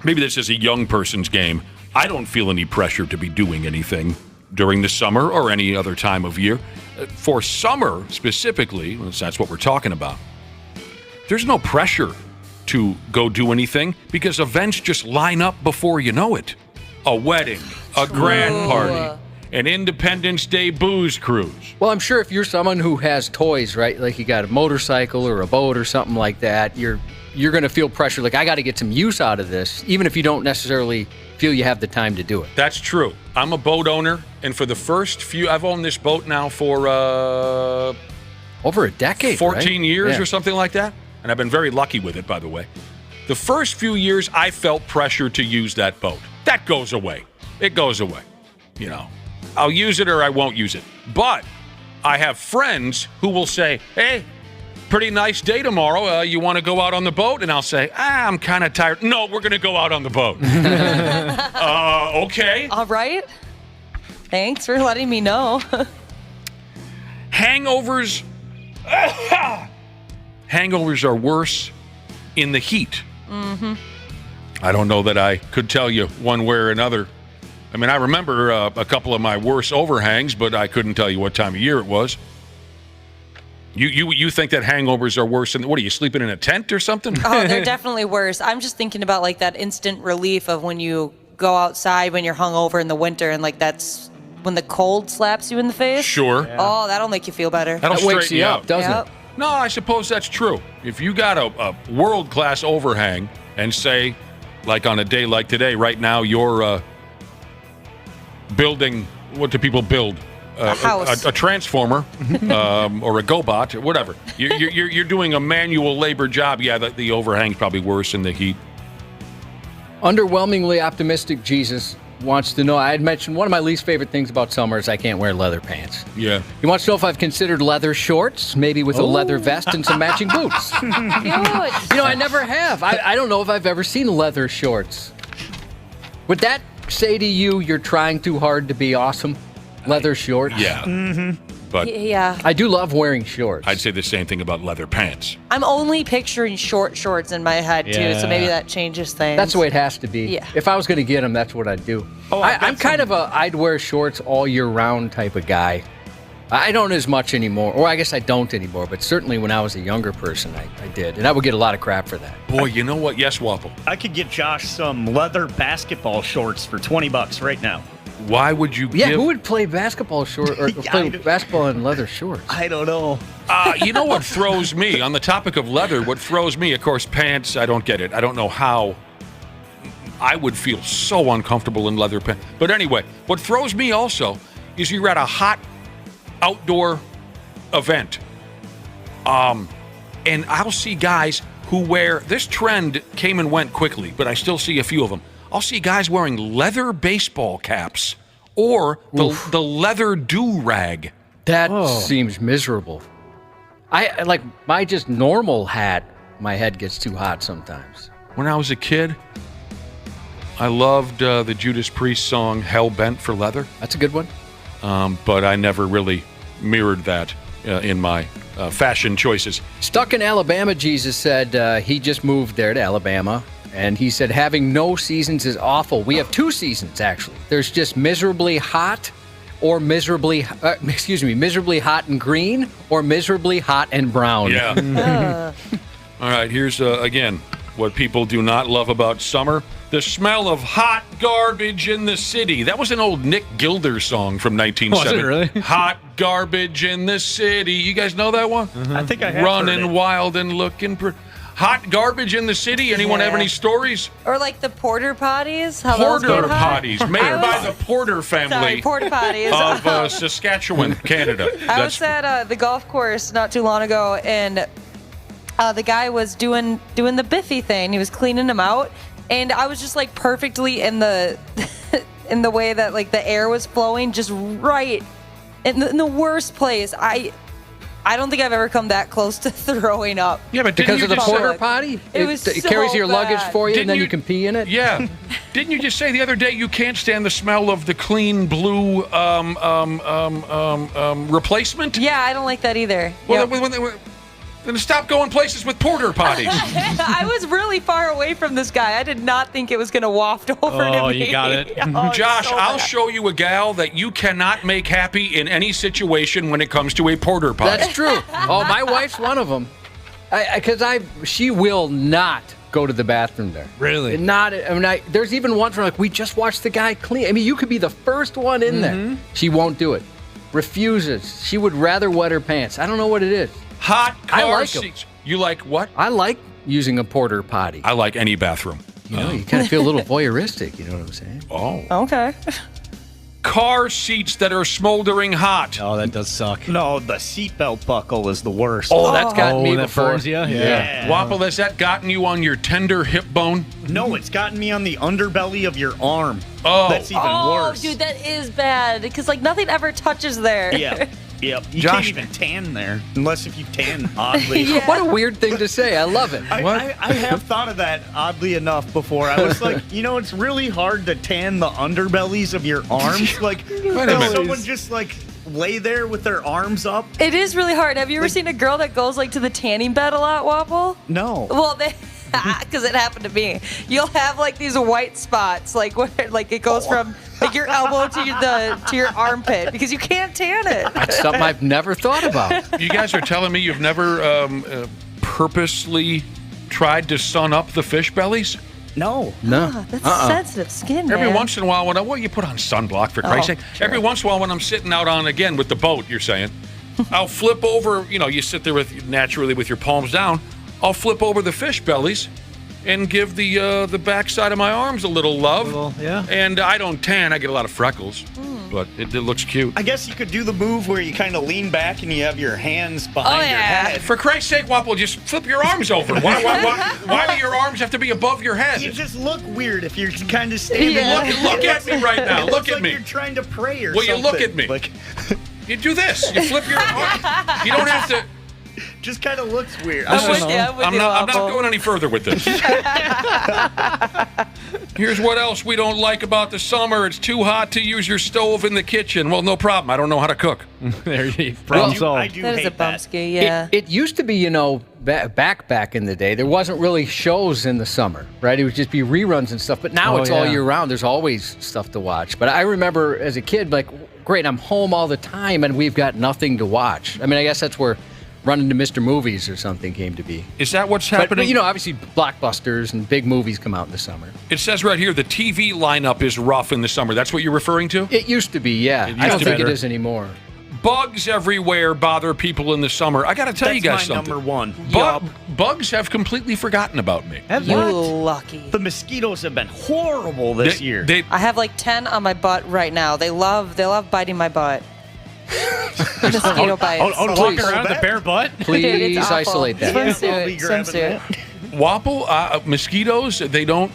maybe this is a young person's game. I don't feel any pressure to be doing anything during the summer or any other time of year. For summer, specifically, that's what we're talking about, there's no pressure to go do anything because events just line up before you know it. A wedding, a grand party, an Independence Day booze cruise. Well, I'm sure if you're someone who has toys, right, like you got a motorcycle or a boat or something like that, you're going to feel pressure, like I got to get some use out of this, even if you don't necessarily feel you have the time to do it. That's true. I'm a boat owner, and for the first few, I've owned this boat now for over a decade, 14 right? years Yeah. or something like that. And I've been very lucky with it, by the way. The first few years, I felt pressure to use that boat. That goes away. It goes away. I'll use it or I won't use it. But I have friends who will say, hey, pretty nice day tomorrow. You want to go out on the boat? And I'll say, I'm kind of tired. No, we're going to go out on the boat. Okay. All right. Thanks for letting me know. Hangovers. Hangovers are worse in the heat. Mm-hmm. I don't know that I could tell you one way or another. I mean, I remember a couple of my worst overhangs, but I couldn't tell you what time of year it was. You think that hangovers are worse than, what are you, sleeping in a tent or something? Oh, they're definitely worse. I'm just thinking about like that instant relief of when you go outside when you're hungover in the winter and like that's when the cold slaps you in the face. Sure. Yeah. Oh, that'll make you feel better. That'll wakes straighten you out, up, doesn't it? No, I suppose that's true. If you got a world-class overhang and say, like on a day like today, right now you're building, what do people build? A house. A transformer or a GoBot or whatever. You're doing a manual labor job. Yeah, the overhang's probably worse in the heat. Underwhelmingly optimistic Jesus wants to know, I had mentioned one of my least favorite things about summer is I can't wear leather pants. Yeah. He wants to know if I've considered leather shorts, maybe with a leather vest and some matching boots. Cute. I never have. I don't know if I've ever seen leather shorts. Would that say to you, you're trying too hard to be awesome? Leather shorts? Yeah. Mm-hmm. but Yeah. I do love wearing shorts. I'd say the same thing about leather pants. I'm only picturing short shorts in my head, too, so maybe that changes things. That's the way it has to be. Yeah. If I was going to get them, that's what I'd do. I'm kind of I'd wear shorts all year round type of guy. I don't as much anymore, or I guess I don't anymore, but certainly when I was a younger person, I did. And I would get a lot of crap for that. Boy, you know what? Yes, Wapple. I could get Josh some leather basketball shorts for $20 right now. Why would you Yeah, who would play basketball basketball in leather shorts? I don't know. You know what throws me, on the topic of leather, what throws me, of course, pants, I don't get it. I don't know how I would feel so uncomfortable in leather pants. But anyway, what throws me also is you're at a hot outdoor event. And I'll see guys who wear, this trend came and went quickly, but I still see a few of them. I'll see guys wearing leather baseball caps or the leather do-rag. That seems miserable. I like my just normal hat, my head gets too hot sometimes. When I was a kid, I loved the Judas Priest song Hell Bent for Leather. That's a good one. But I never really mirrored that in my fashion choices. Stuck in Alabama, Jesus said he just moved there to Alabama. And he said having no seasons is awful. We have 2 seasons, actually. There's just miserably hot or miserably hot and green or miserably hot and brown. Yeah. All right, here's, again, what people do not love about summer. The smell of hot garbage in the city. That was an old Nick Gilder song from 1970. Was it really? Hot garbage in the city. You guys know that one? I think I have Running heard it. wild and looking hot garbage in the city. Anyone have any stories? Or like the porter potties. How those Porter get hot? potties, made by the Porter family Sorry, porta potties. of Saskatchewan, Canada. I was at the golf course not too long ago, and the guy was doing the Biffy thing. He was cleaning them out, and I was just like perfectly in the in the way that like the air was flowing, just right in the worst place. I don't think I've ever come that close to throwing up. Yeah, but because of the porter potty? It was it so carries your luggage bad. for you, and then you can pee in it? Yeah. Didn't you just say the other day you can't stand the smell of the clean blue replacement? Yeah, I don't like that either. Well, then stop going places with porter potties. I was really far away from this guy. I did not think it was going to waft over to me. Oh, you got it. Oh, Josh, so I'll bad. show you a gal that you cannot make happy in any situation when it comes to a porter potty. That's true. Oh, my wife's one of them. She will not go to the bathroom there. Really? There's even ones where we just watched the guy clean. I mean, you could be the first one in there. She won't do it. Refuses. She would rather wet her pants. I don't know what it is. Hot car I like 'em. seats. You like what? I like using a porter potty. I like any bathroom. You know, you kind of feel a little voyeuristic. You know what I'm saying? Oh. Okay. Car seats that are smoldering hot. Oh, that does suck. No, the seatbelt buckle is the worst. Oh, that's gotten me that before. burns you? Yeah. Wapple, has that gotten you on your tender hip bone? No, it's gotten me on the underbelly of your arm. Oh. That's even worse. Dude, that is bad because like nothing ever touches there. Yeah. Yep. You Josh- can't even tan there unless if you tan oddly. Yeah. What a weird thing to say. I love it. I have thought of that oddly enough before. I was like, it's really hard to tan the underbellies of your arms. Like, a minute. someone just like lay there with their arms up? It is really hard. Have you ever seen a girl that goes like to the tanning bed a lot, Wapple? No. Well, because it happened to me. You'll have like these white spots, like where like it goes from like your elbow to your armpit because you can't tan it. That's something I've never thought about. You guys are telling me you've never purposely tried to sun up the fish bellies? No. No. That's sensitive skin, man. Every once in a while, you put on sunblock for Christ's sake. Sure. Every once in a while when I'm sitting out on, again, with the boat, you're saying, I'll flip over, you sit there naturally with your palms down. I'll flip over the fish bellies and give the backside of my arms a little love. Yeah. And I don't tan. I get a lot of freckles, but it looks cute. I guess you could do the move where you kind of lean back and you have your hands behind your head. For Christ's sake, Wapple, just flip your arms over. Why do your arms have to be above your head? You just look weird if you're kind of standing. Look at me right now. It Look looks at like me. You're trying to pray or Will something. you look at me? Like, You do this. You flip your arm. You don't have to. just kind of looks weird. I'm not going any further with this. Here's what else we don't like about the summer. It's too hot to use your stove in the kitchen. Well, no problem. I don't know how to cook. There you go. I do That is hate a bumski, yeah. It used to be, back in the day, there wasn't really shows in the summer, right? It would just be reruns and stuff. But now it's all year round. There's always stuff to watch. But I remember as a kid, like, great, I'm home all the time and we've got nothing to watch. I mean, I guess that's where running to Mr. Movies or something came to be. Is that what's happening? But obviously blockbusters and big movies come out in the summer. It says right here the TV lineup is rough in the summer. That's what you're referring to? It used to be, yeah. I don't think it is anymore. Bugs everywhere bother people in the summer. I got to tell you guys something. Number one. Bugs have completely forgotten about me. You lucky. The mosquitoes have been horrible this year. I have like 10 on my butt right now. They love biting my butt. Mosquito bites. Walking around the bare butt? Please isolate that. Swimsuit. Wapple, mosquitoes, they don't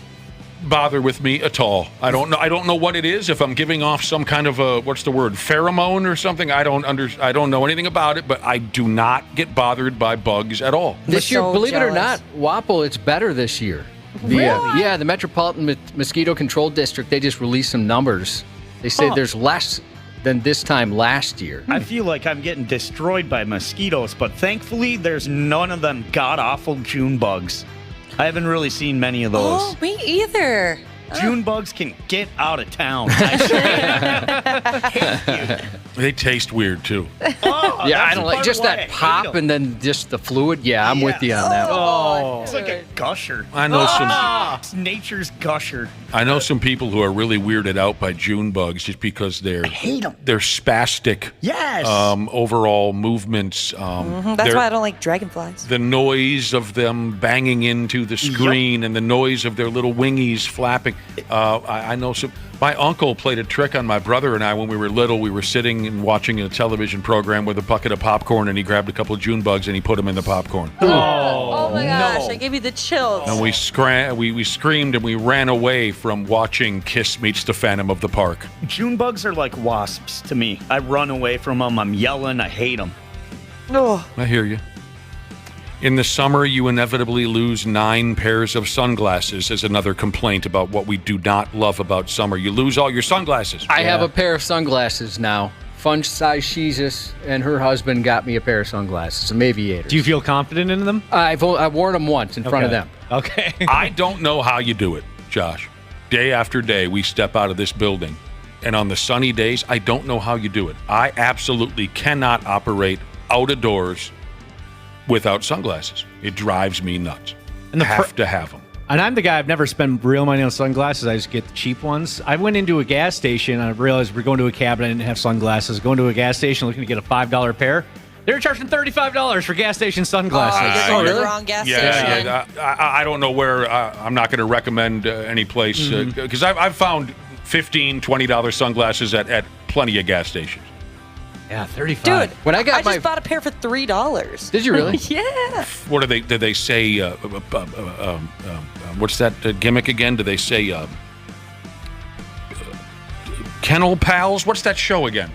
bother with me at all. I don't know what it is. If I'm giving off some kind of a, what's the word, pheromone or something, I don't know anything about it, but I do not get bothered by bugs at all. This year, believe it or not, Wapple, it's better this year. The Metropolitan Mosquito Control District, they just released some numbers. They say there's less than this time last year. I feel like I'm getting destroyed by mosquitoes, but thankfully there's none of them god-awful June bugs. I haven't really seen many of those. Oh, me either. June bugs can get out of town. They taste weird too. Yeah, I don't like just that pop and then just the fluid. Yeah, I'm with you on that. Oh, it's like a gusher. I know It's nature's gusher. I know some people who are really weirded out by June bugs just because they're spastic. Yes. Overall movements. That's why I don't like dragonflies. The noise of them banging into the screen and the noise of their little wingies flapping. I know some. My uncle played a trick on my brother and I when we were little. We were sitting and watching a television program with a bucket of popcorn, and he grabbed a couple of June bugs and he put them in the popcorn. Oh my gosh! I gave you the chills. And we screamed and we ran away from watching Kiss Meets the Phantom of the Park. June bugs are like wasps to me. I run away from them. I'm yelling. I hate them. Oh. I hear you. In the summer, you inevitably lose 9 pairs of sunglasses is another complaint about what we do not love about summer. You lose all your sunglasses. I have a pair of sunglasses now. Fun size Jesus and her husband got me a pair of sunglasses, some aviators. Do you feel confident in them? I've worn them once in front of them. Okay. I don't know how you do it, Josh. Day after day, we step out of this building, and on the sunny days, I don't know how you do it. I absolutely cannot operate out of doors without sunglasses. It drives me nuts. And have to have them. And I'm the guy, I've never spent real money on sunglasses. I just get the cheap ones. I went into a gas station and I realized we're going to a cab and I didn't have sunglasses. Going to a gas station looking to get a $5 pair. They were charging $35 for gas station sunglasses. You're going to the wrong gas station. I don't know where. I'm not going to recommend any place because I've found $15, $20 sunglasses at plenty of gas stations. Yeah, $35. Dude, when I just bought a pair for $3. Did you really? Yeah. What do they? Did they say? What's that gimmick again? Do they say Kennel Pals? What's that show again?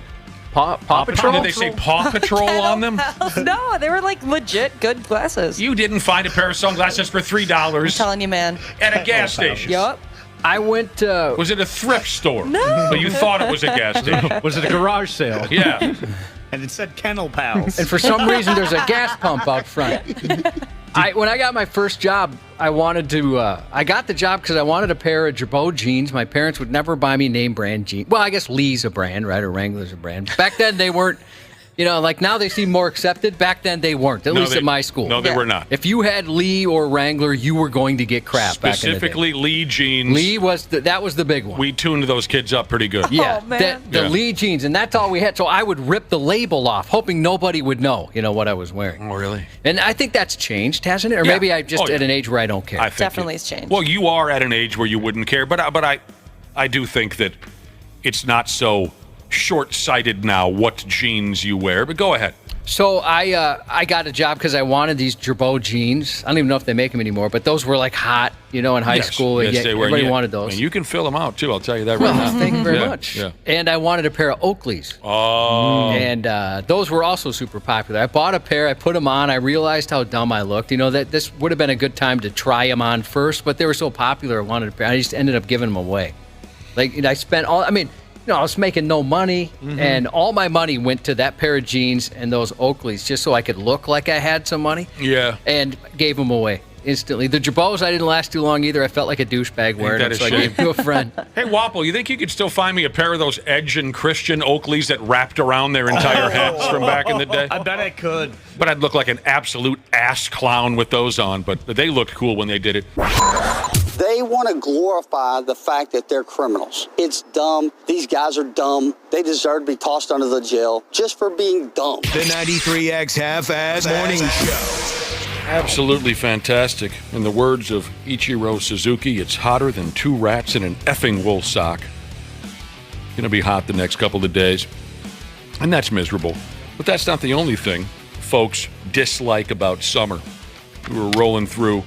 Paw Patrol? Did they say Paw Patrol on them? No, they were like legit good glasses. You didn't find a pair of sunglasses for $3. I'm telling you, man. At a gas station. Yup. I went. Was it a thrift store? No. But you thought it was a gas station. Was it a garage sale? Yeah. And it said Kennel Pals. And for some reason, there's a gas pump out front. When I got my first job, I wanted to. I got the job because I wanted a pair of Girbaud jeans. My parents would never buy me name brand jeans. Well, I guess Lee's a brand, right? Or Wrangler's a brand. Back then, they weren't. Like now they seem more accepted. Back then they weren't, at least at my school. No, they were not. If you had Lee or Wrangler, you were going to get crap Specifically back in the day. Lee jeans. Lee that was the big one. We tuned those kids up pretty good. Yeah, oh, man. The Lee jeans, and that's all we had. So I would rip the label off, hoping nobody would know, what I was wearing. Oh, really? And I think that's changed, hasn't it? Or maybe I'm just at an age where I don't care. Definitely has changed. Well, you are at an age where you wouldn't care, but I do think that it's not so short-sighted now what jeans you wear. But go ahead. So I got a job because I wanted these Girbaud jeans. I don't even know if they make them anymore, but those were like hot, in high school. Yes, they were. Everybody wanted those. And you can fill them out, too. I'll tell you that right now. Thank you very much. Yeah. And I wanted a pair of Oakleys. Oh. And those were also super popular. I bought a pair. I put them on. I realized how dumb I looked. That this would have been a good time to try them on first, but they were so popular. I just ended up giving them away. I spent all. I was making no money, and all my money went to that pair of jeans and those Oakleys just so I could look like I had some money. Yeah. And gave them away instantly. The Girbauds, I didn't last too long either. I felt like a douchebag wearing them, so I gave them to a friend. Hey, Wapple, you think you could still find me a pair of those Edge and Christian Oakleys that wrapped around their entire heads from back in the day? I bet I could. But I'd look like an absolute ass clown with those on, but they looked cool when they did it. They want to glorify the fact that they're criminals. It's dumb. These guys are dumb. They deserve to be tossed under the jail just for being dumb. The 93X Half-Ass Morning Show. Absolutely fantastic. In the words of Ichiro Suzuki, it's hotter than 2 rats in an effing wool sock. Going to be hot the next couple of days. And that's miserable. But that's not the only thing folks dislike about summer. We were rolling through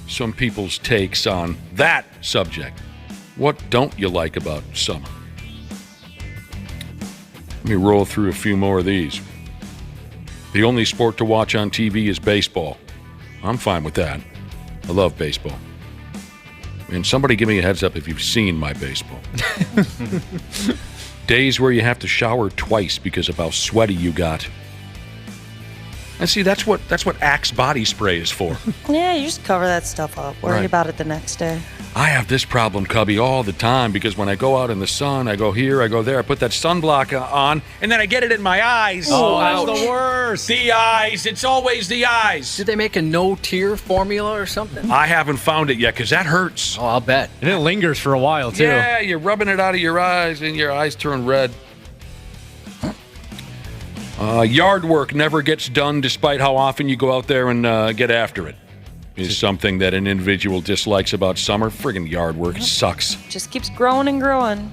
some people's takes on that subject. What don't you like about summer? Let me roll through a few more of these. The only sport to watch on TV is baseball. I'm fine with that. I love baseball. And somebody give me a heads up if you've seen my baseball. Days where you have to shower twice because of how sweaty you got. And see, that's what Axe body spray is for. Yeah, you just cover that stuff up. Worry about it the next day. I have this problem, Cubby, all the time because when I go out in the sun, I go here, I go there, I put that sunblock on, and then I get it in my eyes. Oh, that's the worst. The eyes. It's always the eyes. Did they make a no-tear formula or something? I haven't found it yet because that hurts. Oh, I'll bet. And it lingers for a while, too. Yeah, you're rubbing it out of your eyes, and your eyes turn red. Yard work never gets done despite how often you go out there and get after it. Is something that an individual dislikes about summer. Friggin' yard work sucks. Just keeps growing and growing.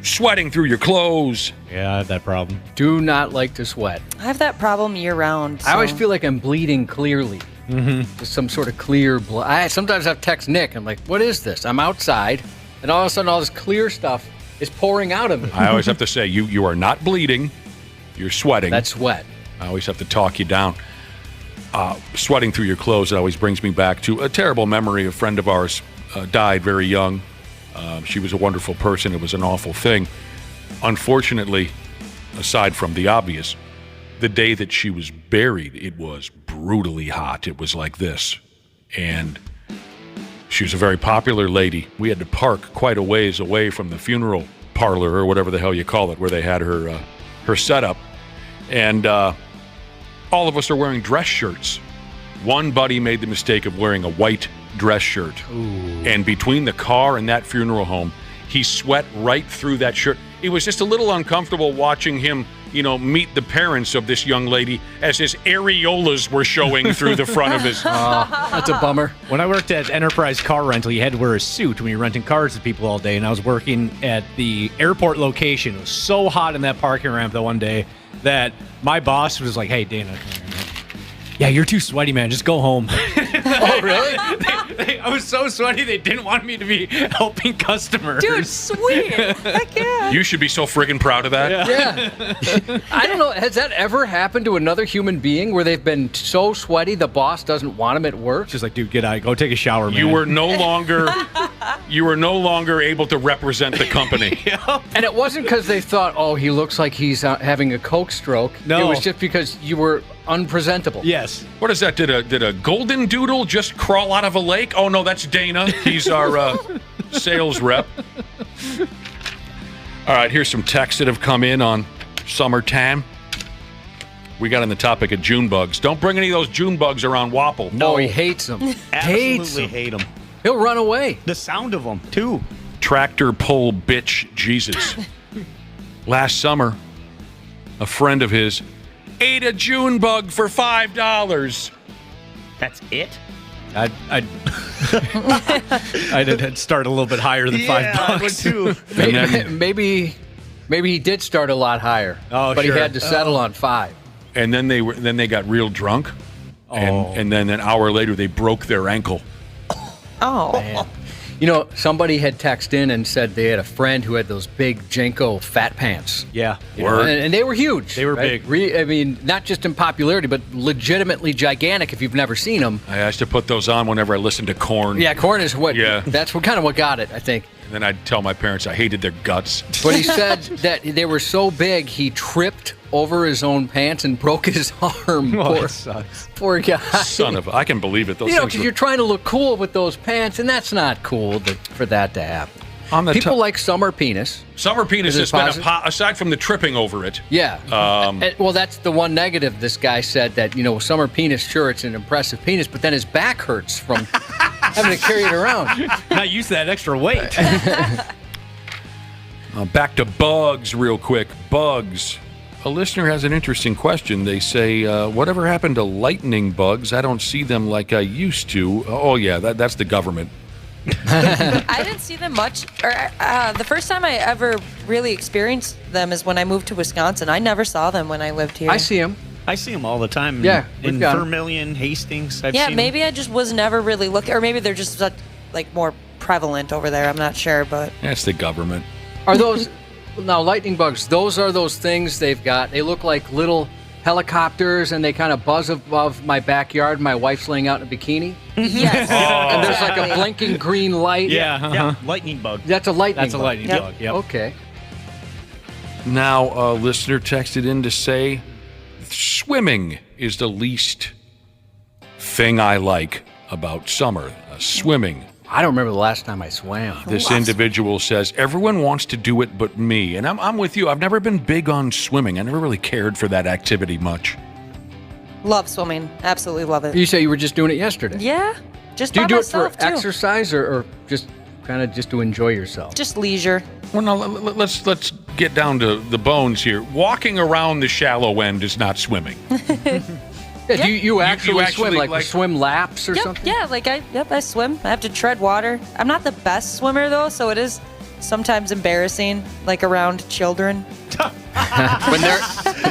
Sweating through your clothes. Yeah, I have that problem. Do not like to sweat. I have that problem year-round. I always feel like I'm bleeding clearly. Just some sort of clear blood. I sometimes have text Nick. I'm like, what is this? I'm outside, and all of a sudden all this clear stuff is pouring out of me. I always have to say, you are not bleeding. You're sweating. That's sweat. I always have to talk you down. Sweating through your clothes, it always brings me back to a terrible memory. A friend of ours died very young. She was a wonderful person. It was an awful thing. Unfortunately, aside from the obvious, the day that she was buried, it was brutally hot. It was like this. And she was a very popular lady. We had to park quite a ways away from the funeral parlor or whatever the hell you call it, where they had her setup. And all of us are wearing dress shirts. One buddy made the mistake of wearing a white dress shirt. Ooh. And between the car and that funeral home, he sweat right through that shirt. It was just a little uncomfortable watching him, meet the parents of this young lady as his areolas were showing through the front of his... That's a bummer. When I worked at Enterprise Car Rental, you had to wear a suit when you're renting cars to people all day, and I was working at the airport location. It was so hot in that parking ramp that one day that my boss was like, hey, Dana, yeah, you're too sweaty, man. Just go home. Oh, really? I was so sweaty, they didn't want me to be helping customers. Dude, sweet. Heck yeah. You should be so friggin' proud of that. Yeah. I don't know. Has that ever happened to another human being where they've been so sweaty the boss doesn't want them at work? She's like, dude, get out. Go take a shower, man. You were no longer able to represent the company. Yep. And it wasn't because they thought, oh, he looks like he's having a coke stroke. No. It was just because you were unpresentable. Yes. What is that? Did a golden doodle just crawl out of a lake? Oh, no, that's Dana. He's our sales rep. All right, here's some texts that have come in on summertime. We got on the topic of June bugs. Don't bring any of those June bugs around Wapple. No, he hates them. Absolutely hate them. He'll run away. The sound of them, too. Tractor pull bitch Jesus. Last summer, a friend of his ate a June bug for $5. That's it? I'd start a little bit higher than $5. I would too. Maybe Maybe he did start a lot higher, but he had to settle on 5. And then they got real drunk, and then an hour later they broke their ankle. Oh. Man. You know, somebody had texted in and said they had a friend who had those big Jenko fat pants. Yeah. And they were huge. They were big. big. I mean, not just in popularity, but legitimately gigantic if you've never seen them. I used to put those on whenever I listened to Korn. Yeah, Korn is what. Yeah. That's kind of what got it, I think. And then I'd tell my parents I hated their guts. But he said that they were so big, he tripped over his own pants and broke his arm. That sucks. Poor guy. Son of I can believe it. Those You know, things because were- you're trying to look cool with those pants, and that's not cool for that to happen. On the People like Summer Penis. Summer Penis Is has it been positive? aside from the tripping over it. Yeah. Well, that's the one negative. This guy said that, Summer Penis, sure, it's an impressive penis, but then his back hurts from having to carry it around. Not use that extra weight. Back to bugs real quick. Bugs. A listener has an interesting question. They say, whatever happened to lightning bugs? I don't see them like I used to. Oh, yeah, that's the government. I didn't see them much. The first time I ever really experienced them is when I moved to Wisconsin. I never saw them when I lived here. I see them. I see them all the time. Yeah, in we've got 'em. Vermilion, Hastings. I've Yeah, seen maybe I just was never really looking, or maybe they're just like more prevalent over there. I'm not sure, but That's the government. Are those, now, lightning bugs, those are those things they've got. They look like little helicopters, and they kind of buzz above my backyard. My wife's laying out in a bikini. Yes. And there's like a blinking green light. Yeah, lightning bug. That's a lightning That's a bug. lightning bug, yep. Okay. Now, a listener texted in to say, swimming is the least thing I like about summer. Swimming. I don't remember the last time I swam. This individual says, everyone wants to do it but me. And I'm with you. I've never been big on swimming. I never really cared for that activity much. love swimming. Absolutely love it. You say you were just doing it yesterday. Yeah, just Do you by do it myself for too. exercise or just kind of just to enjoy yourself? Just leisure. Well, now, let's get down to the bones here. Walking around the shallow end is not swimming. Yeah, do you actually swim, actually, like swim laps or Yep, something? yeah, I swim. I have to tread water. I'm not the best swimmer though, so it is sometimes embarrassing, like around children.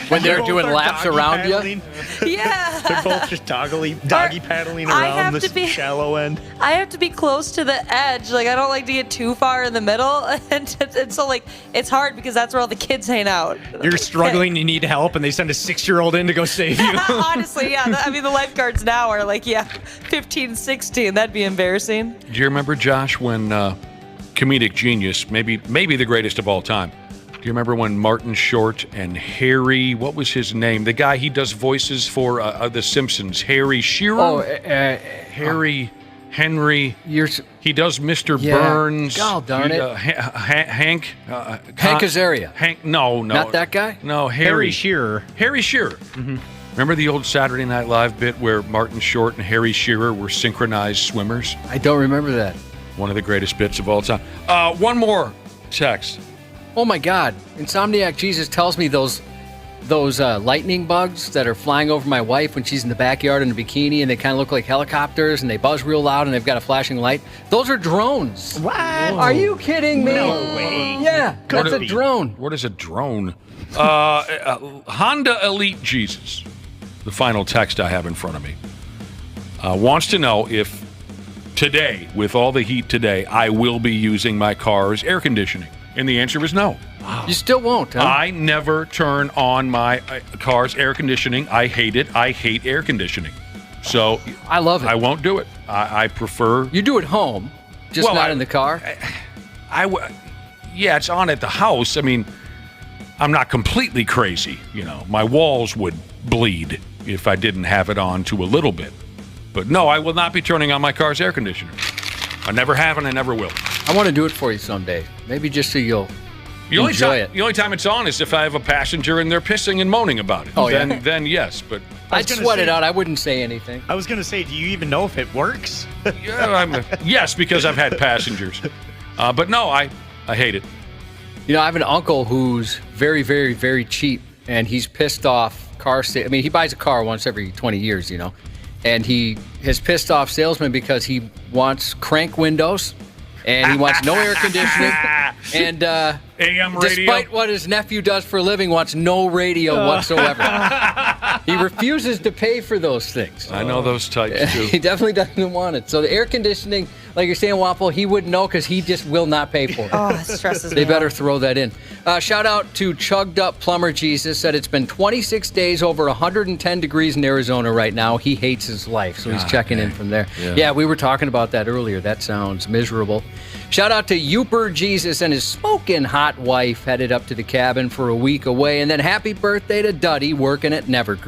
when they're doing laps around you. Yeah. They're both just doggy paddling I around have this to be- shallow end. I have to be close to the edge. Like, I don't like to get too far in the middle. And so, like, it's hard because that's where all the kids hang out. You're struggling, you need help, and they send a 6-year-old in to go save you. Honestly, yeah. I mean, the lifeguards now are like, 15, 16. That'd be embarrassing. Do you remember, Josh, when comedic genius, maybe the greatest of all time? Do you remember when Martin Short and Harry, what was his name? The guy he does voices for The Simpsons, Harry Shearer? Oh, Henry. He does Mr. Yeah. Burns. God darn it. Hank. Hank Azaria. Hank. No. Not that guy? No, Harry Shearer. Harry Shearer. Mm-hmm. Remember the old Saturday Night Live bit where Martin Short and Harry Shearer were synchronized swimmers? I don't remember that. One of the greatest bits of all time. One more text. Oh my God! Insomniac Jesus tells me those lightning bugs that are flying over my wife when she's in the backyard in a bikini, and they kind of look like helicopters, and they buzz real loud, and they've got a flashing light. Those are drones. What? Are you kidding me? No way. Yeah, that's a drone. What is a drone? Honda Elite Jesus, the final text I have in front of me, wants to know if today, with all the heat today, I will be using my car's air conditioning. And the answer is no. You still won't, huh? I never turn on my car's air conditioning. I hate it. I hate air conditioning. So I love it. I won't do it. I prefer. You do it home, just not in the car. Yeah, it's on at the house. I mean, I'm not completely crazy. My walls would bleed if I didn't have it on to a little bit. But no, I will not be turning on my car's air conditioner. I never have and I never will. I want to do it for you someday. Maybe just so you'll enjoy it. The only time it's on is if I have a passenger and they're pissing and moaning about it. Oh, yeah. Then yes, but I'd sweat it out. I wouldn't say anything. I was going to say, do you even know if it works? yes, because I've had passengers. But no, I hate it. I have an uncle who's very, very, very cheap, and he's pissed off car sales. I mean, he buys a car once every 20 years, and he has pissed off salesmen because he wants crank windows And he wants no air conditioning. And AM radio. Despite what his nephew does for a living, wants no radio whatsoever. He refuses to pay for those things. I know those types, too. He definitely doesn't want it. So the air conditioning, like you're saying, Waffle, he wouldn't know because he just will not pay for it. Oh, it stresses me They better out. throw that in. Shout out to Chugged Up Plumber Jesus. Said it's been 26 days over 110 degrees in Arizona right now. He hates his life, so he's checking in from there. Yeah, we were talking about that earlier. That sounds miserable. Shout out to Youper Jesus and his smoking hot wife, headed up to the cabin for a week away. And then happy birthday to Duddy, working at Nevergreen.